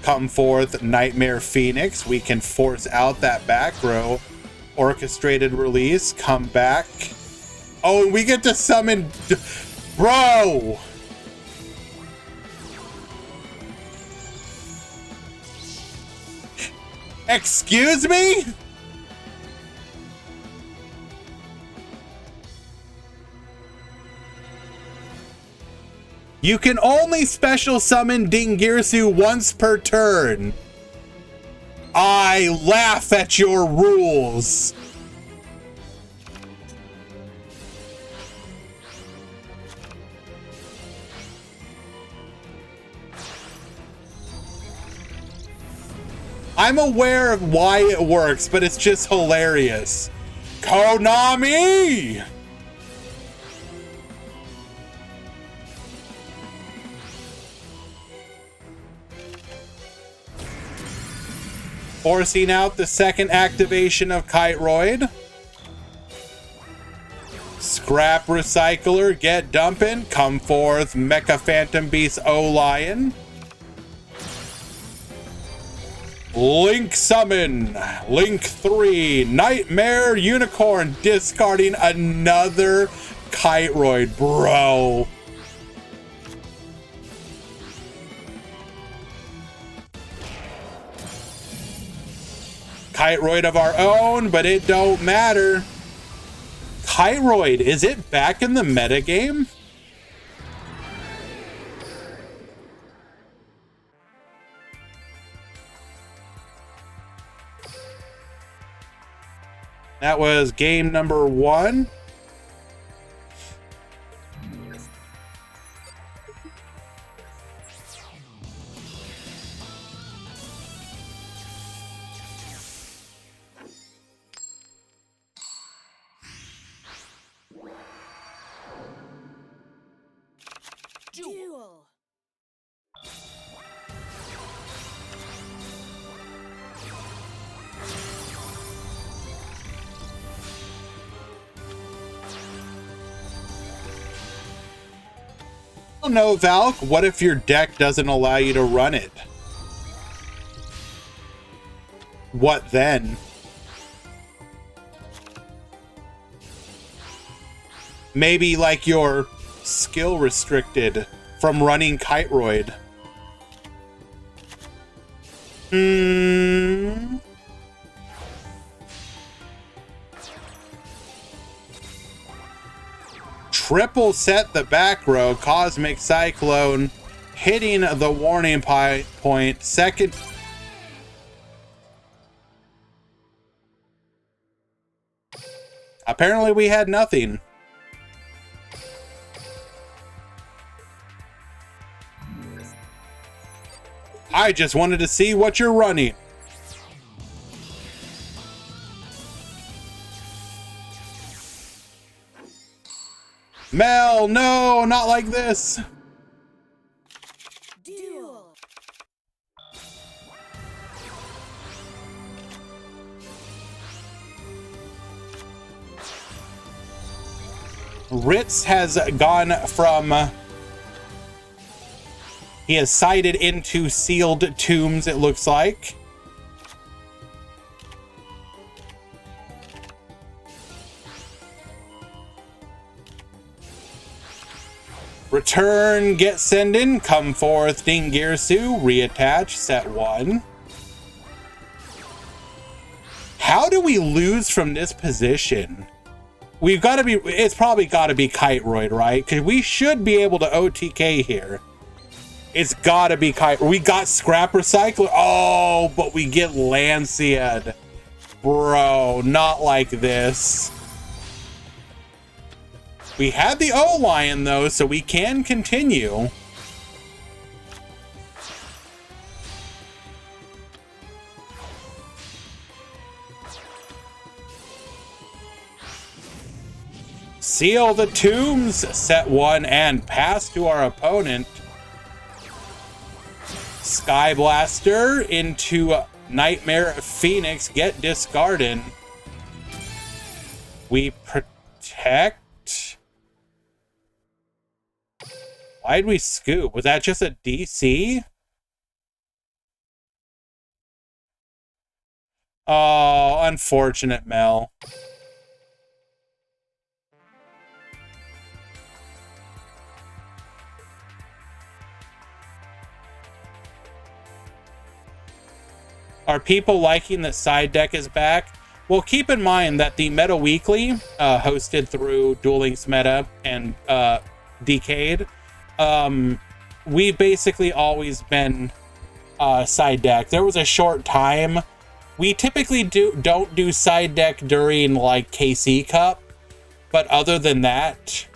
Speaker 1: Come forth Nightmare Phoenix. We can force out that back row. Orchestrated release, come back. Oh, and we get to summon... Bro! Excuse me? You can only special summon Dingirsu once per turn. I laugh at your rules. I'm aware of why it works, but it's just hilarious. Konami! Forcing out the second activation of Kite Roid. Scrap Recycler, get dumping. Come forth Mecha Phantom Beast O-Lion. Link Summon, Link 3, Nightmare Unicorn, discarding another Kite Roid, bro. Kite Roid of our own, but it don't matter. Kite Roid, is it back in the metagame? That was game number 1.
Speaker 2: Duel.
Speaker 1: Oh no, Valk, what if your deck doesn't allow you to run it? What then? Maybe like you're skill restricted from running Kite Roid. Triple set the back row, Cosmic Cyclone, hitting the warning point, second. Apparently we had nothing. I just wanted to see what you're running. Mel, no, not like this.
Speaker 2: Duel.
Speaker 1: Ritz has gone from... he has sided into sealed tombs, it looks like. Return, get sendin', come forth, Dingirsu, reattach, set 1. How do we lose from this position? We've got to be, it's probably got to be Kite Roid, right? Because we should be able to OTK here. It's got to be Kite. We got Scrap Recycler. Oh, but we get Lanciad. Bro, not like this. We had the O-Lion, though, so we can continue. Seal the tombs, set 1, and pass to our opponent. Sky Blaster into Nightmare Phoenix, get discarded. We protect. Why'd we scoop? Was that just a DC? Oh, unfortunate, Mel. Are people liking that side deck is back? Well, keep in mind that the Meta Weekly, hosted through Duel Links Meta and Decade, we've basically always been side deck. There was a short time. We typically don't do side deck during like KC Cup, but other than that,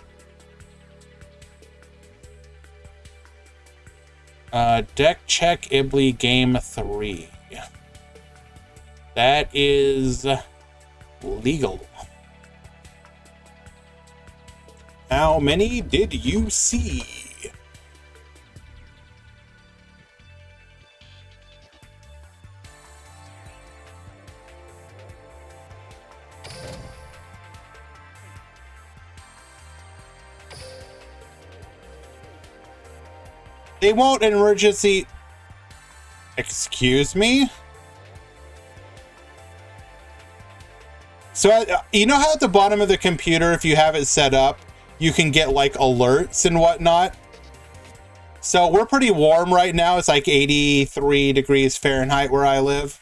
Speaker 1: deck check Ibly game 3. That is legal. How many did you see? They won't emergency. Excuse me? So, you know how at the bottom of the computer, if you have it set up, you can get like alerts and whatnot? So we're pretty warm right now. It's like 83 degrees Fahrenheit where I live.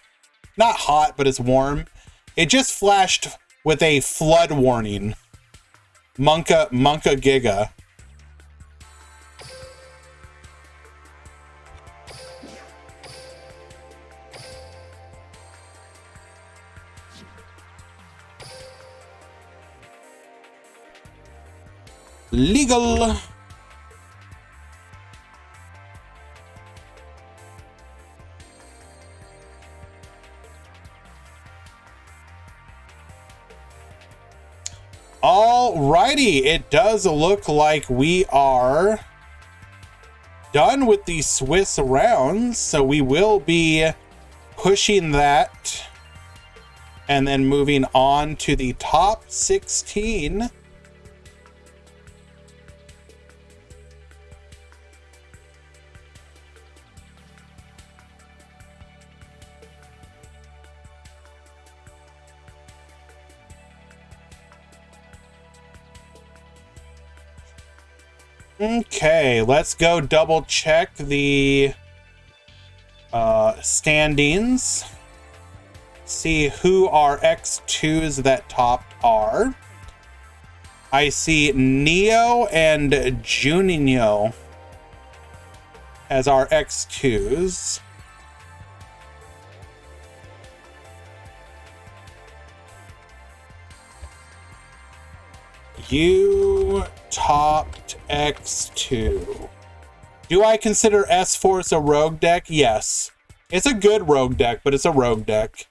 Speaker 1: Not hot, but it's warm. It just flashed with a flood warning. Monka Giga. Legal. Alrighty, it does look like we are done with the Swiss rounds, so we will be pushing that and then moving on to the top 16. Okay, let's go double check the standings. See who our X2s that topped are. I see Neo and Juninho as our X2s. You topped X2. Do I consider S-Force a rogue deck? Yes. It's a good rogue deck, but it's a rogue deck.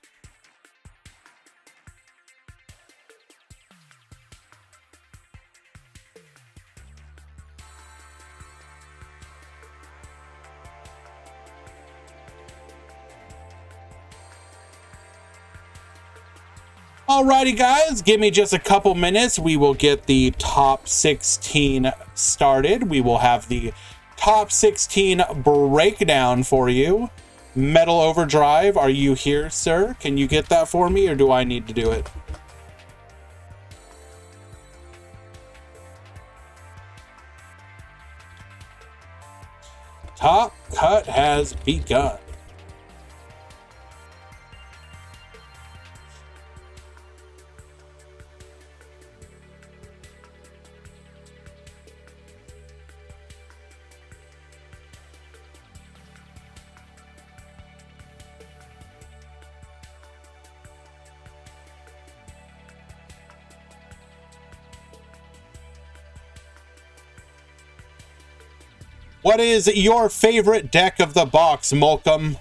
Speaker 1: Alrighty, guys, give me just a couple minutes. We will get the top 16 started. We will have the top 16 breakdown for you. Metal Overdrive, are you here, sir? Can you get that for me, or do I need to do it? Top cut has begun. What is your favorite deck of the box, Molcom?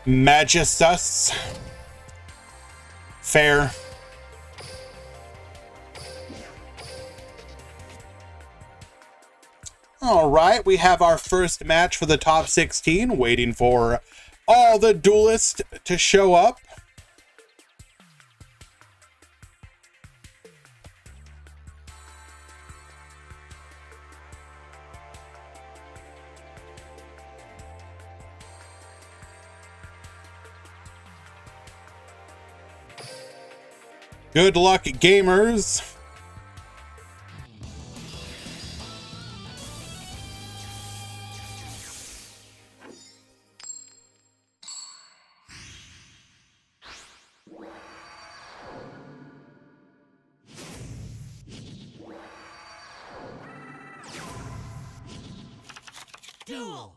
Speaker 1: Magistus. Fair. All right, we have our first match for the top 16, waiting for all the duelists to show up. Good luck, gamers.
Speaker 2: Duel.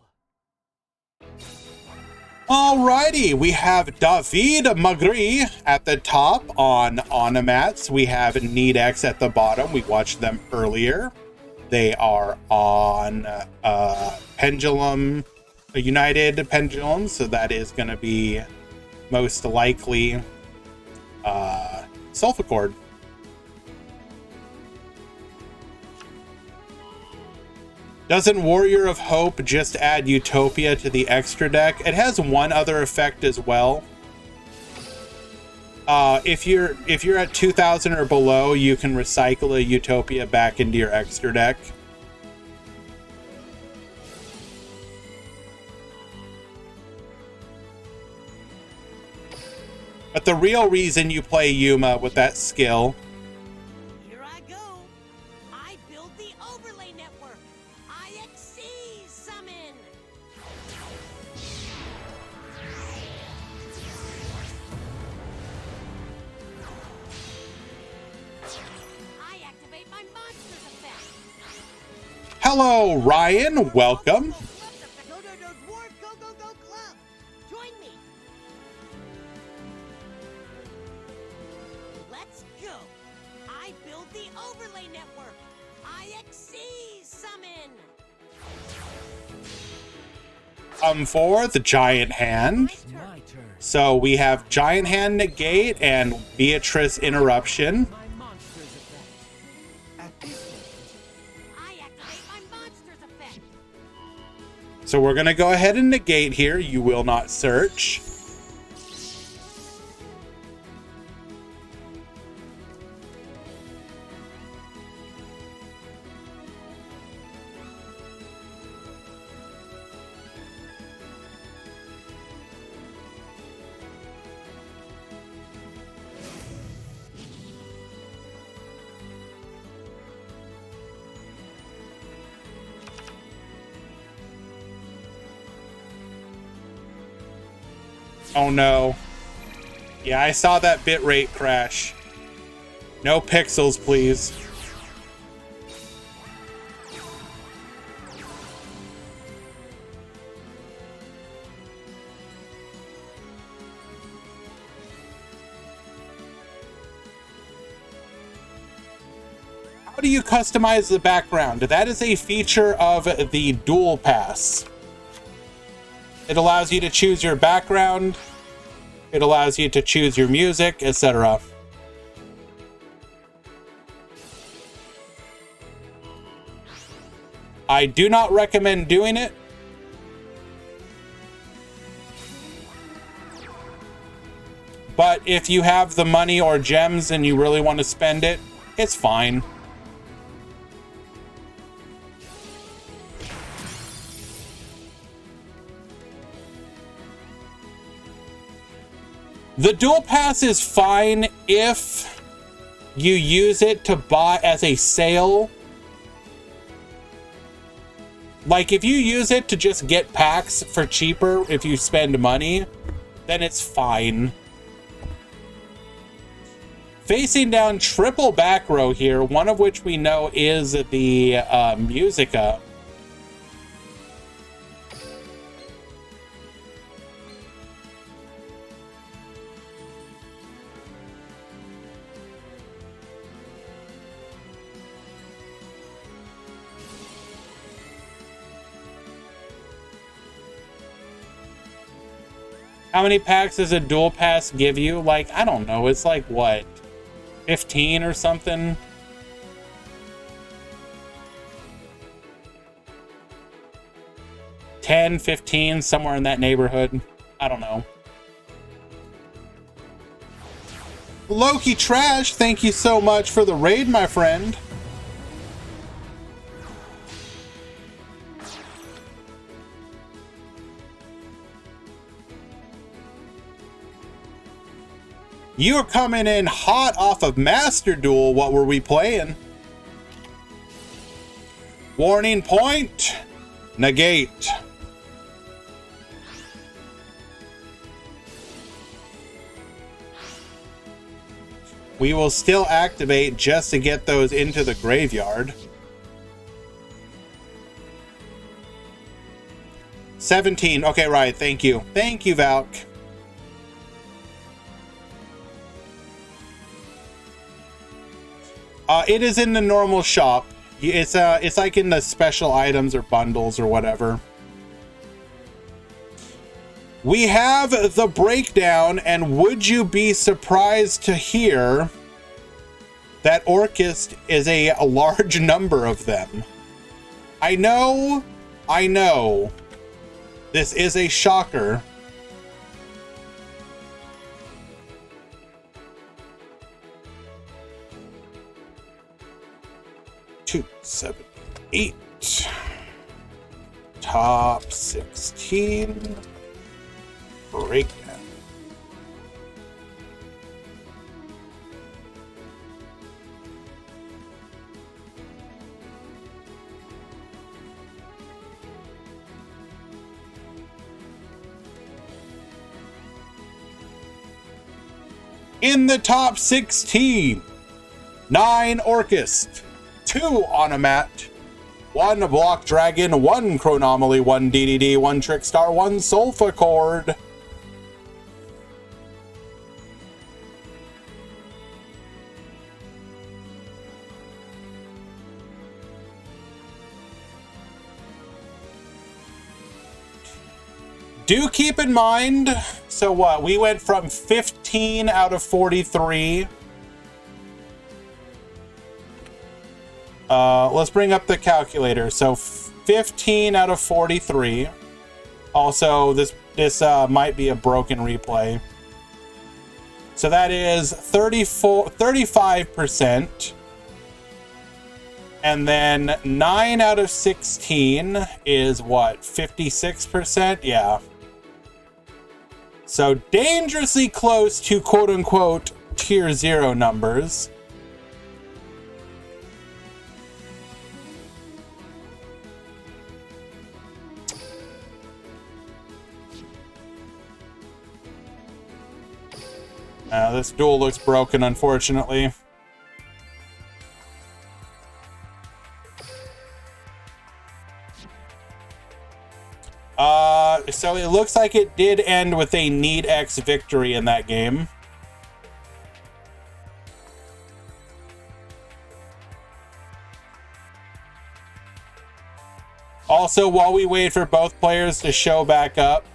Speaker 1: Alrighty, we have David Magri at the top on Onomats. We have Needex at the bottom. We watched them earlier. They are on Pendulum, United Pendulum, so that is going to be most likely Sulfur. Doesn't Warrior of Hope just add Utopia to the extra deck? It has one other effect as well. If you're at 2,000 or below, you can recycle a Utopia back into your extra deck. But the real reason you play Yuma with that skill Hello, Ryan. Welcome.
Speaker 2: Join me. Let's go. I build the overlay network. IXC summon.
Speaker 1: Come for the Giant Hand. So we have Giant Hand Negate and Beatrice Interruption. So we're going to go ahead and negate here. You will not search. Oh no. Yeah, I saw that bitrate crash. No pixels, please. How do you customize the background? That is a feature of the Duel Pass. It allows you to choose your background. It allows you to choose your music, etc. I do not recommend doing it. But if you have the money or gems and you really want to spend it, it's fine. The Duel Pass is fine if you use it to buy as a sale. Like, if you use it to just get packs for cheaper if you spend money, then it's fine. Facing down triple back row here, one of which we know is the Musica. How many packs does a Duel Pass give you? Like, I don't know. It's like, what, 15 or something? $10, $15, somewhere in that neighborhood. I don't know. Loki Trash, thank you so much for the raid, my friend. You're coming in hot off of Master Duel. What were we playing? Warning point. Negate. We will still activate just to get those into the graveyard. 17. Okay, right. Thank you. Thank you, Valk. It is in the normal shop. It's like in the special items or bundles or whatever. We have the breakdown, and would you be surprised to hear that Orchist is a large number of them? I know. This is a shocker. Two, 7, 8. Top 16. Breakdown. In the top 16, 9 Orchist, 2 Onomat, 1 Block Dragon, 1 Chronomaly, 1 DDD, 1 Trickstar, 1 Sulfa Chord. Do keep in mind, so what, we went from 15 out of 43. Let's bring up the calculator. So 15 out of 43. Also, this might be a broken replay. So that is 35%. And then 9 out of 16 is what, 56%? Yeah. So dangerously close to quote-unquote tier 0 numbers. This duel looks broken, unfortunately. So it looks like it did end with a Need X victory in that game. Also, while we wait for both players to show back up,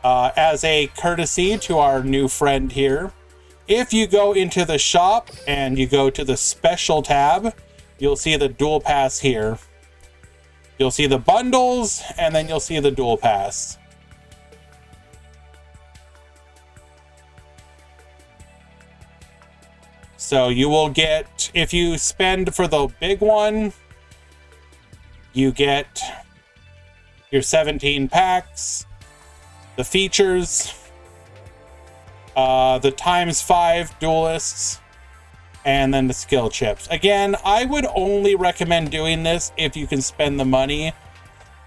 Speaker 1: As a courtesy to our new friend here, if you go into the shop and you go to the special tab, you'll see the Duel Pass here. You'll see the bundles, and then you'll see the Duel Pass. So you will get, if you spend for the big one, you get your 17 packs, the features, the ×5 duelists, and then the skill chips. Again, I would only recommend doing this if you can spend the money.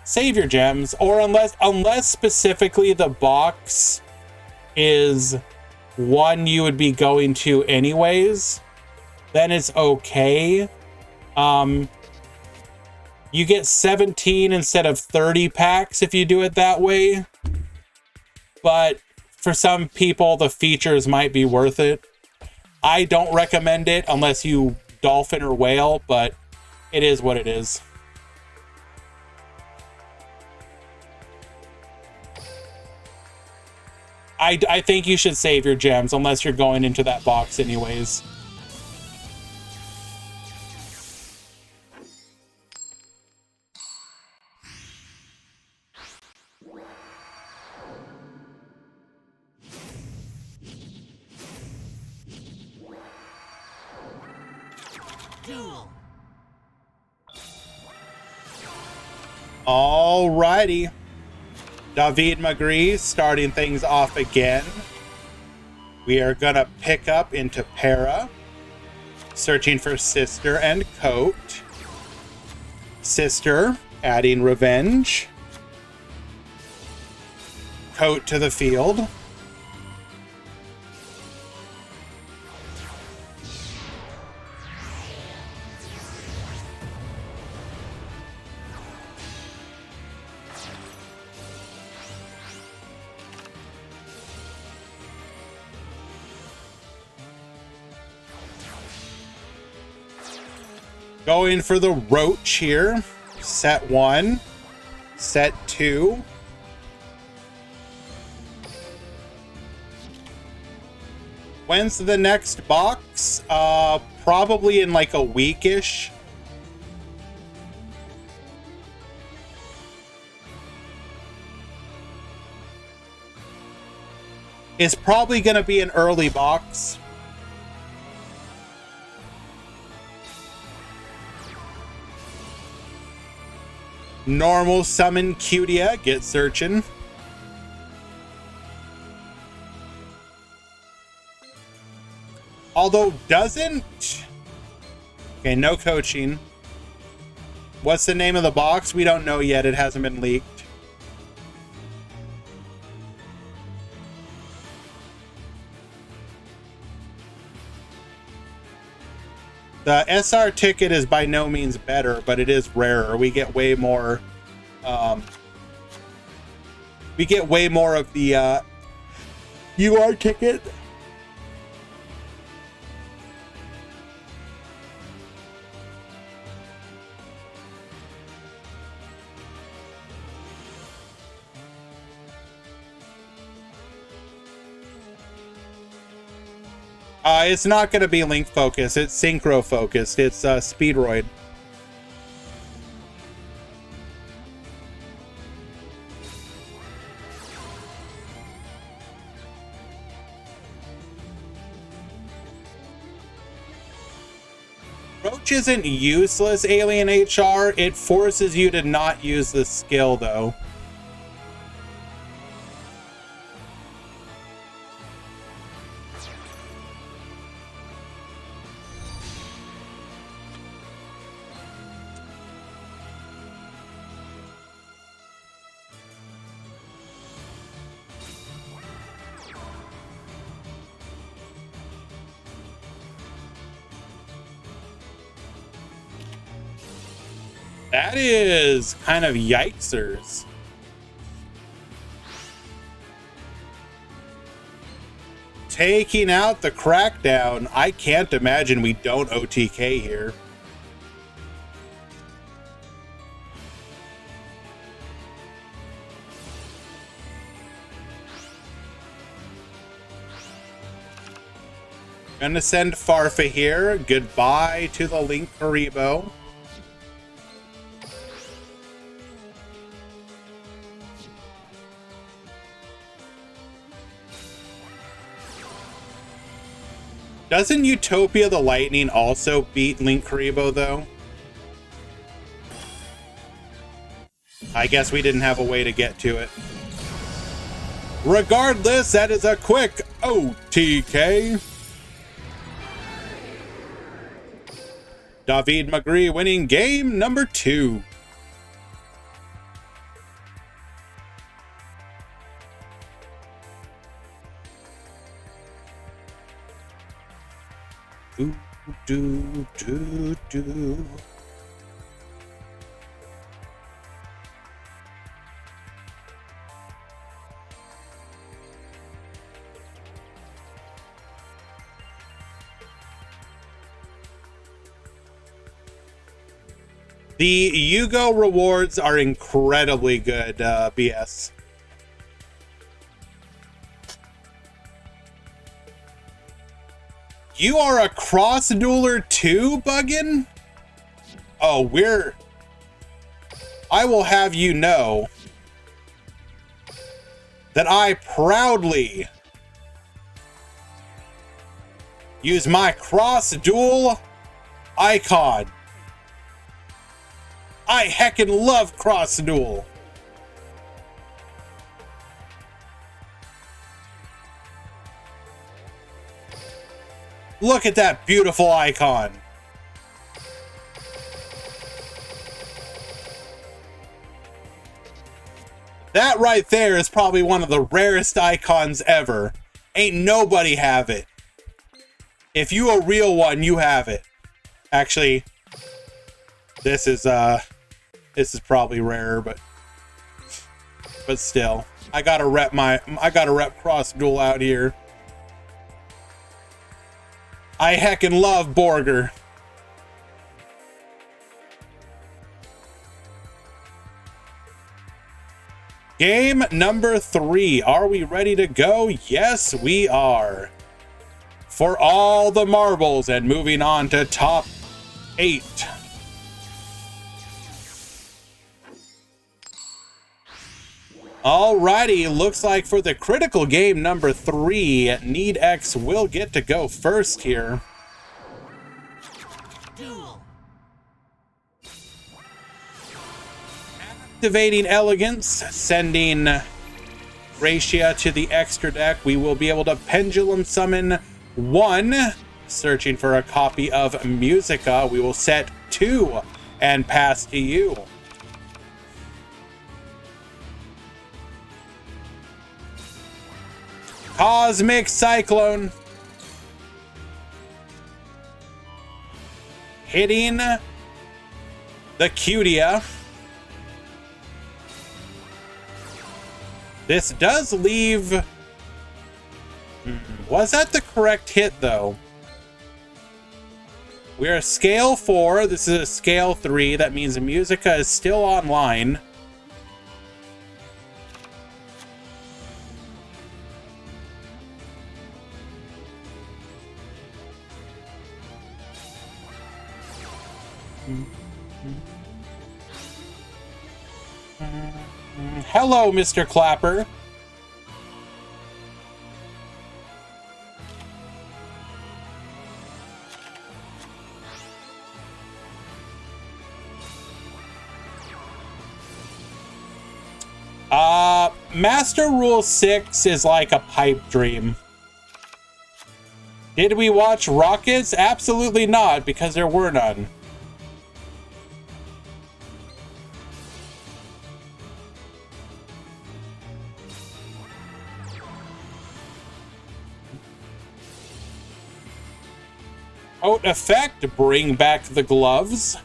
Speaker 1: Save your gems, or unless specifically the box is one you would be going to anyways, then it's okay. You get 17 instead of 30 packs if you do it that way. But for some people, the features might be worth it. I don't recommend it unless you dolphin or whale, but it is what it is. I think you should save your gems unless you're going into that box anyways.
Speaker 2: Duel.
Speaker 1: Alrighty. David Magri starting things off again. We are gonna pick up into Para, searching for Sister and Coat. Sister adding Revenge. Coat to the field. Going for the Roach here. Set 1. Set 2. When's the next box? Probably in like a weekish. It's probably going to be an early box. Normal summon Cutia, get searching. Although doesn't... Okay, no coaching. What's the name of the box? We don't know yet. It hasn't been leaked. The SR ticket is by no means better, but it is rarer. We get way more. We get way more of the UR ticket. It's not going to be link focused. It's synchro focused. It's Speedroid. Roach isn't useless, Alien HR. It forces you to not use the skill, though. That is kind of yikesers. Taking out the Crackdown. I can't imagine we don't OTK here. Gonna send Farfa here. Goodbye to the Link Haribo. Doesn't Utopia the Lightning also beat Link Haribo, though? I guess we didn't have a way to get to it. Regardless, that is a quick OTK. David McGree winning game number 2. Do, do, do, do. The Yugo rewards are incredibly good, BS. You are a cross dueler too, Buggin? Oh, I will have you know that I proudly use my cross duel icon. I heckin' love cross duel. Look at that beautiful icon. That right there is probably one of the rarest icons ever. Ain't nobody have it. If you a real one, you have it. Actually, this is probably rarer, but still. I gotta rep cross duel out here. I heckin' love Borger. Game number 3. Are we ready to go? Yes, we are. For all the marbles and moving on to top 8. Alrighty, looks like for the critical game number 3, NeedX will get to go first here.
Speaker 2: Duel.
Speaker 1: Activating Elegance, sending Ratia to the extra deck. We will be able to Pendulum Summon 1, searching for a copy of Musica. We will set 2 and pass to you. Cosmic Cyclone. Hitting the Cutia. This does leave... Was that the correct hit, though? We're a scale 4. This is a scale 3. That means Musica is still online. Hello, Mr. Clapper. Master Rule 6 is like a pipe dream. Did we watch Rockets? Absolutely not, because there were none. Out effect, bring back the gloves.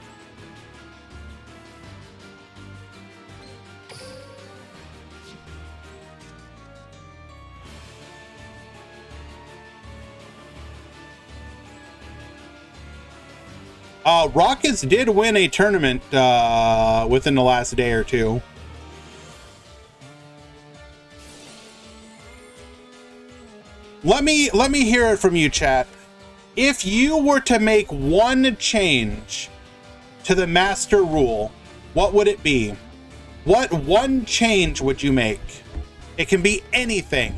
Speaker 1: Rockets did win a tournament within the last day or two. Let me hear it from you, chat. If you were to make one change to the master rule, what would it be? What one change would you make? It can be anything.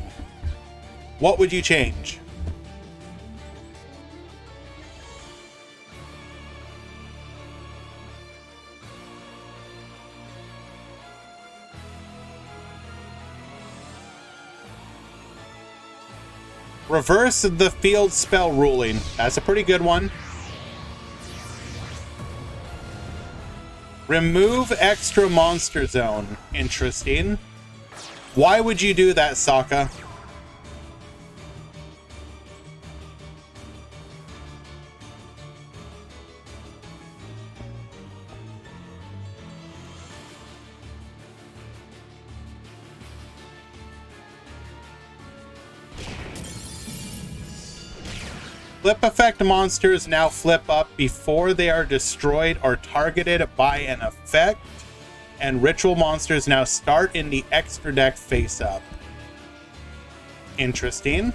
Speaker 1: What would you change? Reverse the field spell ruling. That's a pretty good one. Remove extra monster zone. Interesting. Why would you do that, Sokka? Flip effect monsters now flip up before they are destroyed or targeted by an effect, and ritual monsters now start in the extra deck face up. Interesting.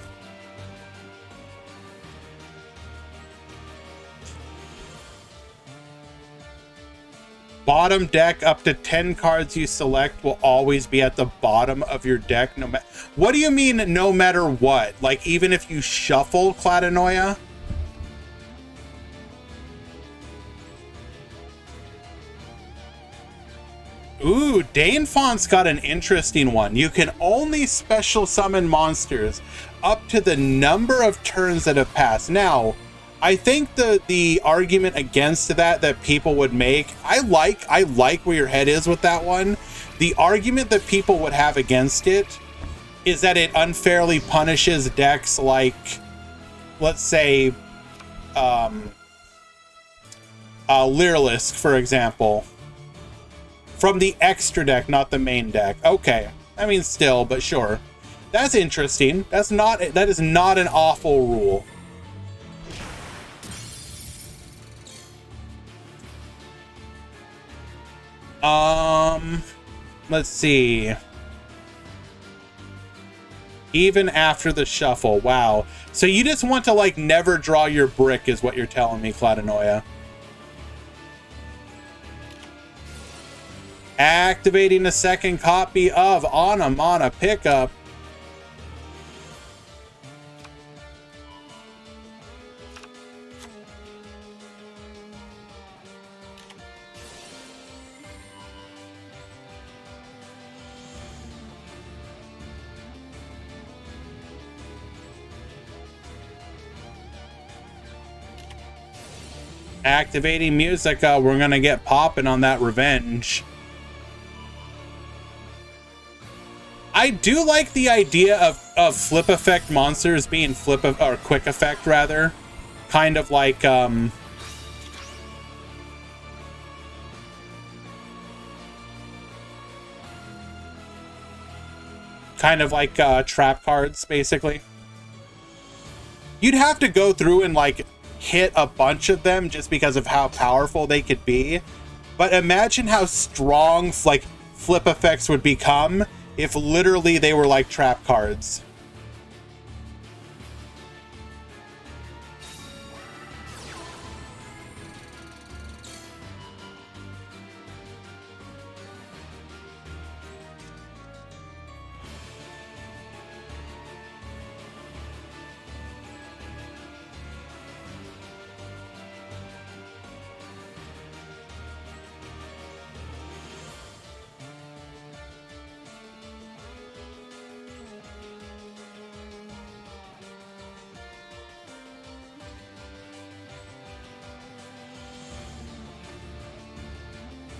Speaker 1: Bottom deck, up to 10 cards you select will always be at the bottom of your deck. No matter. What do you mean, no matter what? Like, even if you shuffle Cladanoia? Ooh, Danefont's got an interesting one. You can only special summon monsters up to the number of turns that have passed. Now, I think the argument against that people would make, I like where your head is with that one. The argument that people would have against it is that it unfairly punishes decks like, let's say, Lyrilisk, for example, from the extra deck, not the main deck. Okay, I mean, still, but sure. That's interesting. That is not an awful rule. Let's see. Even after the shuffle, wow. So you just want to, like, never draw your brick is what you're telling me, Cladanoia. Activating a second copy of Anamana Pickup. Activating Musica. We're gonna get popping on that revenge. I do like the idea of flip effect monsters being or quick effect rather. Kind of like kind of like trap cards, basically. You'd have to go through and like hit a bunch of them just because of how powerful they could be. But imagine how strong like flip effects would become if literally they were like trap cards.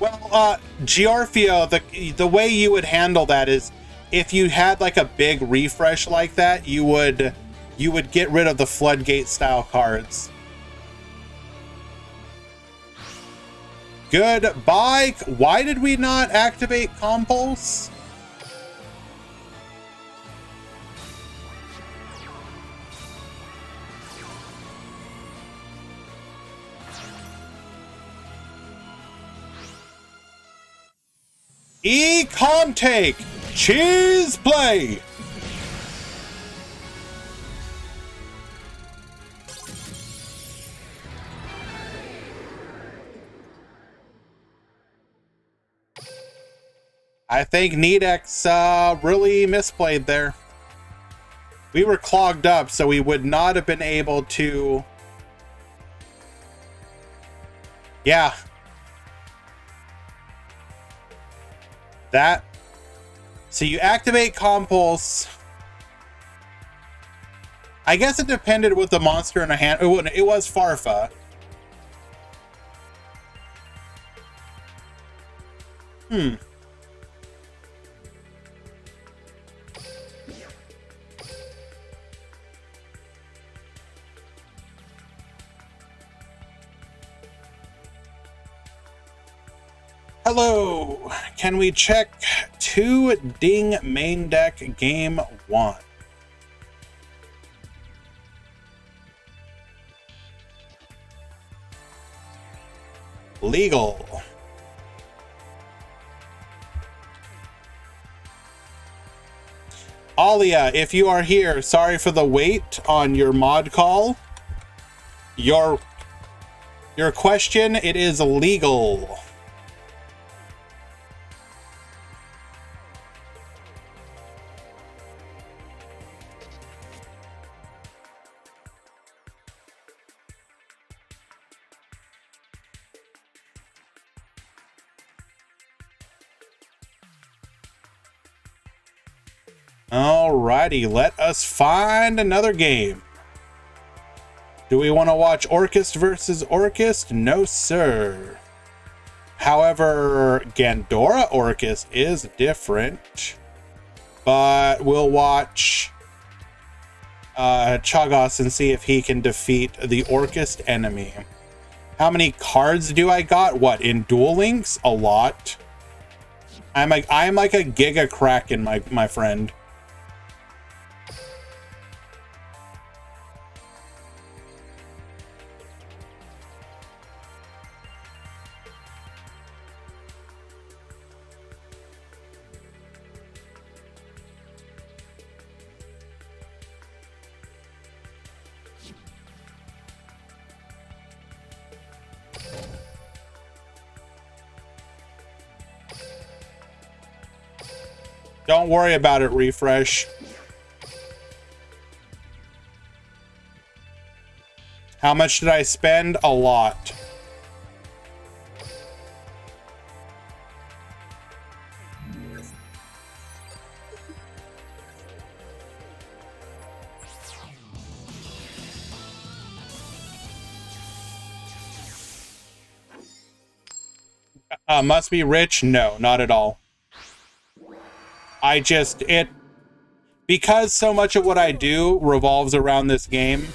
Speaker 1: Well, Giorfio, the way you would handle that is if you had like a big refresh like that, you would get rid of the floodgate style cards. Goodbye. Why did we not activate Compulse? Econ take! Cheese play! I think Nedex really misplayed there. We were clogged up, so we would not have been able to... Yeah. That. So you activate Compulse. I guess it depended with the monster in a hand. It was Farfa. Hello. Can we check 2 Ding main deck game 1? Legal. Alia, if you are here, sorry for the wait on your mod call. Your question, it is legal. Alrighty, let us find another game. Do we want to watch Orcust versus Orcust? No, sir. However, Gandora Orcust is different. But we'll watch Chagos and see if he can defeat the Orcust enemy. How many cards do I got? What, in Duel Links? A lot. I'm like a Giga Kraken, my friend. Don't worry about it, Refresh. How much did I spend? A lot. Must be rich? No, not at all. Because so much of what I do revolves around this game,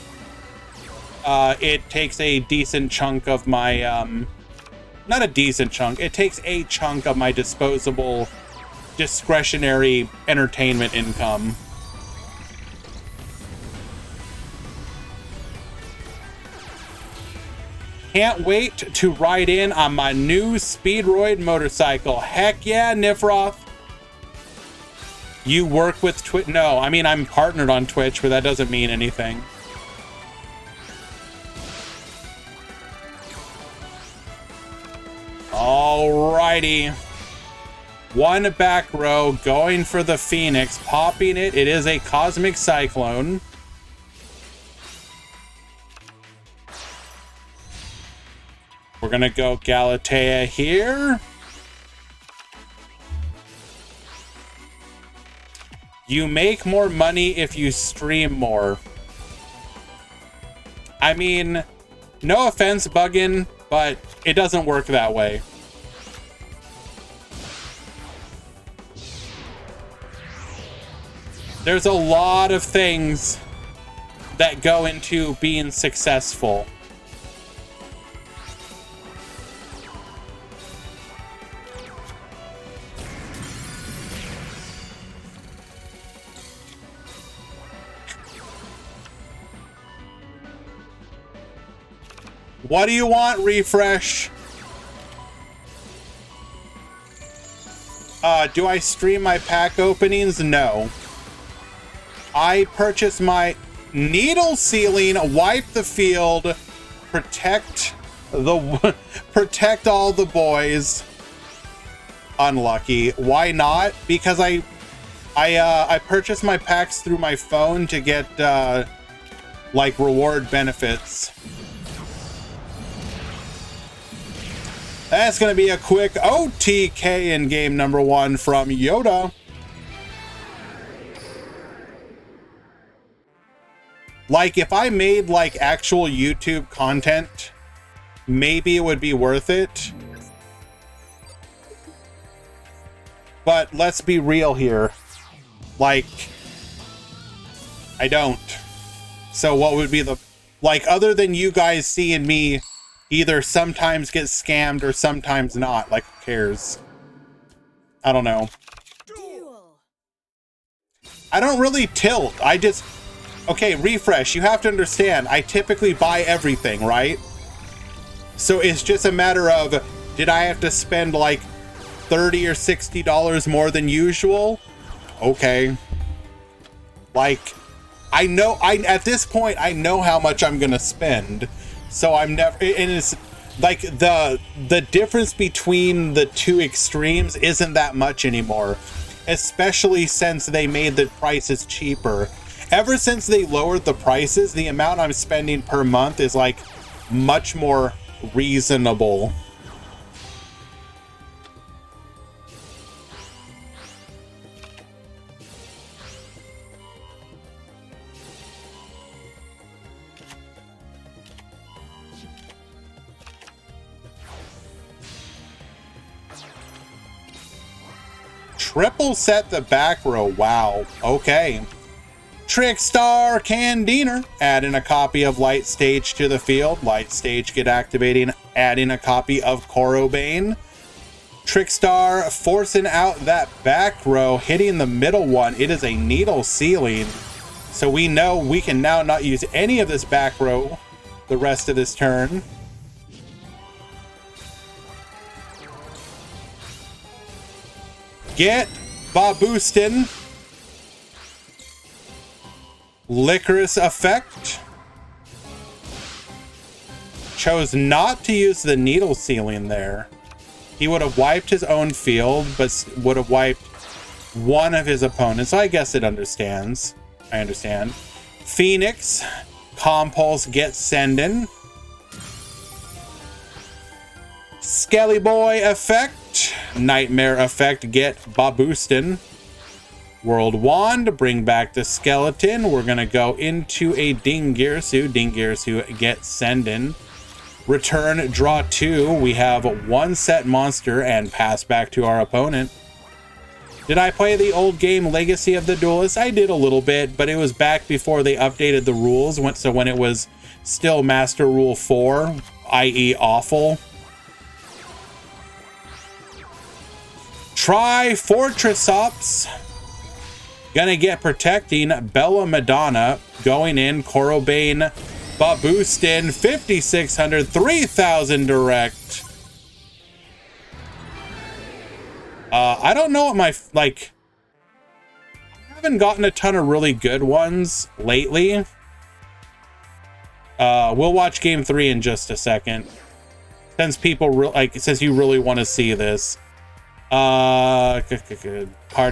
Speaker 1: it takes a decent chunk of my, not a decent chunk, it takes a chunk of my disposable, discretionary entertainment income. Can't wait to ride in on my new Speedroid motorcycle. Heck yeah, Nifroth. You work with Twitch? No, I mean, I'm partnered on Twitch, but that doesn't mean anything. Alrighty. One back row, going for the Phoenix, popping it. It is a Cosmic Cyclone. We're gonna go Galatea here. You make more money if you stream more. I mean, no offense, Buggin, but it doesn't work that way. There's a lot of things that go into being successful. What do you want, Refresh? Do I stream my pack openings? No. I purchase my needle sealing, wipe the field, protect all the boys. Unlucky. Why not? Because I purchased my packs through my phone to get like reward benefits. That's gonna be a quick OTK in game number 1 from Yoda. Like, if I made like actual YouTube content, maybe it would be worth it. But let's be real here. Like, I don't. So what would be the, like, other than you guys seeing me either sometimes get scammed or sometimes not, like, who cares? I don't know.
Speaker 2: Duel.
Speaker 1: I don't really tilt. I just, okay, refresh. You have to understand, I typically buy everything, right? So it's just a matter of, did I have to spend like $30 or $60 more than usual? Okay. Like, I know, at this point, I know how much I'm gonna spend. So I'm never, and it's like the difference between the two extremes isn't that much anymore, especially since they made the prices cheaper. Ever since they lowered the prices, the amount I'm spending per month is like much more reasonable. Triple set the back row. Wow. Okay. Trickstar Candiner, adding a copy of Light Stage to the field. Light Stage get activating, adding a copy of Corobane. Trickstar forcing out that back row, hitting the middle one. It is a needle ceiling. So we know we can now not use any of this back row the rest of this turn. Get Baboostin. Licorice effect. Chose not to use the needle ceiling there. He would have wiped his own field, but would have wiped one of his opponents. So I guess it understands. I understand. Phoenix. Compulse get sending. Skelly Boy effect. Nightmare effect get Baboostin. World Wand, bring back the skeleton. We're gonna go into a Dingirsu. Dingirsu get sending. Return, draw 2. We have one set monster and pass back to our opponent. Did I play the old game Legacy of the Duelist? I did a little bit, but it was back before they updated the rules. So when it was still Master Rule 4, i.e. awful. Try Fortress Ops. Gonna get protecting Bella Madonna. Going in, Corobane, Baboostin, 5,600, 3,000 direct. I don't know what my, like, I haven't gotten a ton of really good ones lately. We'll watch game 3 in just a second. Since people, since you really want to see this. Card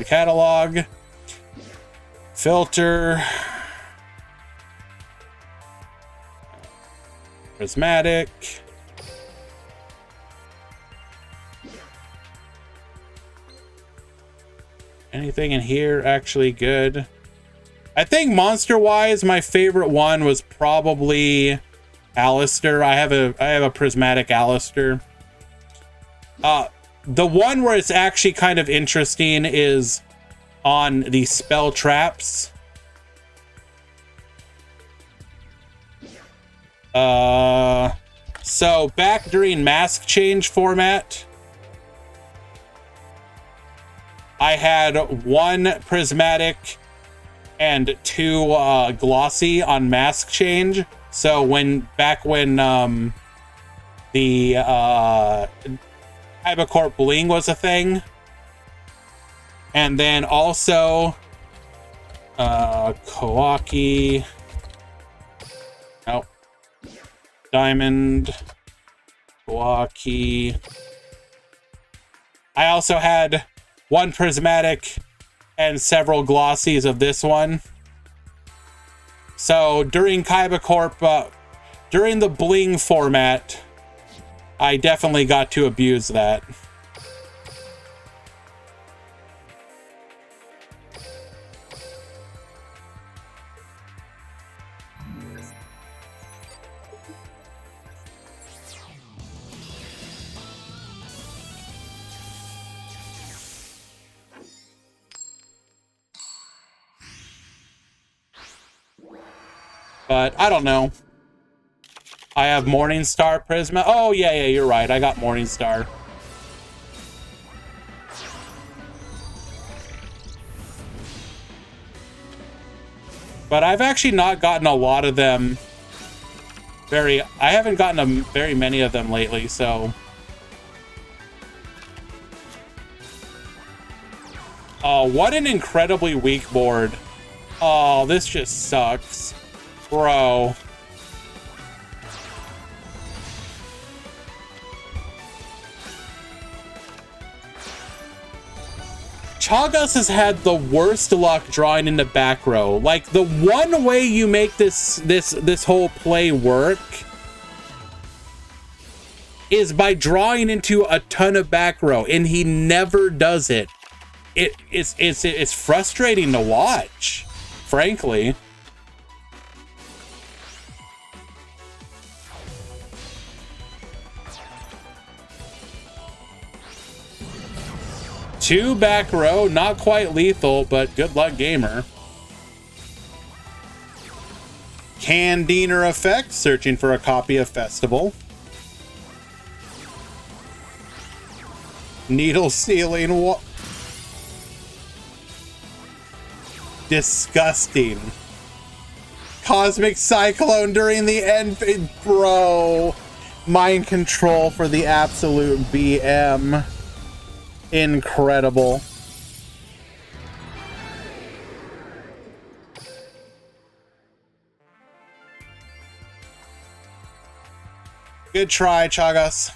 Speaker 1: catalog. Filter. Prismatic. Anything in here actually good? I think monster-wise, my favorite one was probably Alistair. I have a prismatic Alistair. The one where it's actually kind of interesting is on the spell traps. So back during mask change format, I had 1 prismatic and 2 glossy on mask change. So back when the Hypercorp bling was a thing. And then also Kawaki. Nope. Diamond. Kawaki. I also had one prismatic and several glossies of this one. So during Kaiba Corp, during the bling format, I definitely got to abuse that. But I don't know. I have Morningstar Prisma. Oh, yeah, you're right. I got Morningstar. But I've actually not gotten a lot of them. I haven't gotten very many of them lately, so. Oh, what an incredibly weak board. Oh, this just sucks. Bro. Chagas has had the worst luck drawing into back row. Like, the one way you make this whole play work is by drawing into a ton of back row, and he never does it. It's frustrating to watch, frankly. Two back row, not quite lethal, but good luck, gamer. Candiner effect, searching for a copy of Festival. Needle sealing. Disgusting. Cosmic Cyclone during the end. Bro. Mind control for the absolute BM. Incredible. Good try, Chagas.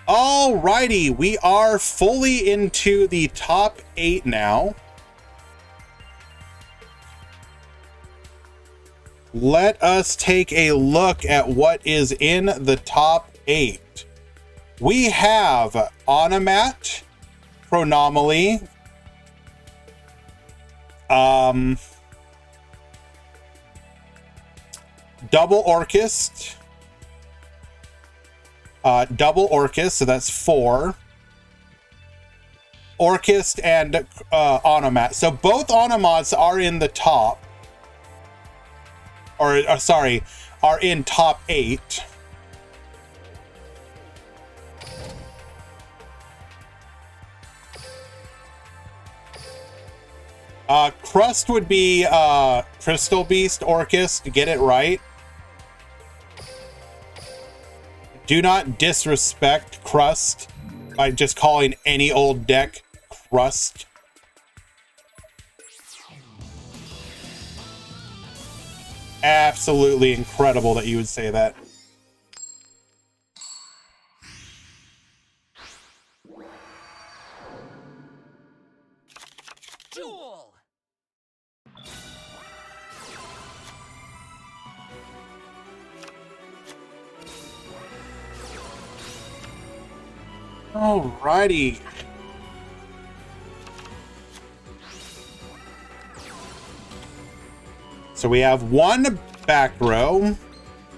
Speaker 1: Alrighty, we are fully into the top 8 now. Let us take a look at what is in the top 8. We have Onomat, Chronomaly, Double Orchist, Double Orchist, so that's 4. Orchist and Onomat. So both Onomats are in the top. Sorry, are in top 8. Crust would be Crystal Beast Orchist, get it right. Do not disrespect Crust by just calling any old deck Crust. Absolutely incredible that you would say that.
Speaker 2: Duel.
Speaker 1: Alrighty. So we have one back row,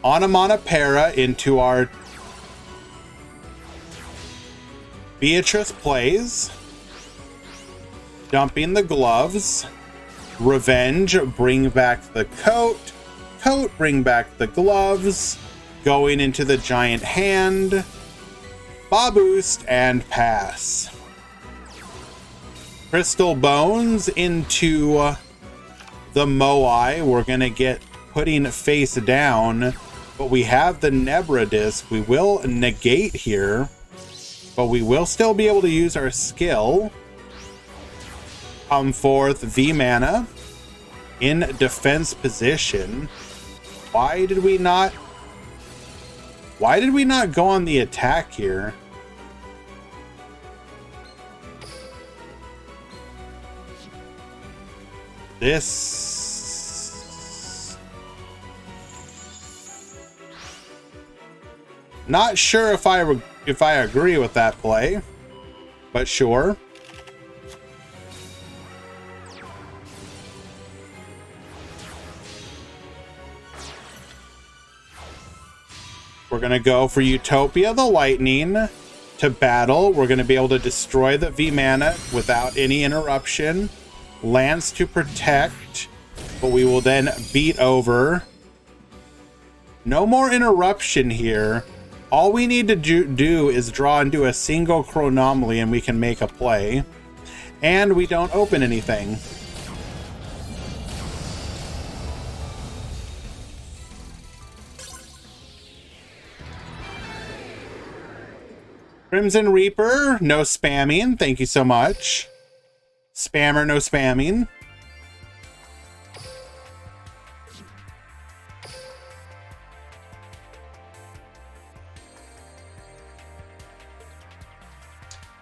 Speaker 1: Onomatopera into our Beatrice Plays, dumping the gloves, Revenge, bring back the coat, Coat, bring back the gloves, going into the giant hand, Boost, and pass. Crystal Bones into the Moai. We're going to get putting face down, but we have the Nebra disc. We will negate here, but we will still be able to use our skill. Come forth V mana in defense position. Why did we not go on the attack here? This, not sure if I agree with that play, but sure. We're going to go for Utopia the Lightning to battle. We're going to be able to destroy the V mana without any interruption. Lance to protect, but we will then beat over. No more interruption here. All we need to do is draw into a single Chronomaly and we can make a play. And we don't open anything. Crimson Reaper, no spamming. Thank you so much. Spammer, no spamming.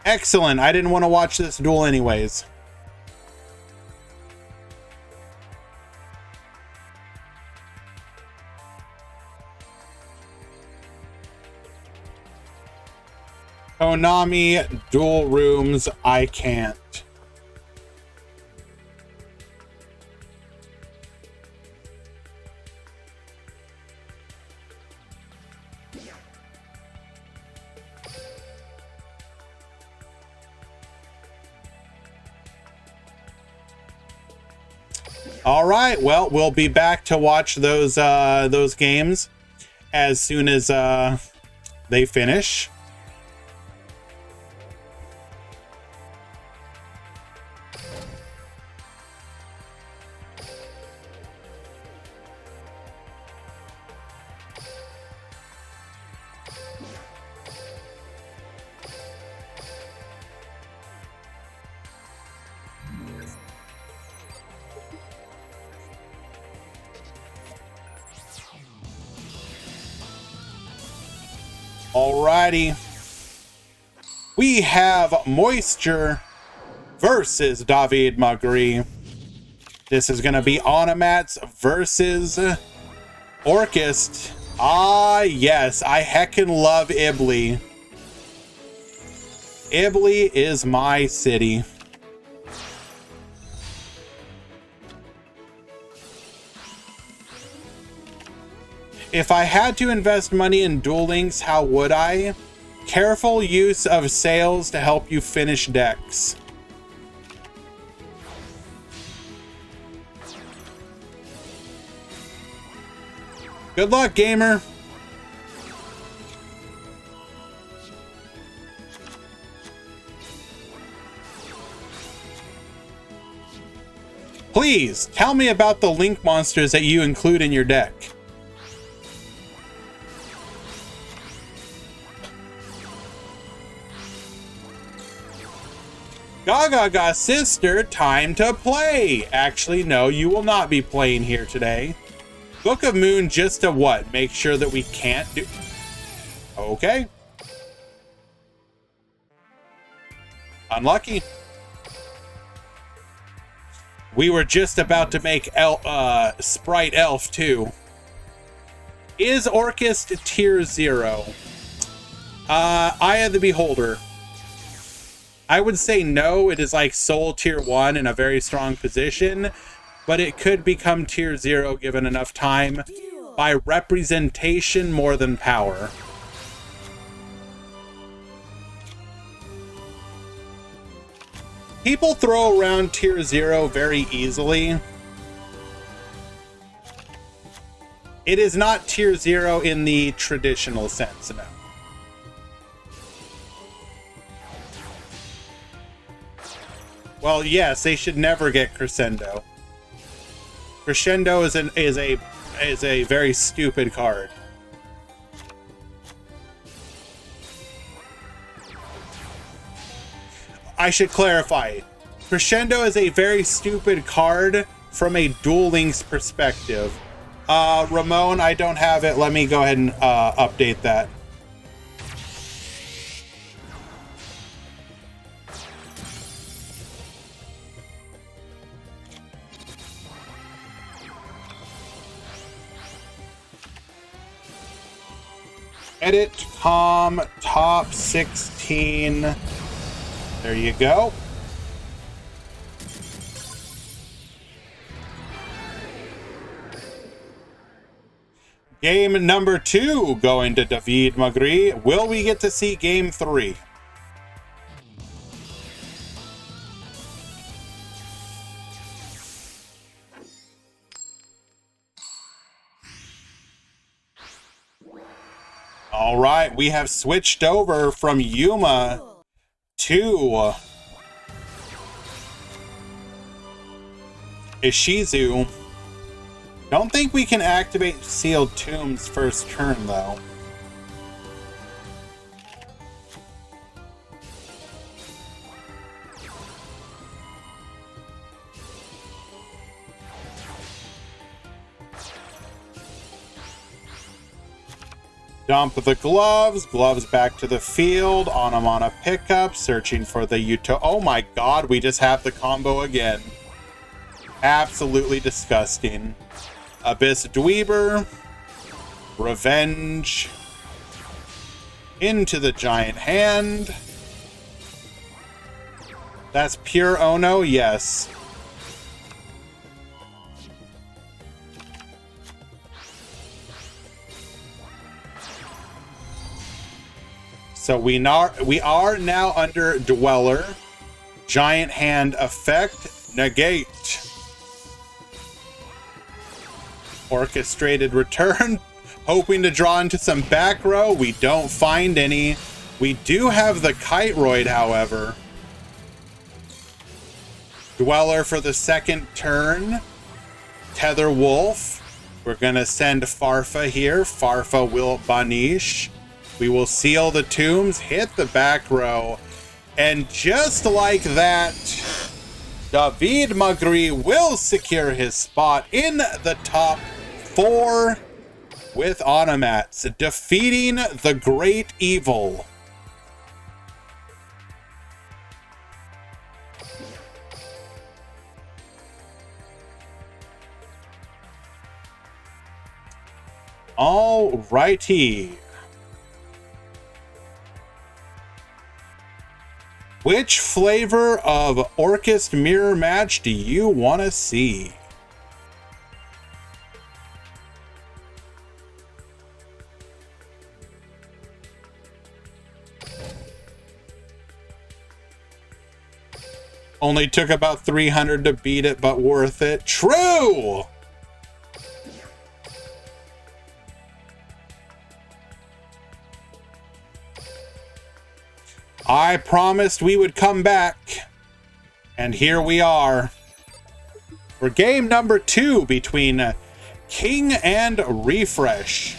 Speaker 1: Excellent. I didn't want to watch this duel anyways. Konami duel rooms, I can't. All right, well, we'll be back to watch those games as soon as they finish. Alrighty. We have Moisture versus David Magri. This is going to be Onomats versus Orchist. Ah, yes. I heckin' love Ibly. Ibly is my city. If I had to invest money in Duel Links, how would I? Careful use of sales to help you finish decks. Good luck, gamer. Please, tell me about the Link monsters that you include in your deck. Gaga sister, time to play. Actually, no, you will not be playing here today. Book of Moon just to what? Make sure that we can't do... Okay. Unlucky. We were just about to make Sprite Elf too. Is Orchist tier 0? Eye of the Beholder. I would say no, it is like Soul tier 1 in a very strong position, but it could become tier 0 given enough time by representation more than power. People throw around tier 0 very easily. It is not tier 0 in the traditional sense, no. Well, yes, they should never get Crescendo. Crescendo is a very stupid card. I should clarify. Crescendo is a very stupid card from a Duel Links perspective. Ramon, I don't have it. Let me go ahead and update that. Edit com top 16. There you go. Game number 2 going to David Magri. Will we get to see game 3? All right, we have switched over from Yuma to Ishizu. Don't think we can activate Sealed Tombs first turn, though. Dump the gloves. Gloves back to the field. On a pickup. Searching for the Uto. Oh my god, we just have the combo again. Absolutely disgusting. Abyss Dweeber. Revenge. Into the giant hand. That's pure Ono, yes. So we are now under Dweller. Giant hand effect. Negate. Orchestrated return. Hoping to draw into some back row. We don't find any. We do have the Kite Roid, however. Dweller for the second turn. Tether Wolf. We're going to send Farfa here. Farfa will banish. We will seal the tombs, hit the back row, and just like that, David Magri will secure his spot in the top 4 with Onomats, defeating the Great Evil. All righty. Which flavor of Orchest Mirror Match do you want to see? Only took about 300 to beat it, but worth it. True! I promised we would come back, and here we are for game number 2 between King and Refresh.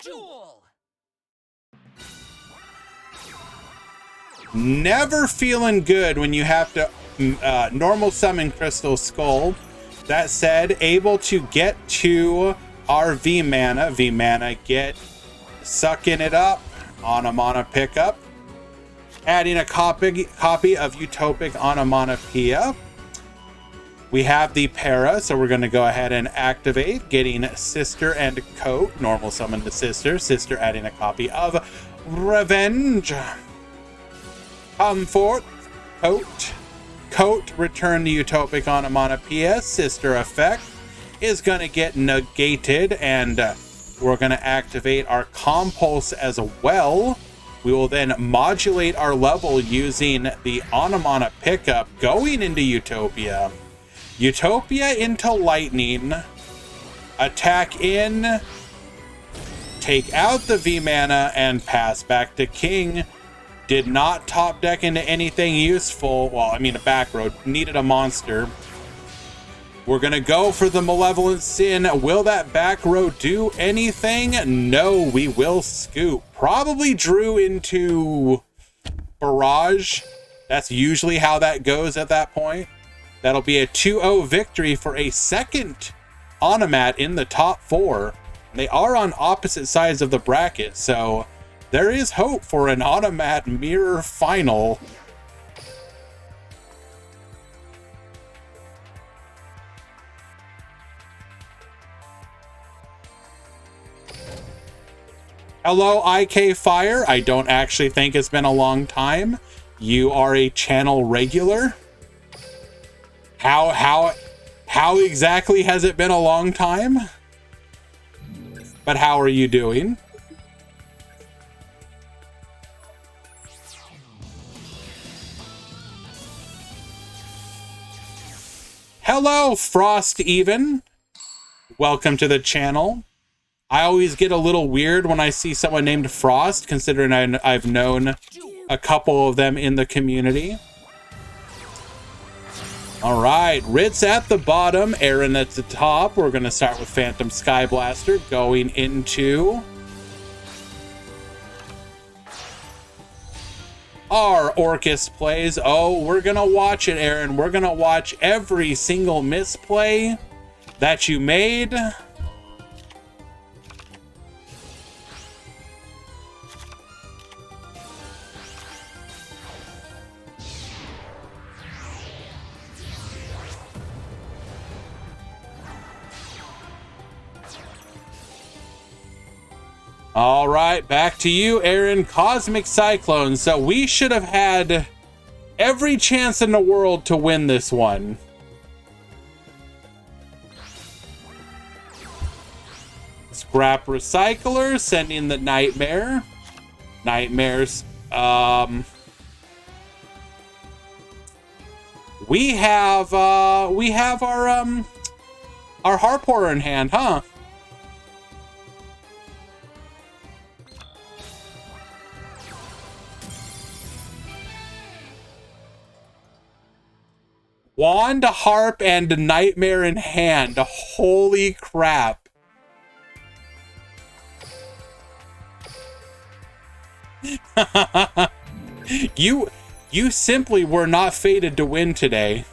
Speaker 2: Duel.
Speaker 1: Never feeling good when you have to normal summon Crystal Skull. That said, able to get to our V mana get sucking it up on a mana pickup, adding a copy of Utopic Onomatopoeia. We have the para, so we're going to go ahead and activate, getting Sister and Coat, normal summon the Sister adding a copy of Revenge. Come forth, Coat, return the Utopic Onomatopoeia. Sister effect is going to get negated, and we're going to activate our Compulse as well. We will then modulate our level using the Onomata pickup going into Utopia. Utopia into Lightning. Attack in. Take out the V mana and pass back to King. Did not top deck into anything useful. Well, I mean, a back road. Needed a monster. We're going to go for the Malevolent Sin. Will that back row do anything? No, we will scoop. Probably drew into Barrage. That's usually how that goes at that point. That'll be a 2-0 victory for a second Onomat in the top 4. They are on opposite sides of the bracket, so there is hope for an Onomat mirror final. Hello, IK Fire. I don't actually think it's been a long time. You are a channel regular. How exactly has it been a long time? But how are you doing? Hello, Frost Even. Welcome to the channel. I always get a little weird when I see someone named Frost, considering I've known a couple of them in the community. All right, Ritz at the bottom, Aaron at the top. We're going to start with Phantom Sky Blaster going into our Orcus plays. Oh, we're going to watch it, Aaron. We're going to watch every single misplay that you made. All right, back to you, Aaron. Cosmic Cyclone. So we should have had every chance in the world to win this one. Scrap Recycler, sending the Nightmare. Nightmares. We have our Harp Horror in hand, huh? Wand, Harp, and Nightmare in hand. Holy crap. You simply were not fated to win today.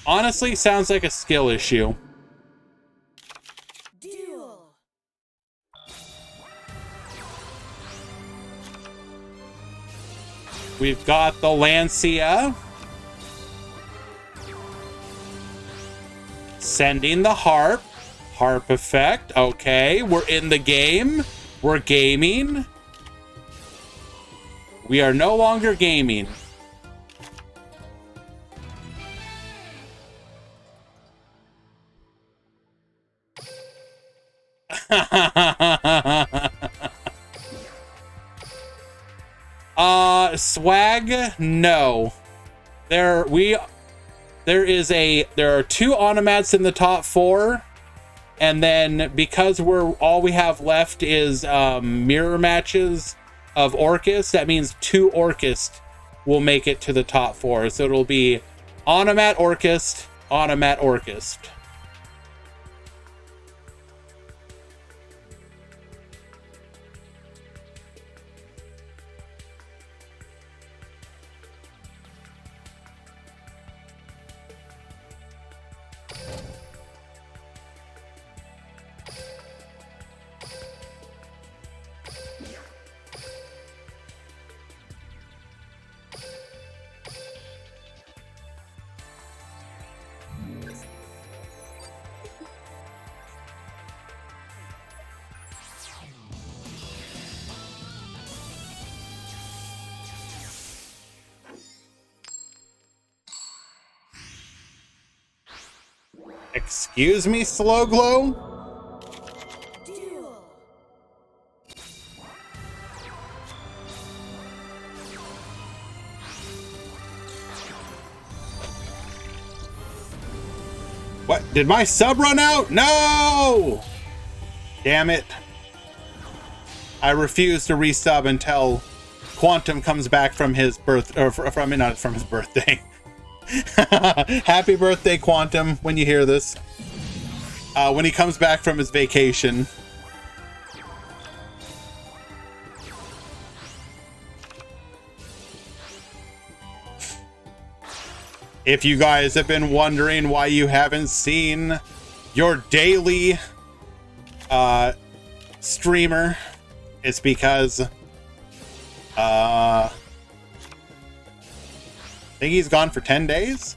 Speaker 1: Honestly, sounds like a skill issue.
Speaker 2: Duel.
Speaker 1: We've got the Lancia. Sending the Harp. Harp effect. Okay, we're in the game. We're gaming. We are no longer gaming. Swag, no. There are two Onomats in the top 4, and then because all we have left is mirror matches of Orcus, that means 2 Orcus will make it to the top 4. So it'll be Onomat Orcus, Onomat Orcus. Excuse me, Slow Glow?
Speaker 2: Duel.
Speaker 1: What? Did my sub run out? No! Damn it. I refuse to resub until Quantum comes back from his birth, or from not from his birthday. Happy birthday, Quantum, when you hear this. When he comes back from his vacation. If you guys have been wondering why you haven't seen your daily streamer, it's because I think he's gone for 10 days,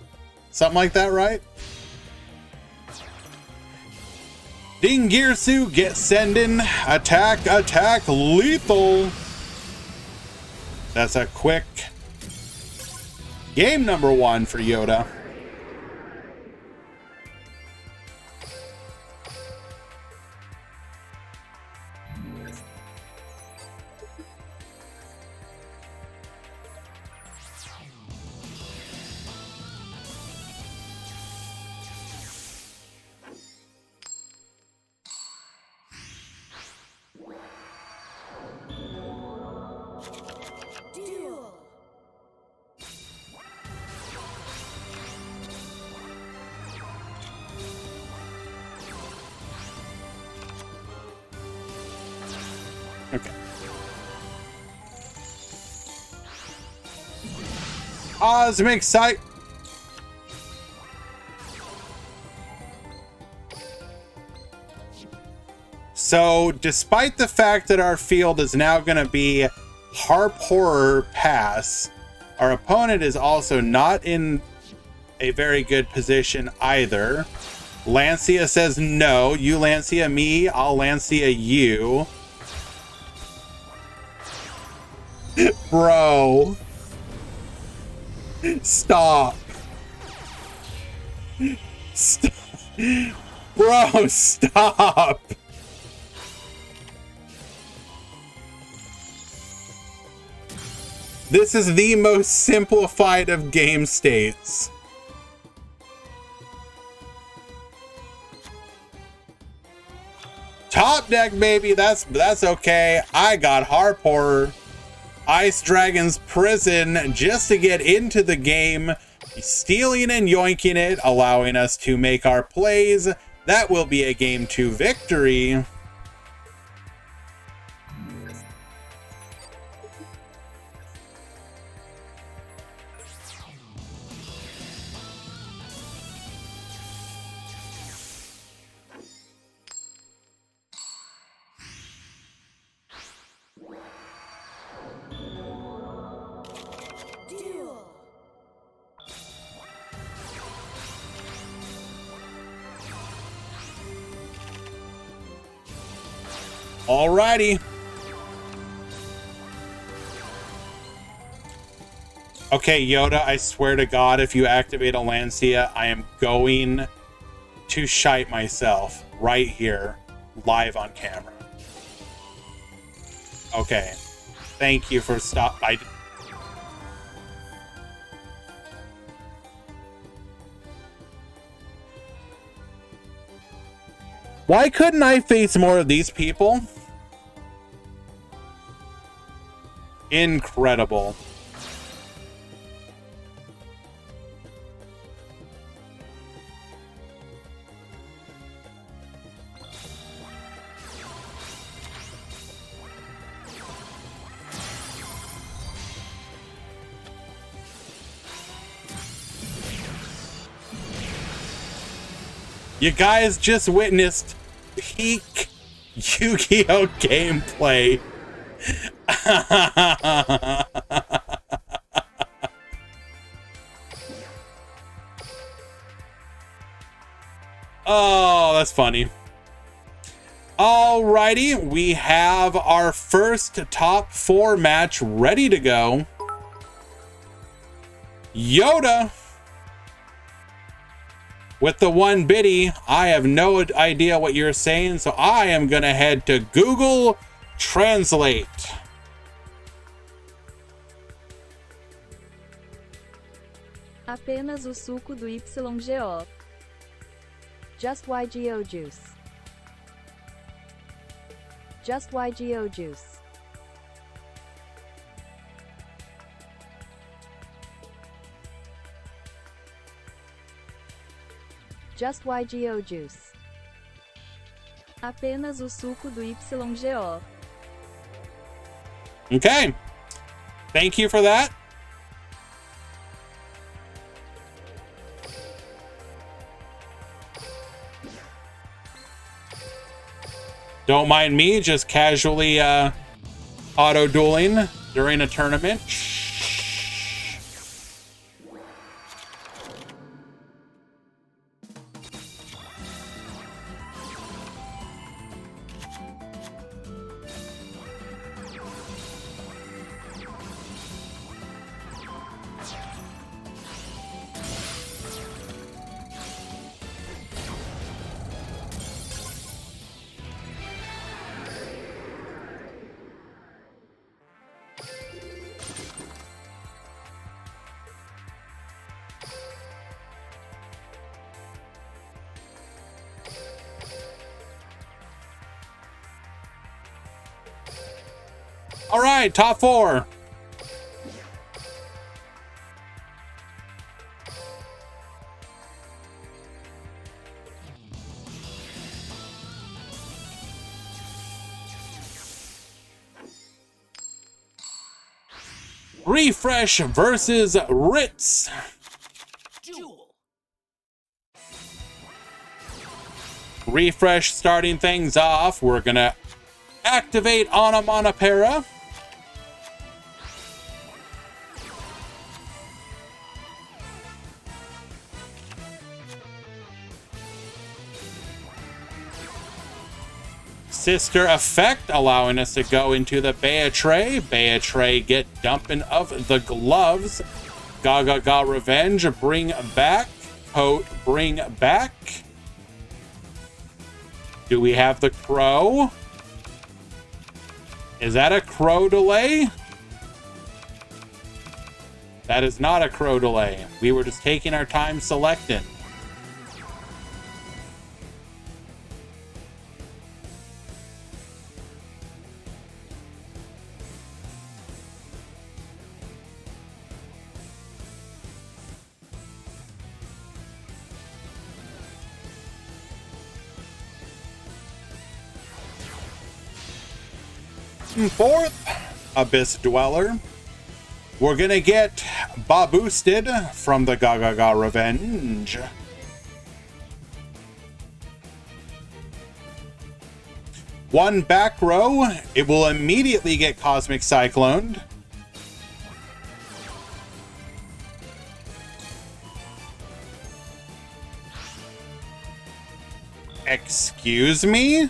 Speaker 1: something like that, right? Dingirsu, get sending, attack, lethal. That's a quick game number 1 for Yoda.
Speaker 2: Duel.
Speaker 1: Okay. Cosmic Sight. So, despite the fact that our field is now going to be Harp Horror Pass, our opponent is also not in a very good position either. Lancia says no. You Lancia me, I'll Lancia you. Bro. Stop. Stop. Bro, stop. This is the most simplified of game states. Top deck, baby. That's okay. I got Harp Horror. Ice Dragon's Prison just to get into the game, stealing and yoinking it, allowing us to make our plays. That will be a game 2 victory.
Speaker 2: Duel.
Speaker 1: Alrighty. Okay, Yoda, I swear to God, if you activate a Lancia, I am going to shite myself right here, live on camera. Okay. Thank you for stop. Why couldn't I face more of these people? Incredible. You guys just witnessed peak Yu-Gi-Oh! Gameplay. Oh, that's funny. Alrighty, we have our first top 4 match ready to go. Yoda with the 1 biddy. I have no idea what you're saying, so I am gonna head to Google Translate.
Speaker 3: Apenas o suco do YGO. Just YGO juice. Just YGO Juice. Just YGO Juice. Apenas o suco do YGO.
Speaker 1: Okay. Thank you for that. Don't mind me just casually auto-dueling during a tournament. All right, top 4. Refresh versus Ritz.
Speaker 2: Duel.
Speaker 1: Refresh starting things off. We're gonna activate Onomatopoeia. Sister Effect, allowing us to go into the Beatray, get dumping of the gloves. Gaga Revenge, bring back. Coat, bring back. Do we have the Crow? Is that a Crow delay? That is not a Crow delay. We were just taking our time selecting. Fourth, Abyss Dweller. We're gonna get boosted from the Gaga Revenge. One back row, it will immediately get Cosmic Cycloned. Excuse me?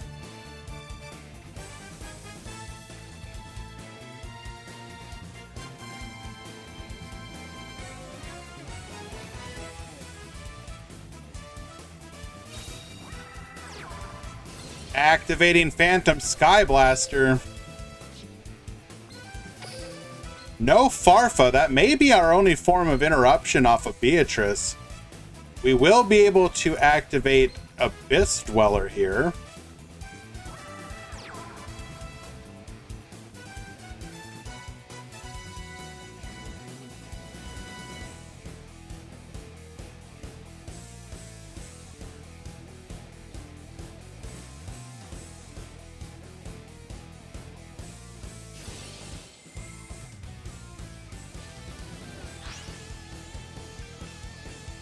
Speaker 1: Activating Phantom Sky Blaster. No Farfa. That may be our only form of interruption off of Beatrice. We will be able to activate Abyss Dweller here.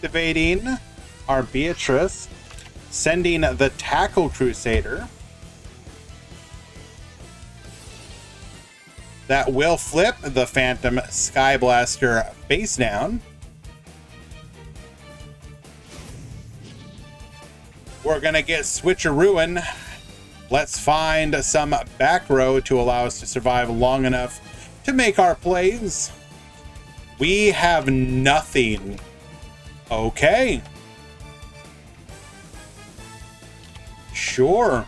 Speaker 1: Activating our Beatrice, sending the Tackle Crusader. That will flip the Phantom Sky Blaster face down. We're gonna get Switcherooing. Let's find some back row to allow us to survive long enough to make our plays. We have nothing. Okay. Sure.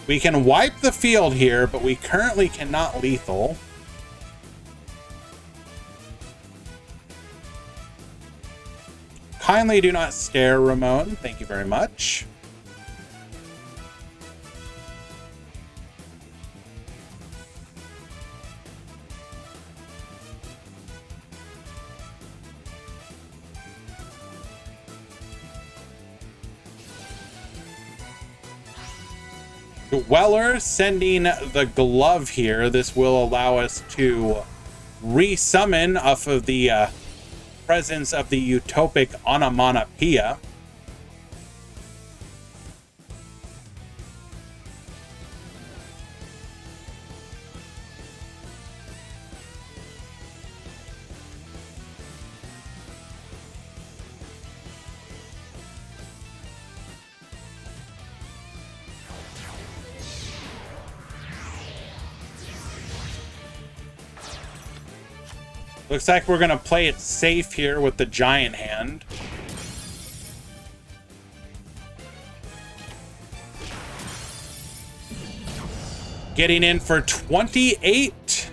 Speaker 1: We can wipe the field here, but we currently cannot lethal. Kindly do not stare, Ramon. Thank you very much. Dweller sending the glove here. This will allow us to resummon off of the presence of the utopic onomatopoeia. Looks like we're going to play it safe here with the giant hand. Getting in for 28,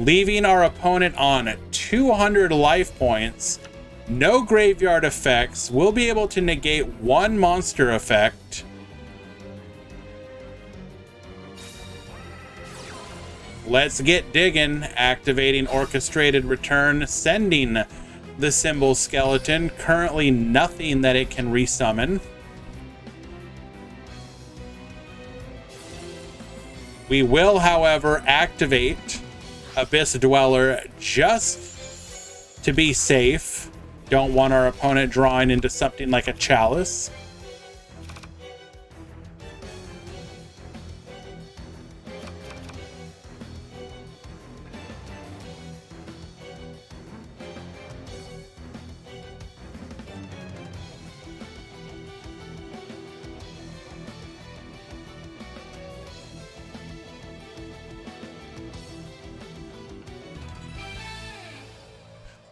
Speaker 1: leaving our opponent on 200 life points. No graveyard effects. We'll be able to negate one monster effect. Let's get digging. Activating Orchestrated Return, sending the Symbol Skeleton. Currently nothing that it can resummon. We will, however, activate Abyss Dweller just to be safe. Don't want our opponent drawing into something like a Chalice.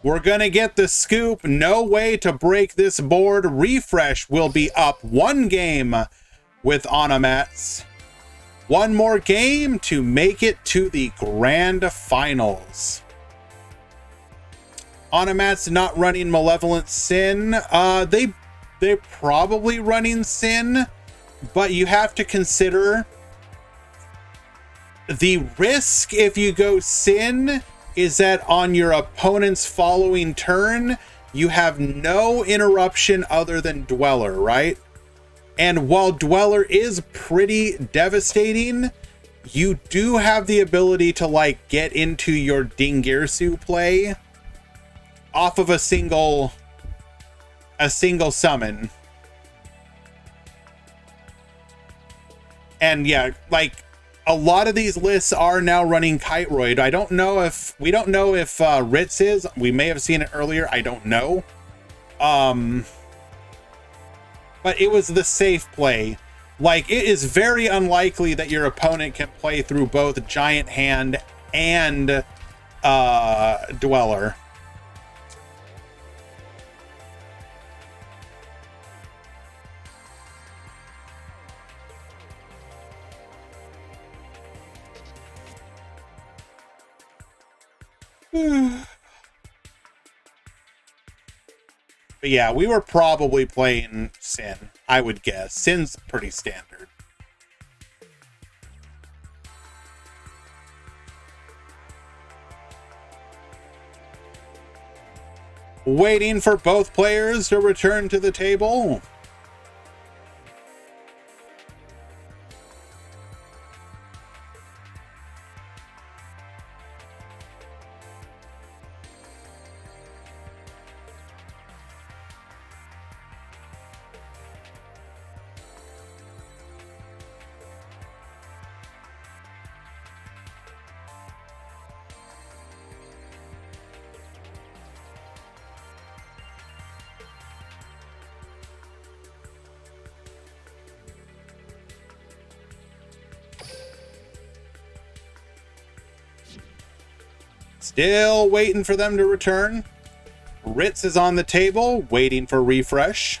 Speaker 1: We're going to get the scoop. No way to break this board. Refresh will be up one game with Onomats. One more game to make it to the grand finals. Onomats not running Malevolent Sin. They're probably running Sin, but you have to consider the risk if you go Sin is that on your opponent's following turn, you have no interruption other than Dweller, right? And while Dweller is pretty devastating, you do have the ability to like get into your Dingirsu play off of a single summon. And yeah, like a lot of these lists are now running Kiteroid. We don't know if Ritz is. We may have seen it earlier. I don't know. But it was the safe play. Like, it is very unlikely that your opponent can play through both Giant Hand and Dweller. But yeah, we were probably playing Sin, I would guess. Sin's pretty standard. Waiting for both players to return to the table. Still waiting for them to return. Ritz is on the table, waiting for refresh.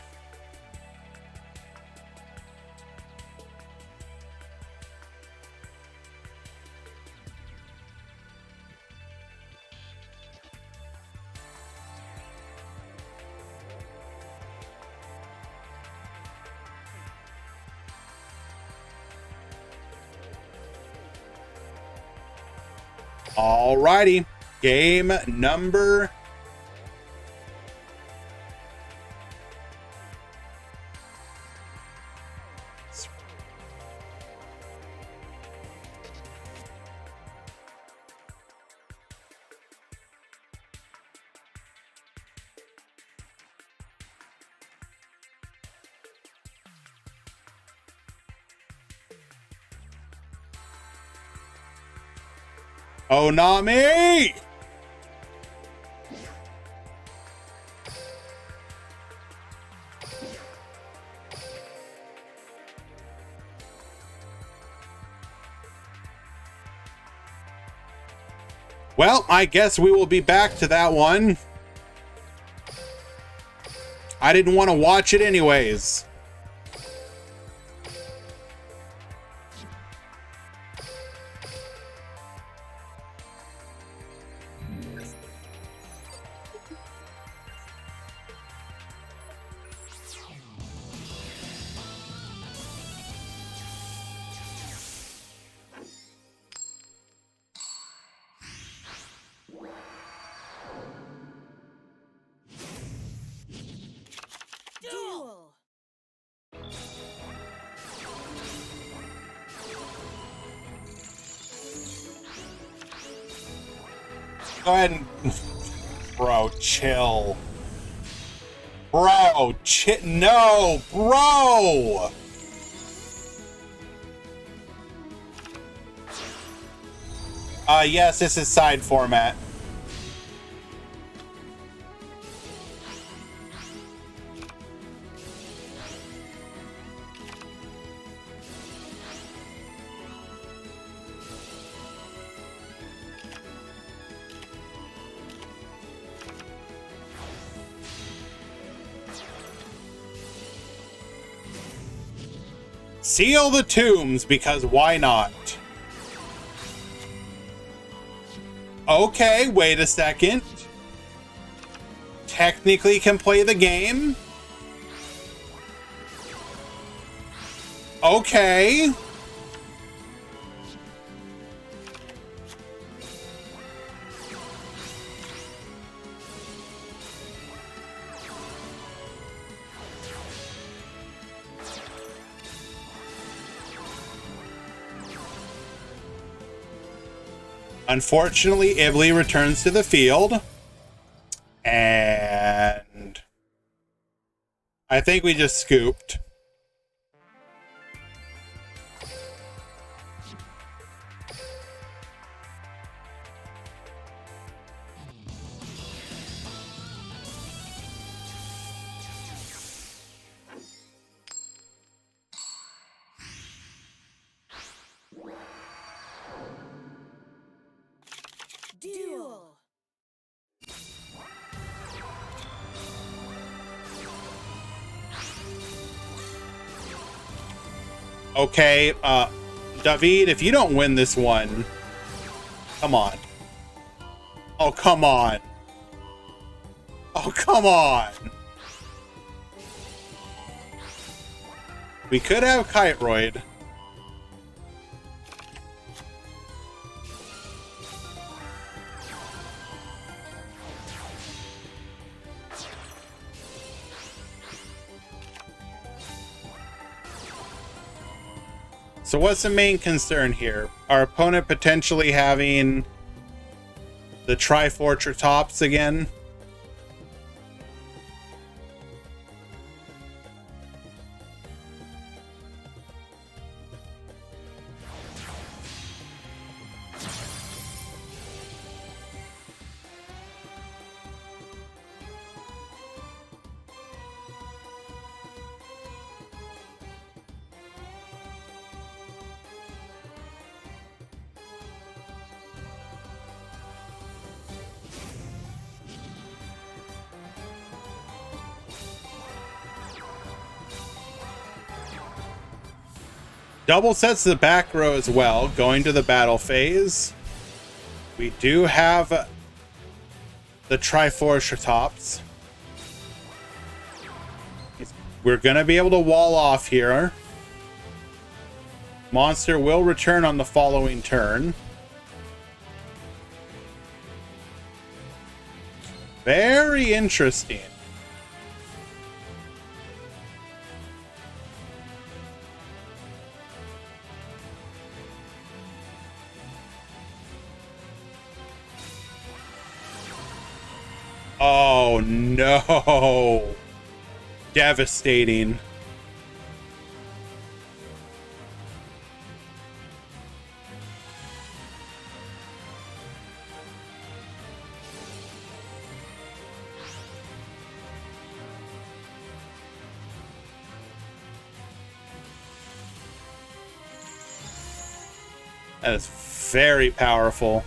Speaker 1: Alrighty. Game number Oh, not me! Well, I guess we will be back to that one. I didn't want to watch it anyways.
Speaker 2: Duel.
Speaker 1: Go ahead and... Bro, chill. Bro, no, bro! Yes, this is side format. Seal the tombs, because why not? Okay, wait a second. Technically can play the game. Okay. Unfortunately, Ibley returns to the field. And I think we just scooped.
Speaker 2: Duel.
Speaker 1: Okay, David, if you don't win this one, come on. Oh, come on. Oh, come on. We could have Kiteroid. So what's the main concern here? Our opponent potentially having the Trifortratops again? Double sets the back row as well, going to the battle phase. We do have the Trifortratops. We're going to be able to wall off here. Monster will return on the following turn. Very interesting. Oh no. Devastating. That is very powerful.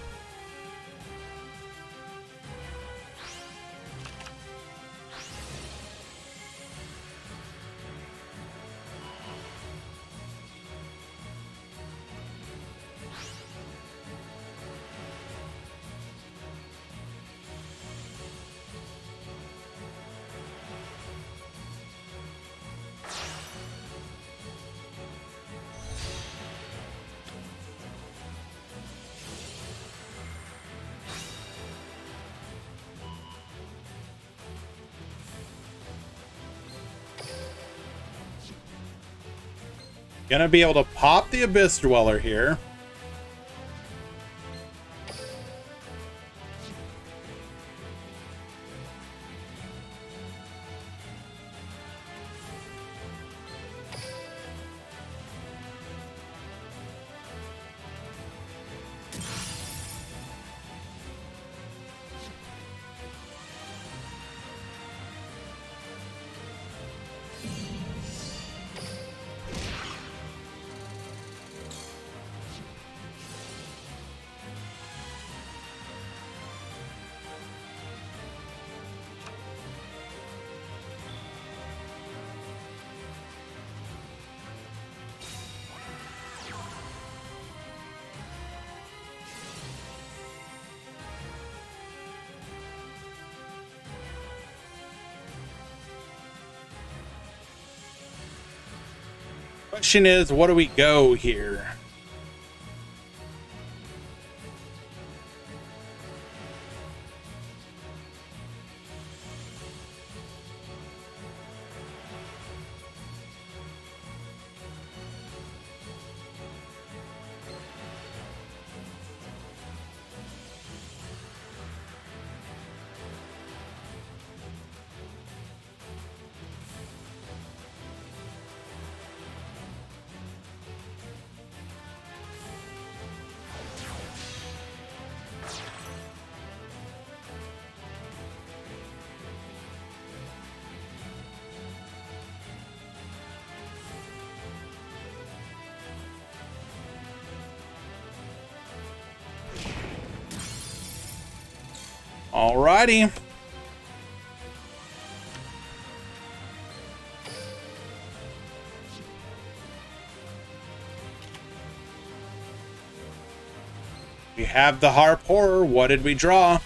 Speaker 1: Gonna be able to pop the Abyss Dweller here. Question is, what do we go here? Alrighty. We have the Harp Horror. What did we draw?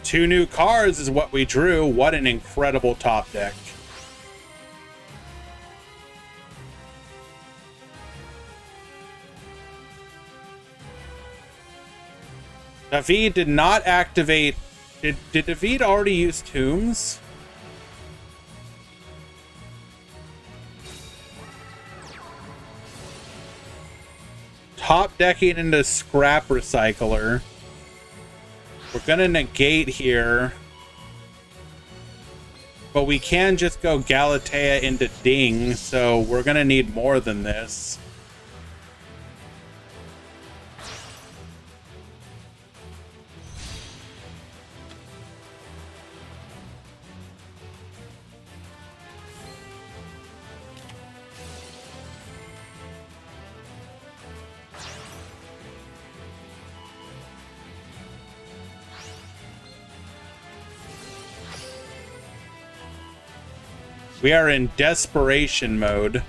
Speaker 1: Two new cards is what we drew. What an incredible top deck. David did not activate. Did David already use Tombs? Top decking into Scrap Recycler. We're gonna negate here. But we can just go Galatea into Ding, so we're gonna need more than this. We are in desperation mode.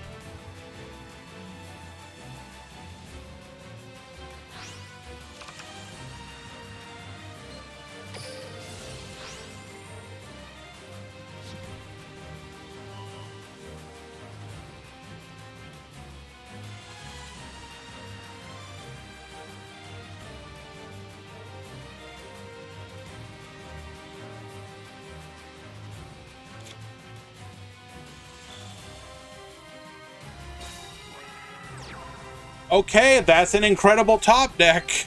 Speaker 1: Okay, that's an incredible top deck.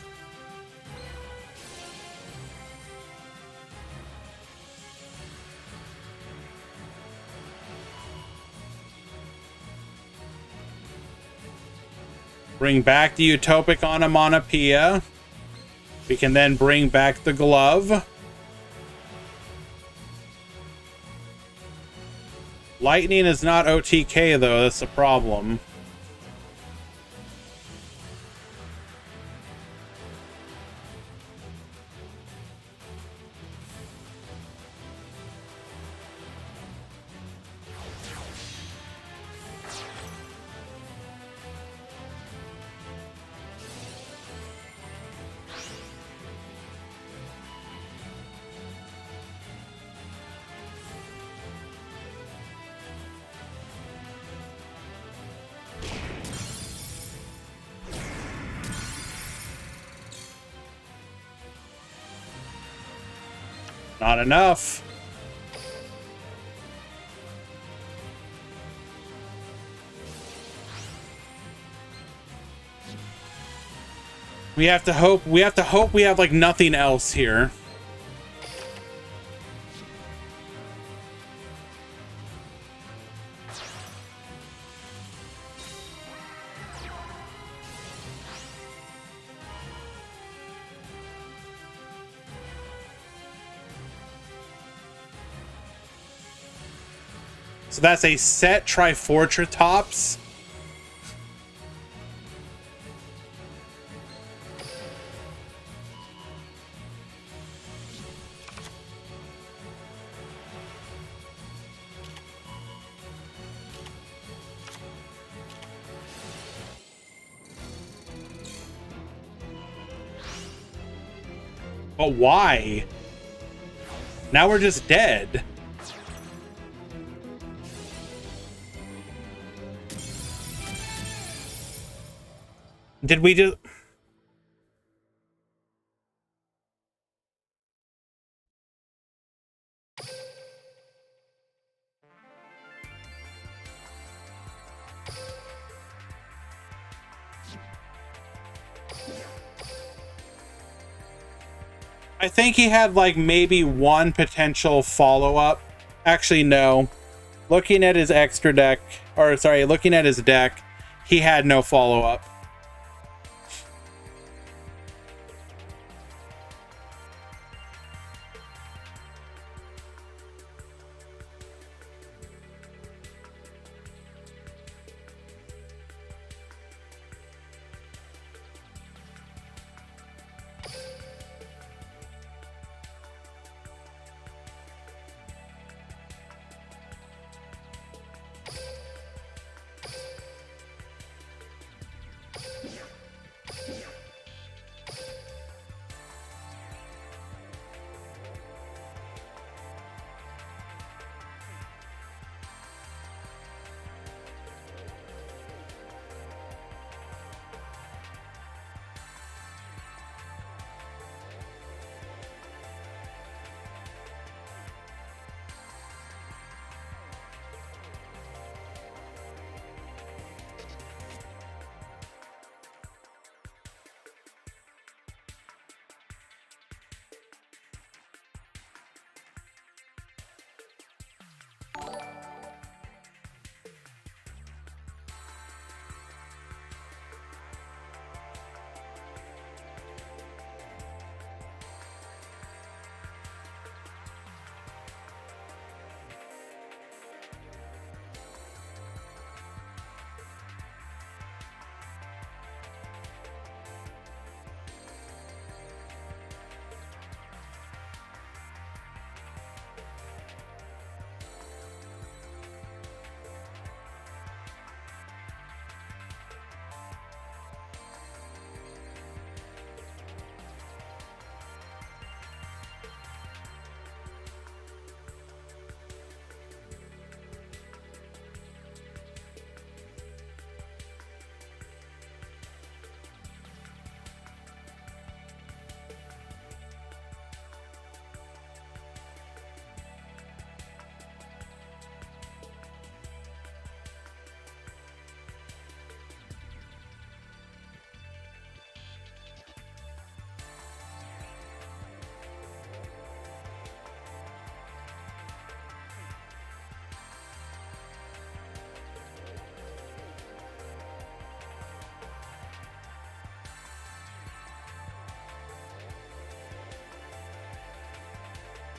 Speaker 1: Bring back the Utopic Onomatopoeia. We can then bring back the Glove. Lightning is not OTK though, that's the problem. Not enough. We have to hope we have like nothing else here. So that's a set Trifortratops. But why? Now we're just dead. Did we just... I think he had like maybe one potential follow-up. Actually, no. Looking at his extra deck, or sorry, looking at his deck, he had no follow-up.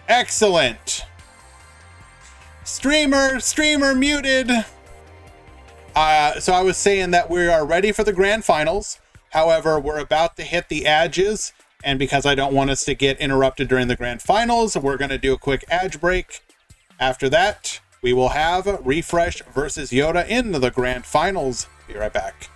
Speaker 1: Excellent. Streamer muted. So I was saying that we are ready for the grand finals. However, we're about to hit the edges, and because I don't want us to get interrupted during the grand finals, we're going to do a quick edge break. After that, we will have Refresh versus Yoda in the grand finals. Be right back.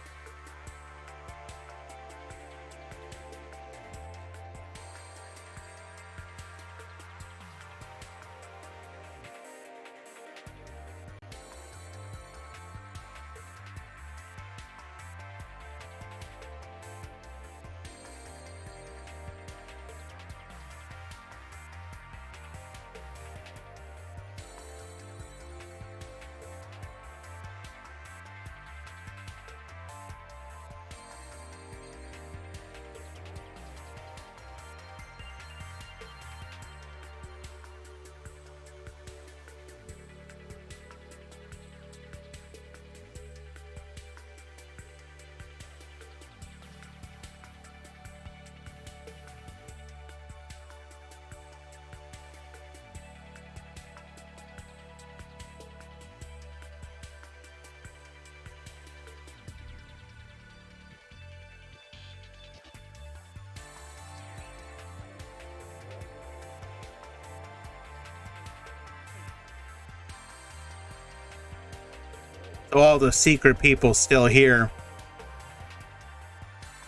Speaker 1: So all the secret people still here.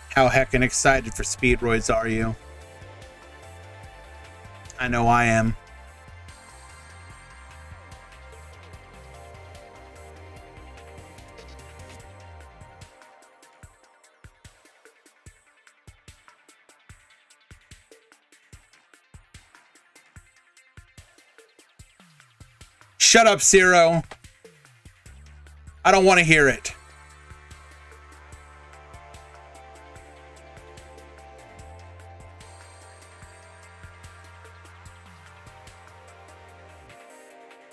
Speaker 1: How heckin' excited for Speedroids are you? I know I am. Shut up, Zero. I don't want to hear it.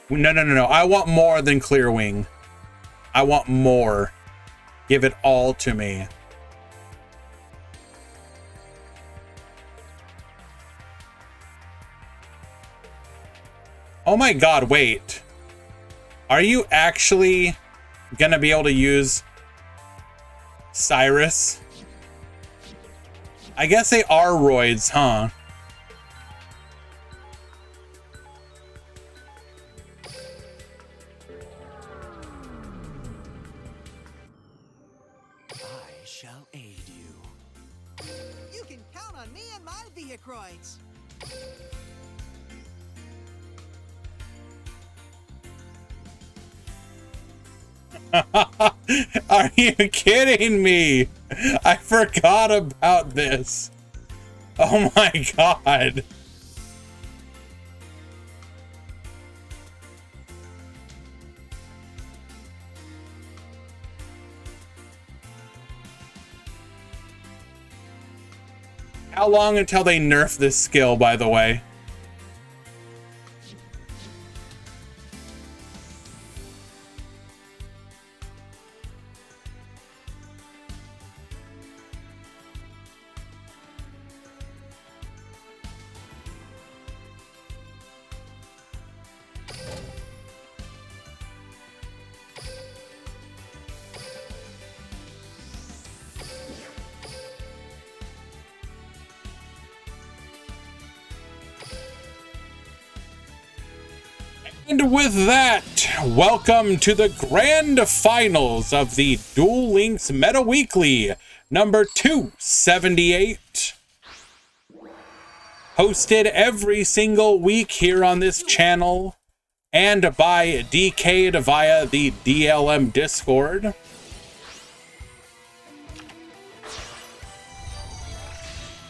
Speaker 1: No. I want more than Clearwing. I want more. Give it all to me. Oh my god, wait. Are you actually gonna be able to use Cyrus? I guess they are roids, huh?
Speaker 4: I shall aid you. You can count on me and my Vehicroids.
Speaker 1: Are you kidding me? I forgot about this. Oh my god. How long until they nerf this skill, by the way? And with that, welcome to the grand finals of the Duel Links Meta Weekly, number 278. Hosted every single week here on this channel and by DK'd via the DLM Discord.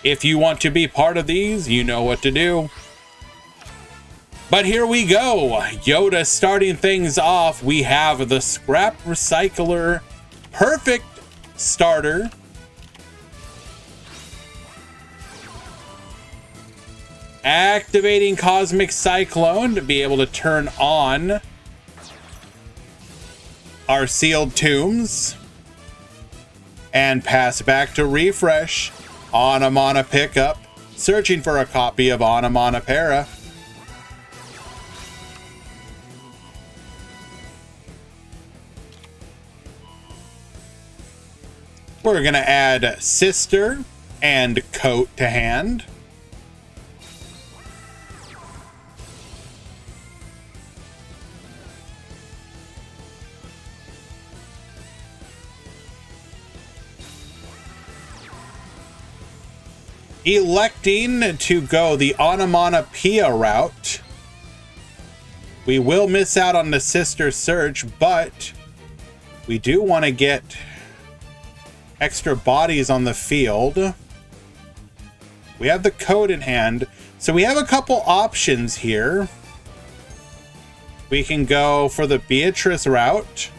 Speaker 1: If you want to be part of these, you know what to do. But here we go. Yoda starting things off. We have the Scrap Recycler Perfect Starter. Activating Cosmic Cyclone to be able to turn on our Sealed Tombs. And pass back to Refresh. Anamana pickup. Searching for a copy of Anamana Para. We're going to add Sister and Coat to hand. Electing to go the onomatopoeia route. We will miss out on the Sister Search, but we do want to get extra bodies on the field. We have the code in hand, so we have a couple options here. We can go for the Beatrice route.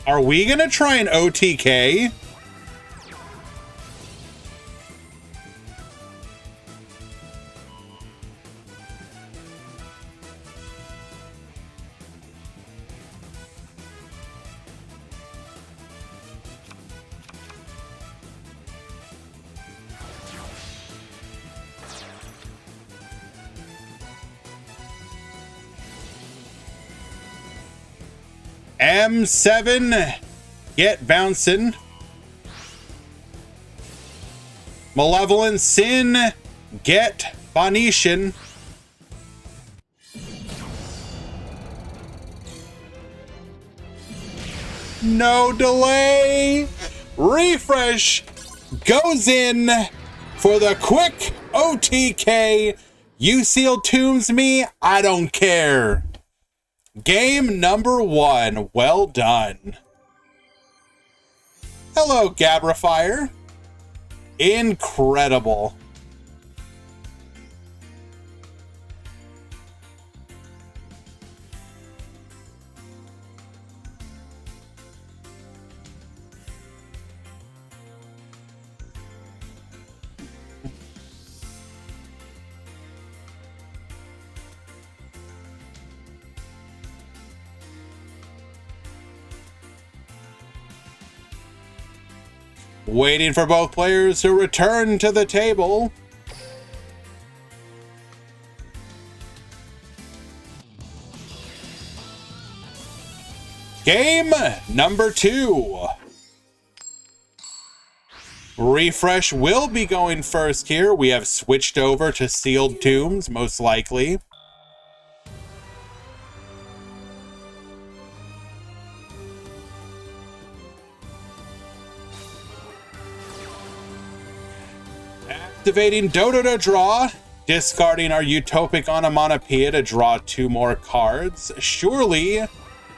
Speaker 1: Are we going to try an OTK? M7, get bouncing. Malevolent Sin, get Phoenician. No delay. Refresh goes in for the quick OTK. You seal tombs me, I don't care. Game number 1, well done. Hello, Gabrifier. Incredible. Waiting for both players to return to the table. Game number 2. Refresh will be going first here. We have switched over to sealed tombs, most likely. Activating Dodo to draw, discarding our Utopic Onomatopoeia to draw 2 more cards. Surely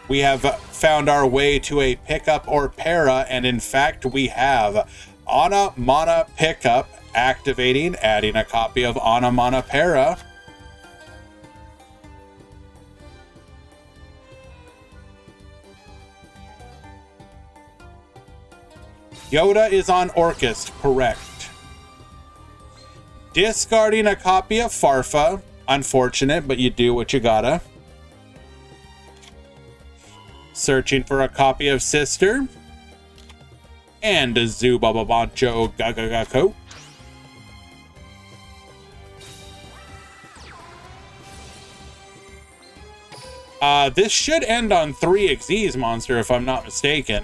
Speaker 1: we have found our way to a pickup or para, and in fact we have. Onomata Pickup, activating, adding a copy of Onomatopoeia. Yoda is on Orcust, correct. Discarding a copy of Farfa. Unfortunate, but you do what you gotta. Searching for a copy of Sister. And a Zubababancho Gagagako. This should end on 3 Xyz, Monster, if I'm not mistaken.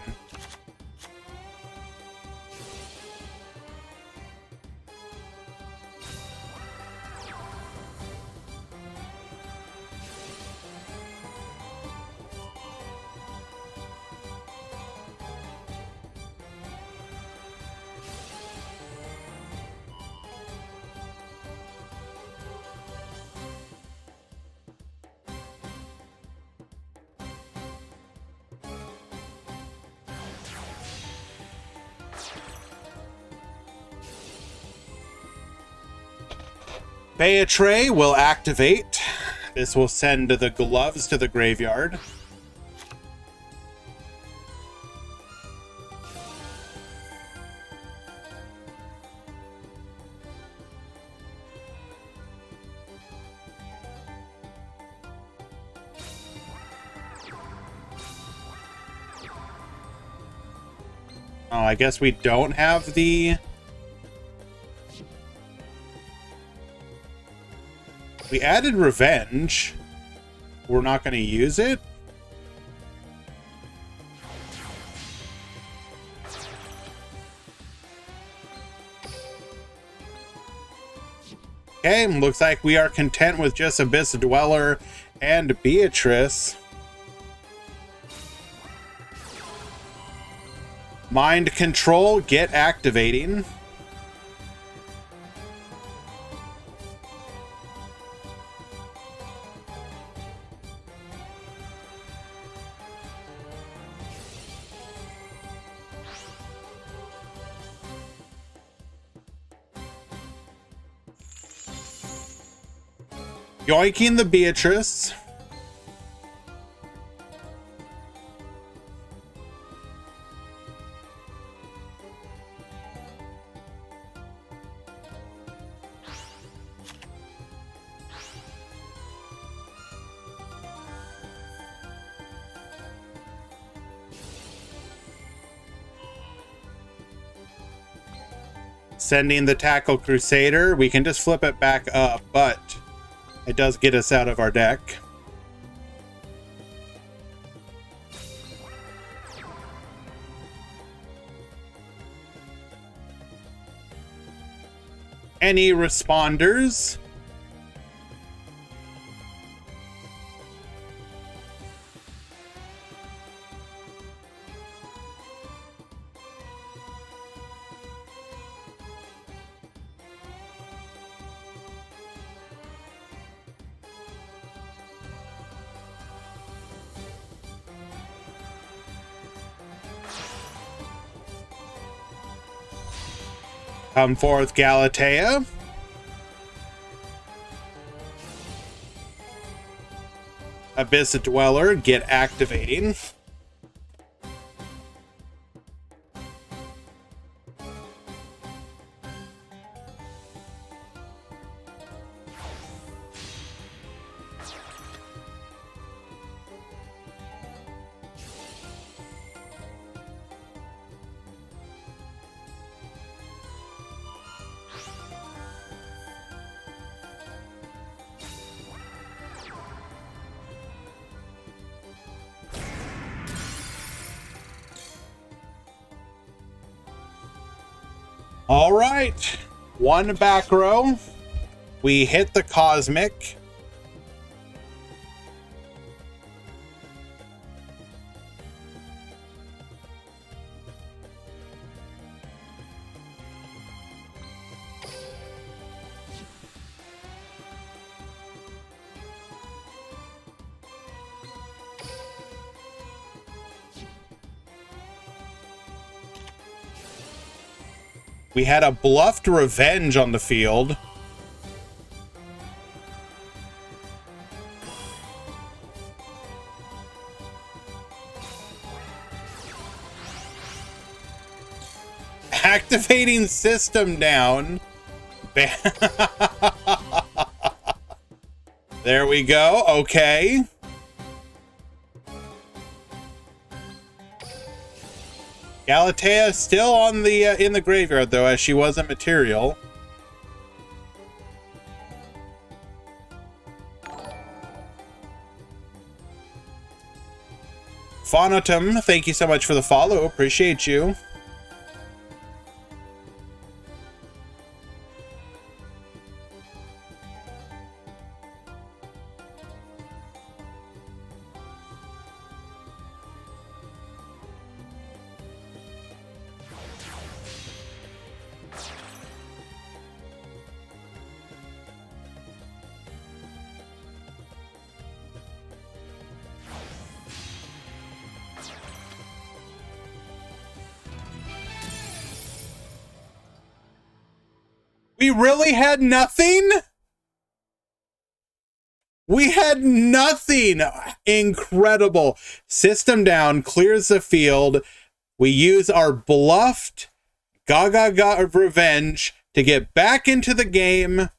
Speaker 1: Beatrice will activate. This will send the gloves to the graveyard. Oh, I guess we don't have the... We added revenge. We're not going to use it. Okay, looks like we are content with just Abyss Dweller and Beatrice. Mind Control, get activating. Yoinking the Beatrice. Sending the Tackle Crusader. We can just flip it back up, but it does get us out of our deck. Any responders? Come forth, Galatea. Abyss Dweller, get activating. All right, one back row. We hit the Cosmic. We had a bluffed Revenge on the field. Activating System Down. There we go. Okay. Galatea still on the in the graveyard though, as she wasn't material. Phonotum, thank you so much for the follow. Appreciate you. We really had nothing? We had nothing. Incredible. System Down clears the field. We use our bluffed Gaga of Revenge to get back into the game.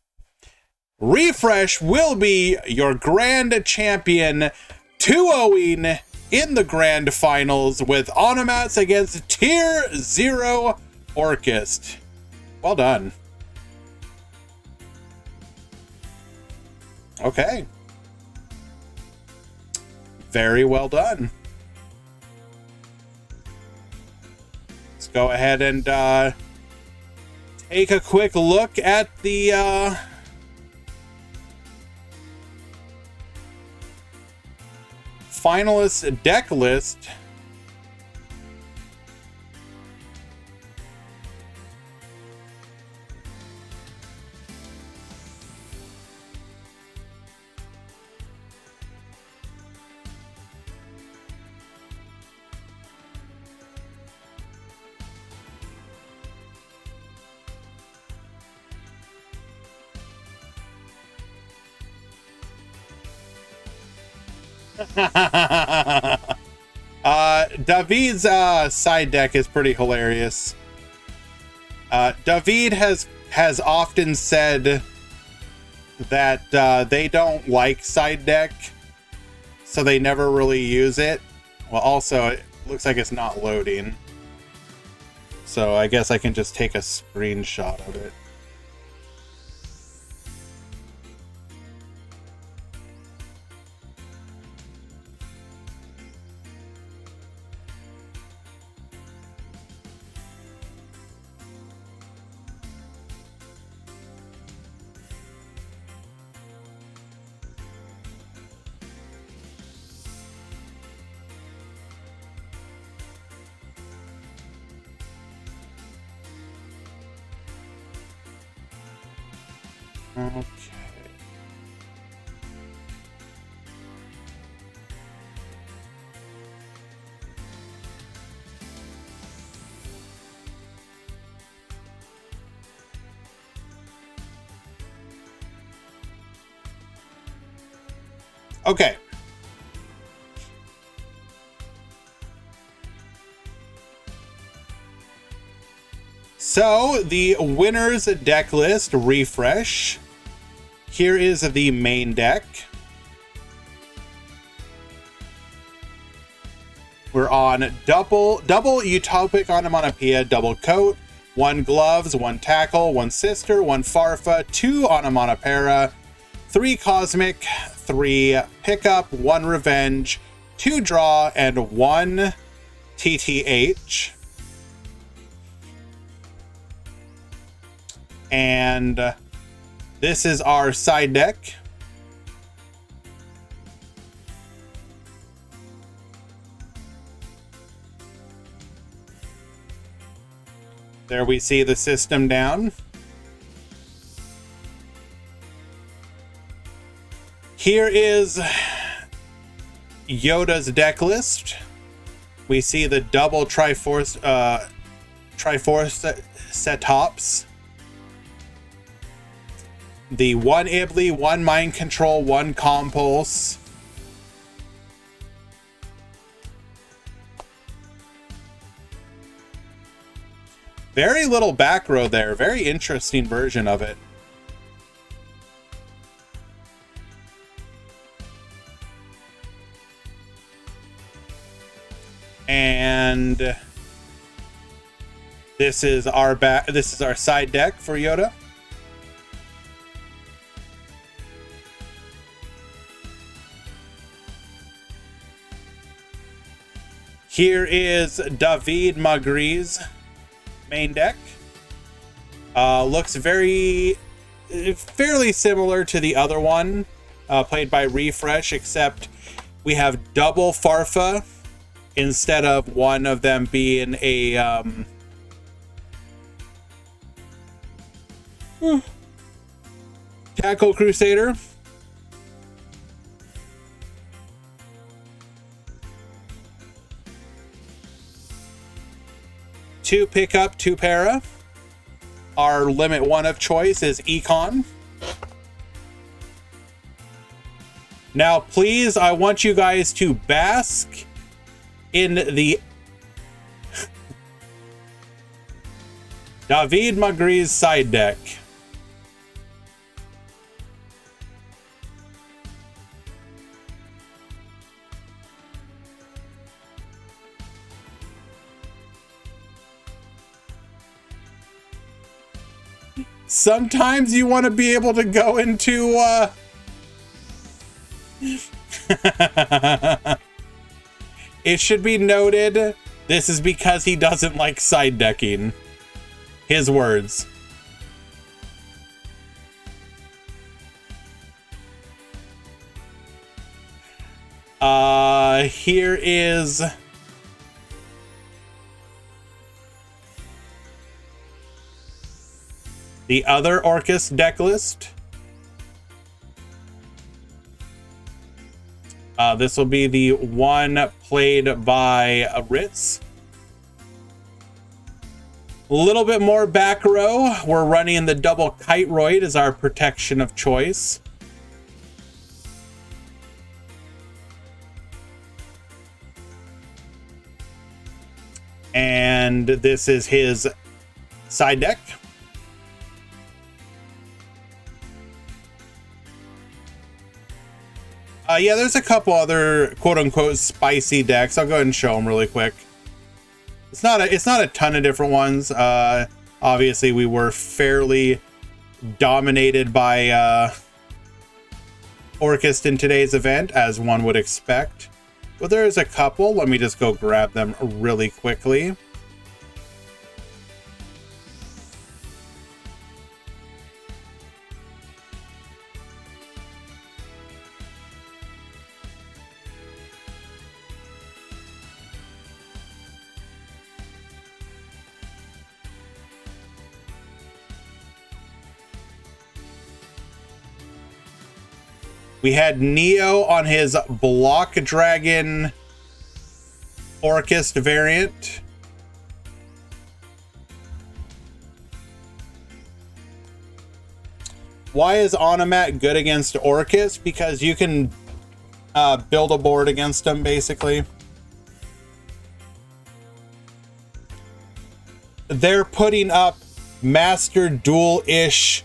Speaker 1: Refresh will be your grand champion, 2-0ing in the grand finals with Onomats against Tier 0 Orchist. Well done. Okay. Very well done. Let's go ahead and take a quick look at the finalist deck list. David's side deck is pretty hilarious. David has often said that they don't like side deck, so they never really use it. Well, also it looks like it's not loading, so I guess I can just take a screenshot of it. Okay. Okay. So the winner's deck list refresh. Here is the main deck. We're on double Utopic Onomatopoeia, double coat, 1 gloves, 1 tackle, 1 sister, 1 farfa, 2 onomatopoeia, 3 cosmic, 3 pickup, 1 revenge, 2 draw, and 1 TTH. And this is our side deck. There we see the system down. Here is Yoda's deck list. We see the double Triforce Setops. The 1 Ibly, 1 Mind Control, 1 Compulse. Very little back row there. Very interesting version of it. And this is our side deck for Yoda. Here is David Magri's main deck. Looks fairly similar to the other one, played by Refresh, except we have double Farfa instead of one of them being a Tackle Crusader. Two pickup, 2 para. Our limit 1 of choice is Econ. Now, please, I want you guys to bask in the David Magri's side deck. Sometimes you want to be able to go into It should be noted, this is because he doesn't like side decking. His words. Here is the other Orcus deck list. This will be the one played by Ritz. A little bit more back row. We're running the double kite roid as our protection of choice. And this is his side deck. Yeah, there's a couple other quote-unquote spicy decks. I'll go ahead and show them really quick. It's not a ton of different ones. Obviously, we were fairly dominated by Orcus in today's event, as one would expect. But there is a couple. Let me just go grab them really quickly. We had Neo on his Block Dragon Orcus variant. Why is Onomat good against Orcus? Because you can build a board against him, basically. They're putting up Master Duel-ish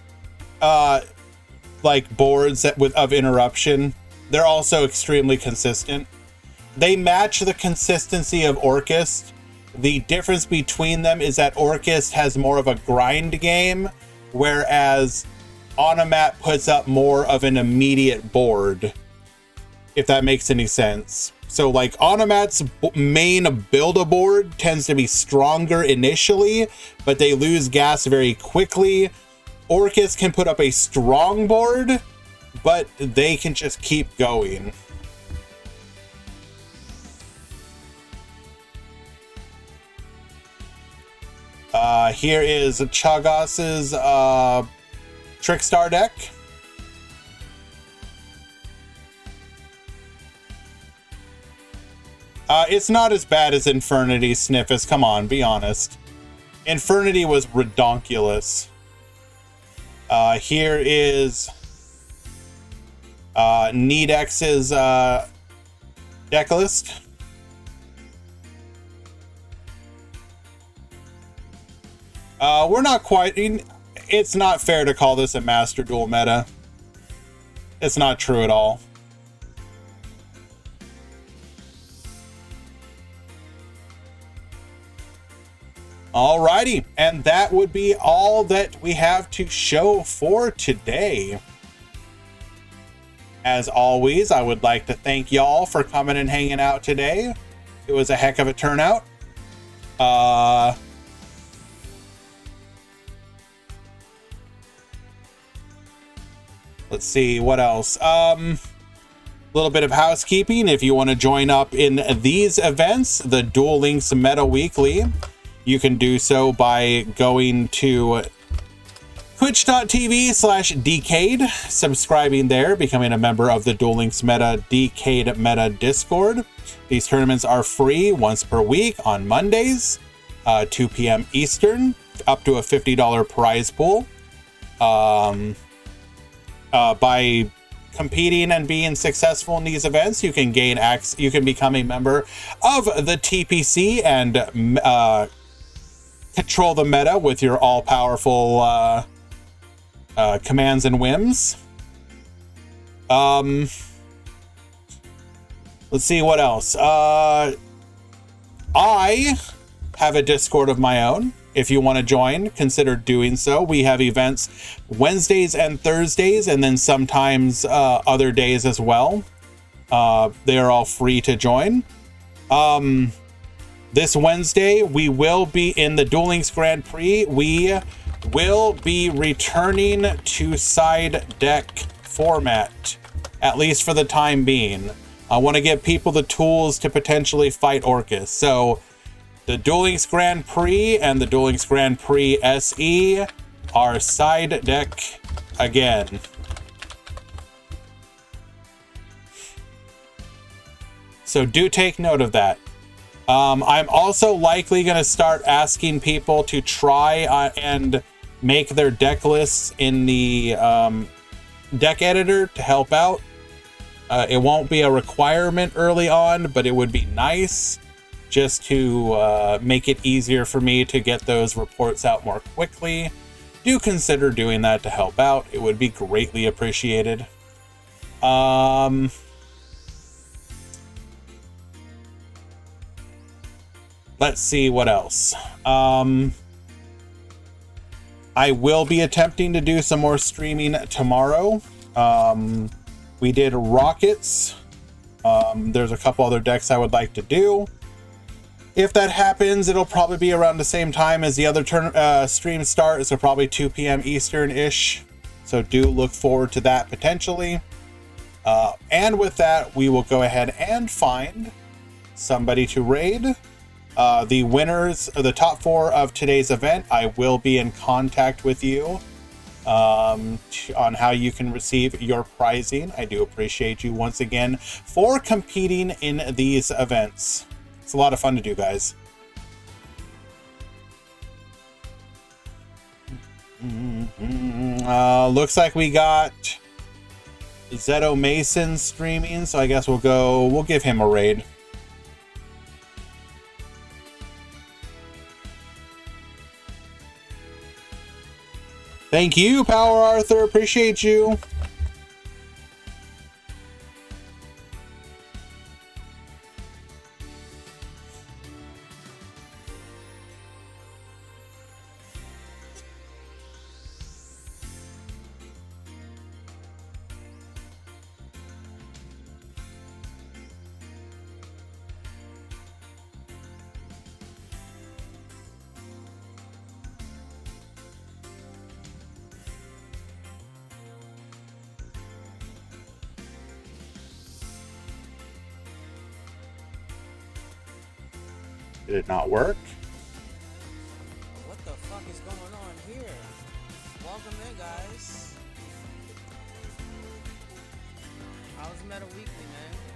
Speaker 1: like boards that of interruption. They're also extremely consistent. They match the consistency of Orcus. The difference between them is that Orcus has more of a grind game, whereas Onomat puts up more of an immediate board, if that makes any sense. So like Onomat's main build-a-board tends to be stronger initially, but they lose gas very quickly. Orcus can put up a strong board, but they can just keep going. Here is Chagos's Trickstar deck. It's not as bad as Infernity, Sniffus. Come on, be honest. Infernity was redonkulous. Here is Needex's deck list. We're not quite... It's not fair to call this a Master Duel meta. It's not true at all. Alrighty, and that would be all that we have to show for today. As always, I would like to thank y'all for coming and hanging out today. It was a heck of a turnout. Let's see, what else? Little bit of housekeeping. If you want to join up in these events, the Duel Links Meta Weekly, you can do so by going to twitch.tv/Decade, subscribing there, becoming a member of the Duel Links Meta Decade Meta Discord. These tournaments are free once per week on Mondays, 2 p.m. Eastern, up to a $50 prize pool. By competing and being successful in these events, you can gain access. You can become a member of the TPC and control the meta with your all-powerful commands and whims. Let's see what else. I have a Discord of my own. If you want to join, consider doing so. We have events Wednesdays and Thursdays, and then sometimes other days as well. They are all free to join. This Wednesday, we will be in the Duel Links Grand Prix. We will be returning to side deck format, at least for the time being. I want to give people the tools to potentially fight Orcus. So the Duel Links Grand Prix and the Duel Links Grand Prix SE are side deck again. So do take note of that. I'm also likely going to start asking people to try and make their deck lists in the deck editor to help out. It won't be a requirement early on, but it would be nice just to make it easier for me to get those reports out more quickly. Do consider doing that to help out. It would be greatly appreciated. Let's see what else. I will be attempting to do some more streaming tomorrow. We did Rockets. There's a couple other decks I would like to do. If that happens, it'll probably be around the same time as the other streams start, so probably 2 p.m. Eastern-ish. So do look forward to that potentially. And with that, we will go ahead and find somebody to raid. The winners, the top 4 of today's event, I will be in contact with you on how you can receive your prizing. I do appreciate you once again for competing in these events. It's a lot of fun to do, guys. Looks like we got Zeto Mason streaming, so I guess we'll give him a raid. Thank you, Power Arthur. Appreciate you. Did it not work?
Speaker 5: What the fuck is going on here? Welcome in, guys. How's Meta Weekly, man?